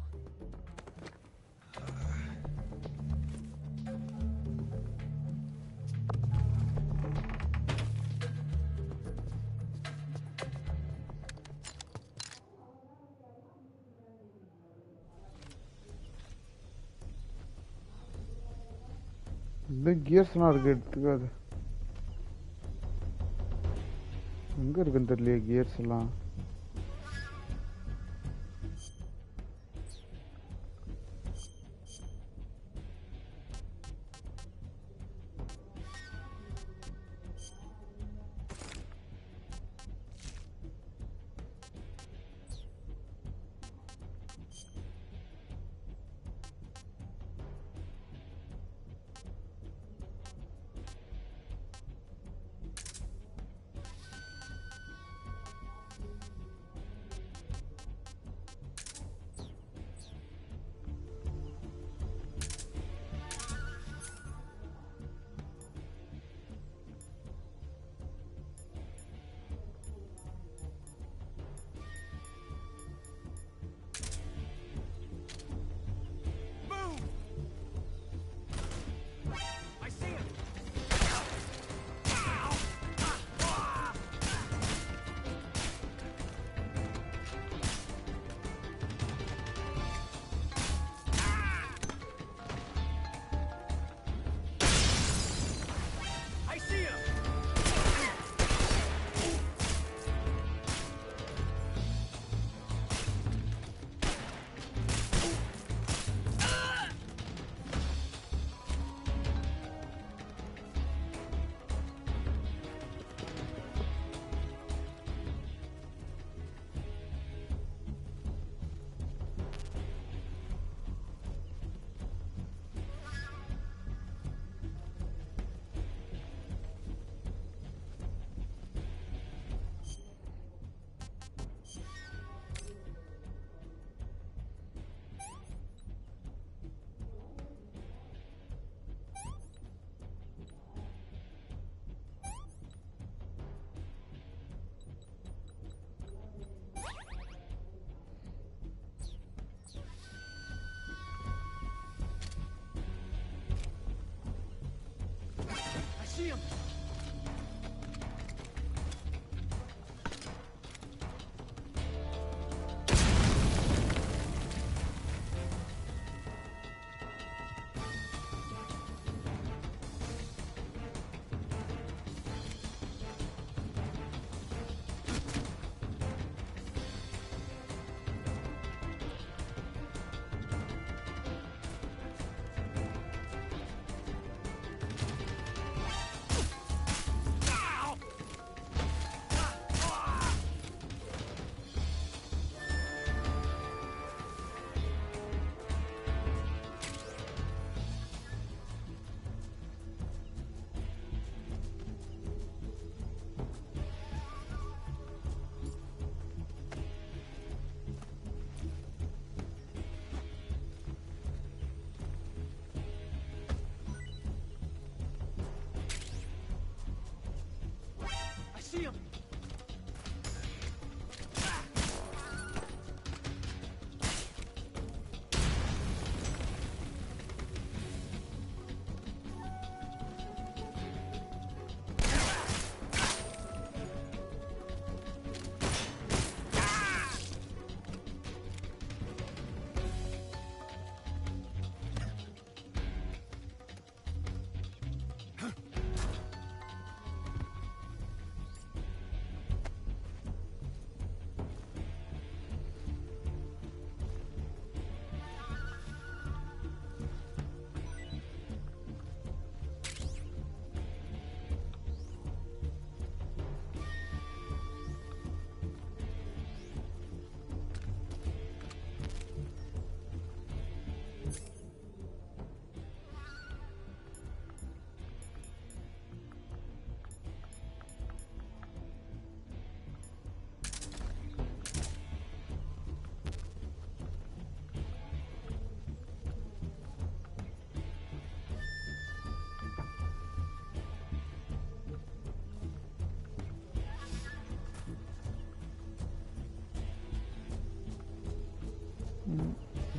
இந்த கியர்ஸ்லாம் இருக்கு எடுத்துக்காது. எங்க இருக்குன்னு தெரியலையே gears எல்லாம்.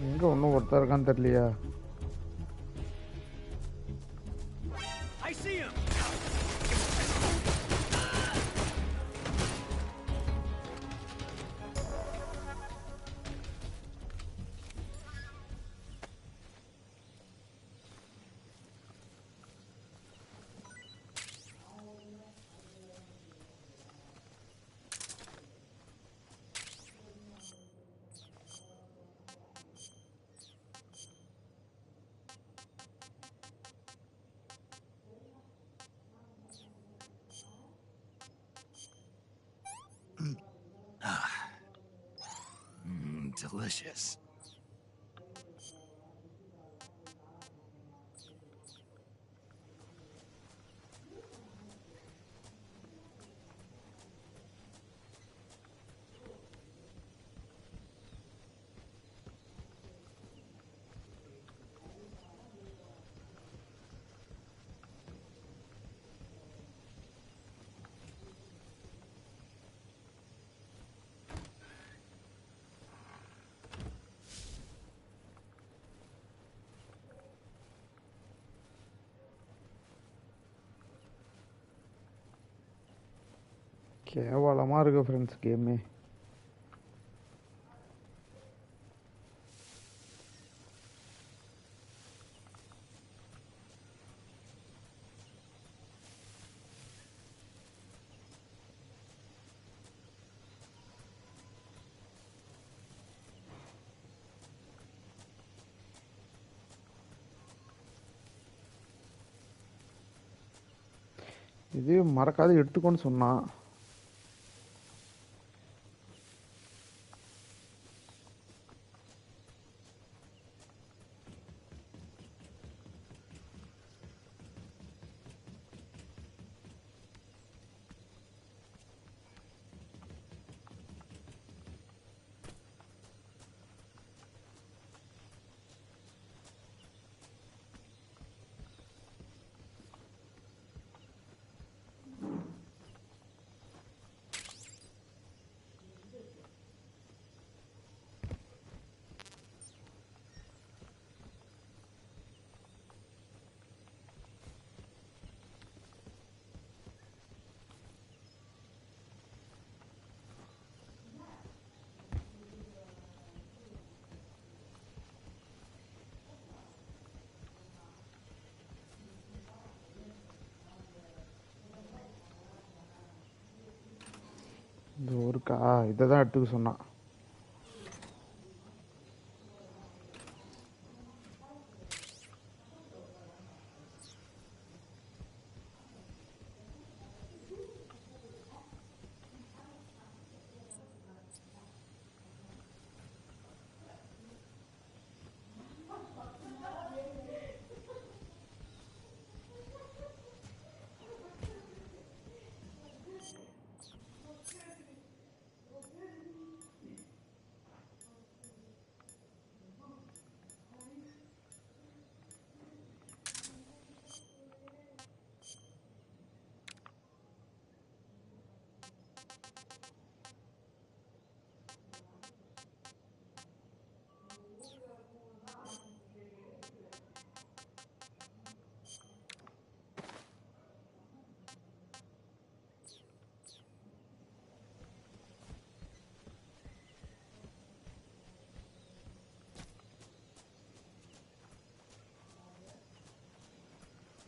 எங்க ஒன்றும் ஒருத்தர் இருக்கான்னு தெரியலையா? I see him. Delicious. கேவலமா இருக்கு ஃப்ரெண்ட்ஸ் கேமே. இது மறக்காத எடுத்துக்கோன்னு சொன்னான். இந்த ஒருக்கா இதை தான் எடுத்துக்க சொன்னான்.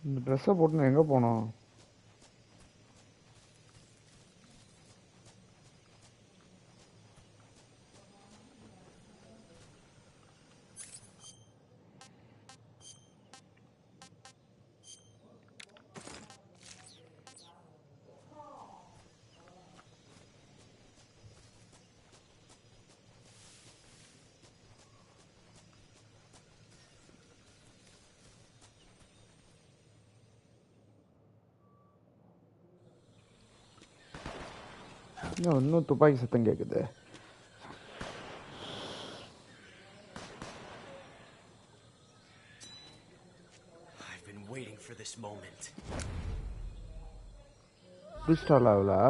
இந்த ட்ரெஸ்ஸை போட்டு நான் எங்கே போனோம்? இன்னும் துப்பாக்கி சத்தம் கேட்குது. I've been waiting for this moment. புஷ்டால் ஆகலா?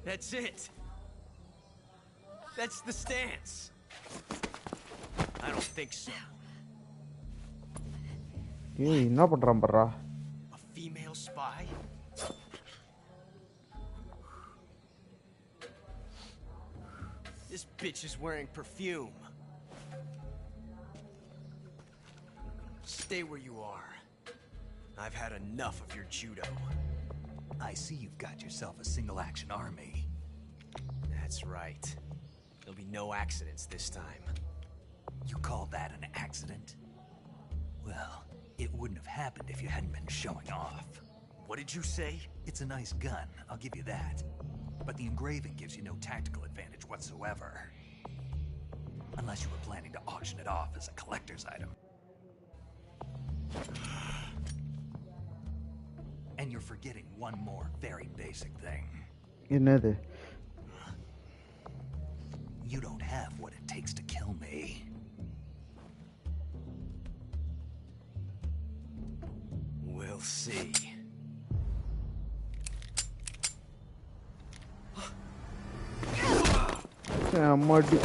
That's it. That's the stance. I don't think so. ஏய் என்ன பண்றான் பாறா? A female spy? This bitch is wearing perfume. Stay where you are. I've had enough of your judo. I see you've got yourself a single-action army. That's right. There'll be no accidents this time. You call that an accident? Well, it wouldn't have happened if you hadn't been showing off. What did you say? It's a nice gun, I'll give you that. But the engraving gives you no tactical advantage whatsoever. Unless you were planning to auction it off as a collector's item. And you're forgetting one more very basic thing. என்னது? You don't have what it takes to kill me. We'll see. அம்மாடி.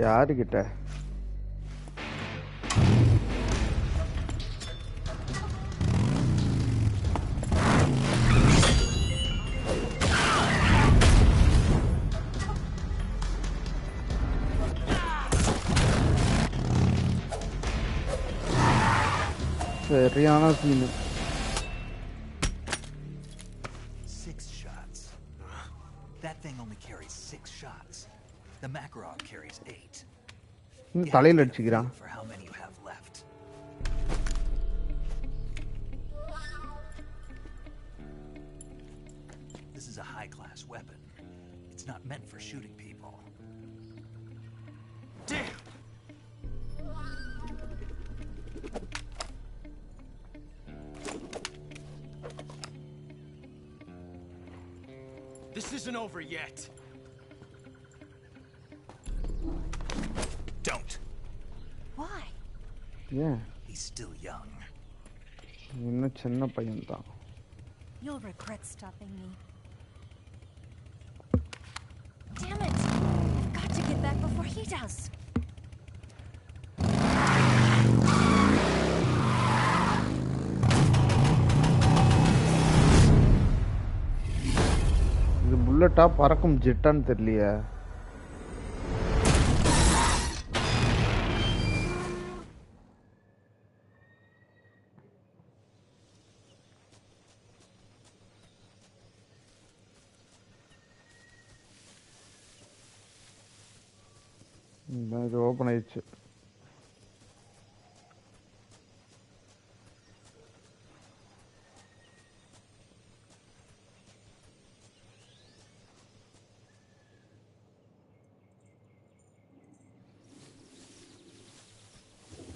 யாருகிட்ட? சரியான Seenu. 6 shots. That thing only carries 6 shots. The Makarov carries 8. தலையில அடிச்சுக்கிறான். For how many you have left. This is a high-class weapon. It's not meant for shooting people. Damn! This isn't over yet. Don't. Why? Yeah. He's still young. இன்னும் சின்ன பையன் தான். You'll regret stopping me. Damn it! I've got to get back before he does. இது புல்லட்டா பறக்கும் ஜெட்டான்னு தெரியலையே. இது open ஆயிடுச்சு.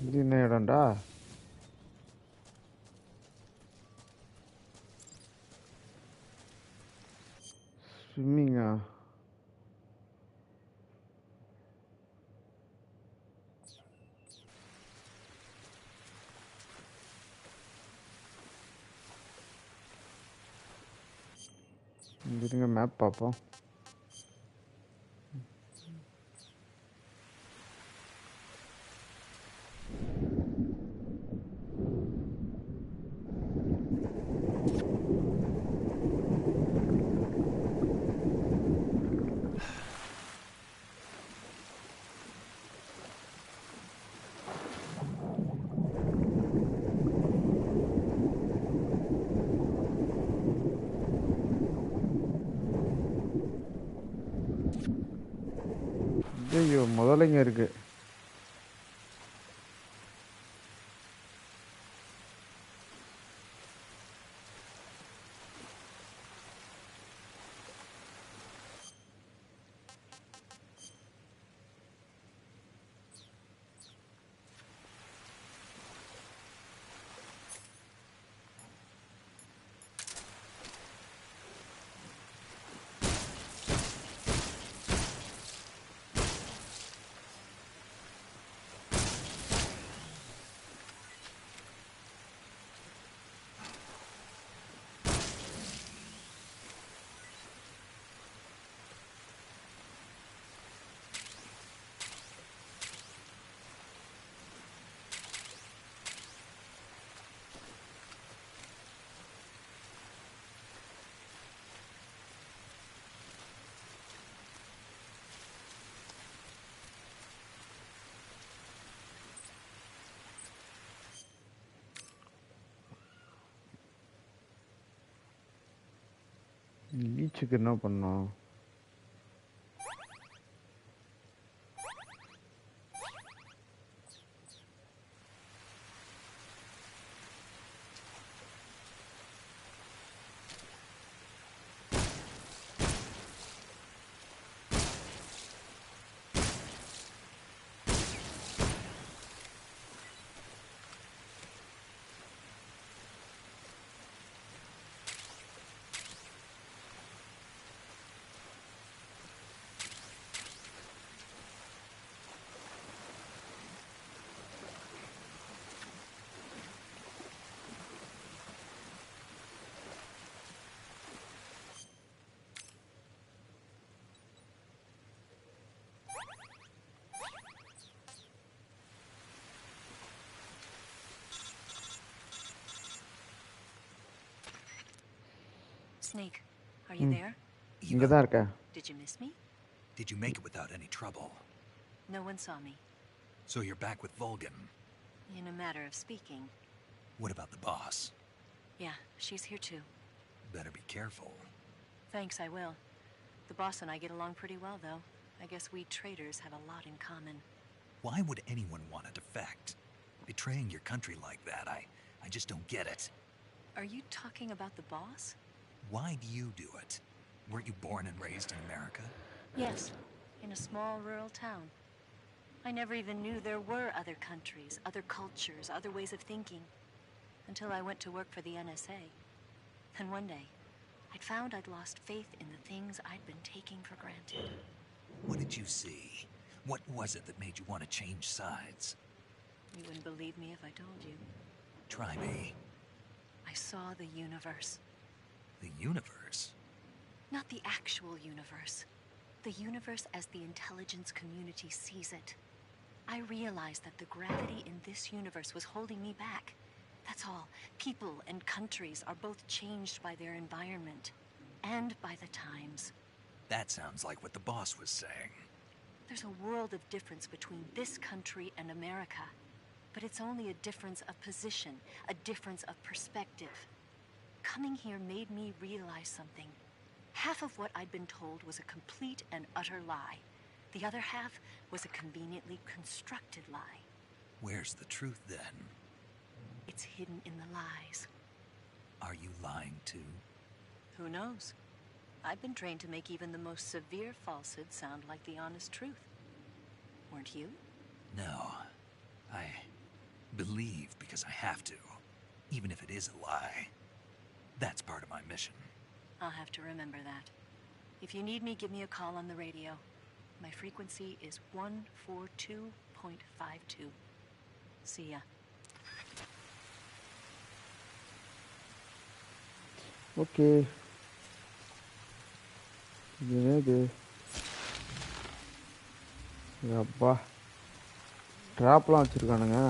இது என்ன இடம்டா? ஸ்விம்மிங்கா? இருங்க மேப் பார்ப்போம். ஐயோ முதலைங்க இருக்கு. லீச்சுக்கு என்ன பண்ணோம்? Snake, are you there? இங்க தான் இருக்க. Did you miss me? Did you make it without any trouble? No one saw me. So you're back with Vulcan. In a matter of speaking. What about the boss? Yeah, she's here too. Better be careful. Thanks, I will. The boss and I get along pretty well, though. I guess we traders have a lot in common. Why would anyone want to defect? Betraying your country like that, I just don't get it. Are you talking about the boss? Why do you do it? Weren't you born and raised in America? Yes, in a small rural town. I never even knew there were other countries, other cultures, other ways of thinking. Until I went to work for the NSA. And one day, I'd found I'd lost faith in the things I'd been taking for granted. What did you see? What was it that made you want to change sides? You wouldn't believe me if I told you. Try me. I saw the universe. The universe? Not the actual universe. The universe as the intelligence community sees it. I realized that the gravity in this universe was holding me back. That's all. People and countries are both changed by their environment. And by the times. That sounds like what the boss was saying. There's a world of difference between this country and America. But it's only a difference of position, a difference of perspective. Coming here made me realize something. Half of what I'd been told was a complete and utter lie. The other half was a conveniently constructed lie. Where's the truth then? It's hidden in the lies. Are you lying too? Who knows? I've been trained to make even the most severe falsehood sound like the honest truth. Weren't you? No. I believe because I have to, even if it is a lie. That's part of my mission. I'll have to remember that. If you need me, give me a call on the radio. My frequency is 142.52. See ya. Okay. என்னது? அப்பா. ட்ராப்லாம் வச்சிருக்கானுங்க.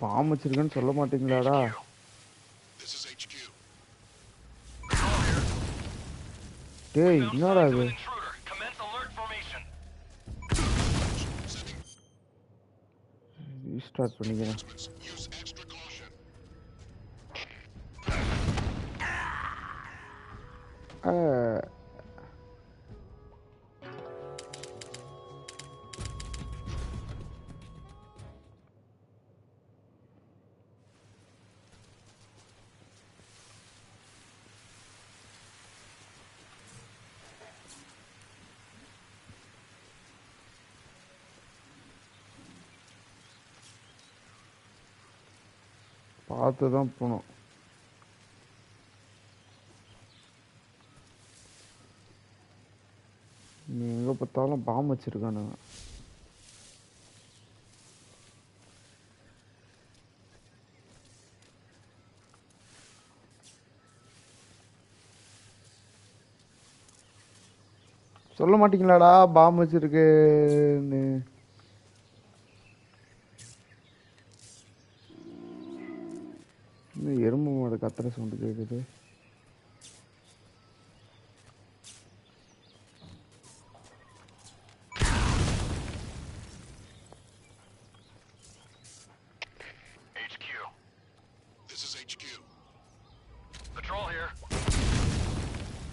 பாம்பு வச்சிருக்கேன்னு சொல்ல மாட்டீங்களாடா? டேய் என்னடா இது? Restart பண்ணிக்கிறேன். பார்த்து தான் போகணும். நீ எங்கே பார்த்தாலும் பாம்பு வச்சிருக்கானுங்க. சொல்ல மாட்டீங்களாடா பாம் வச்சிருக்குன்னு. இன்னும் எறும்பு மாடு கத்துற சவுண்டு கேக்குது. Patrol here.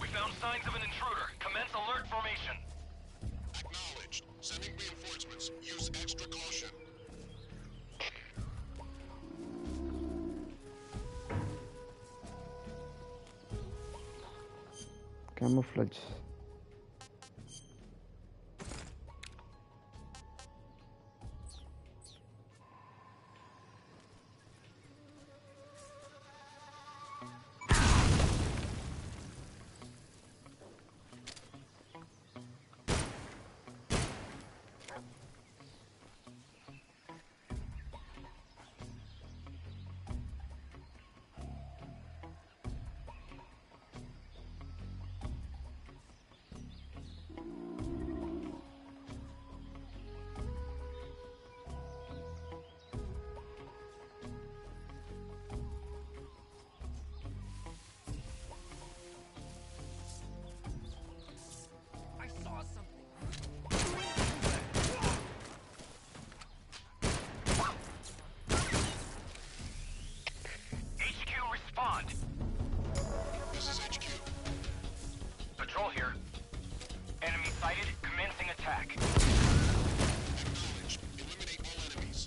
We found signs of an intruder. Commence alert formation. Acknowledged. Sending reinforcements. Use extra caution. Camouflage. Patrol here. Enemy sighted. Commencing attack. Acknowledged. Eliminate all enemies.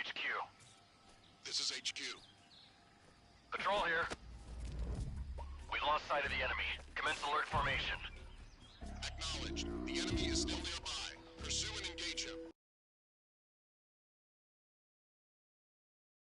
HQ. This is HQ. Patrol here. We lost sight of the enemy. Commence alert formation.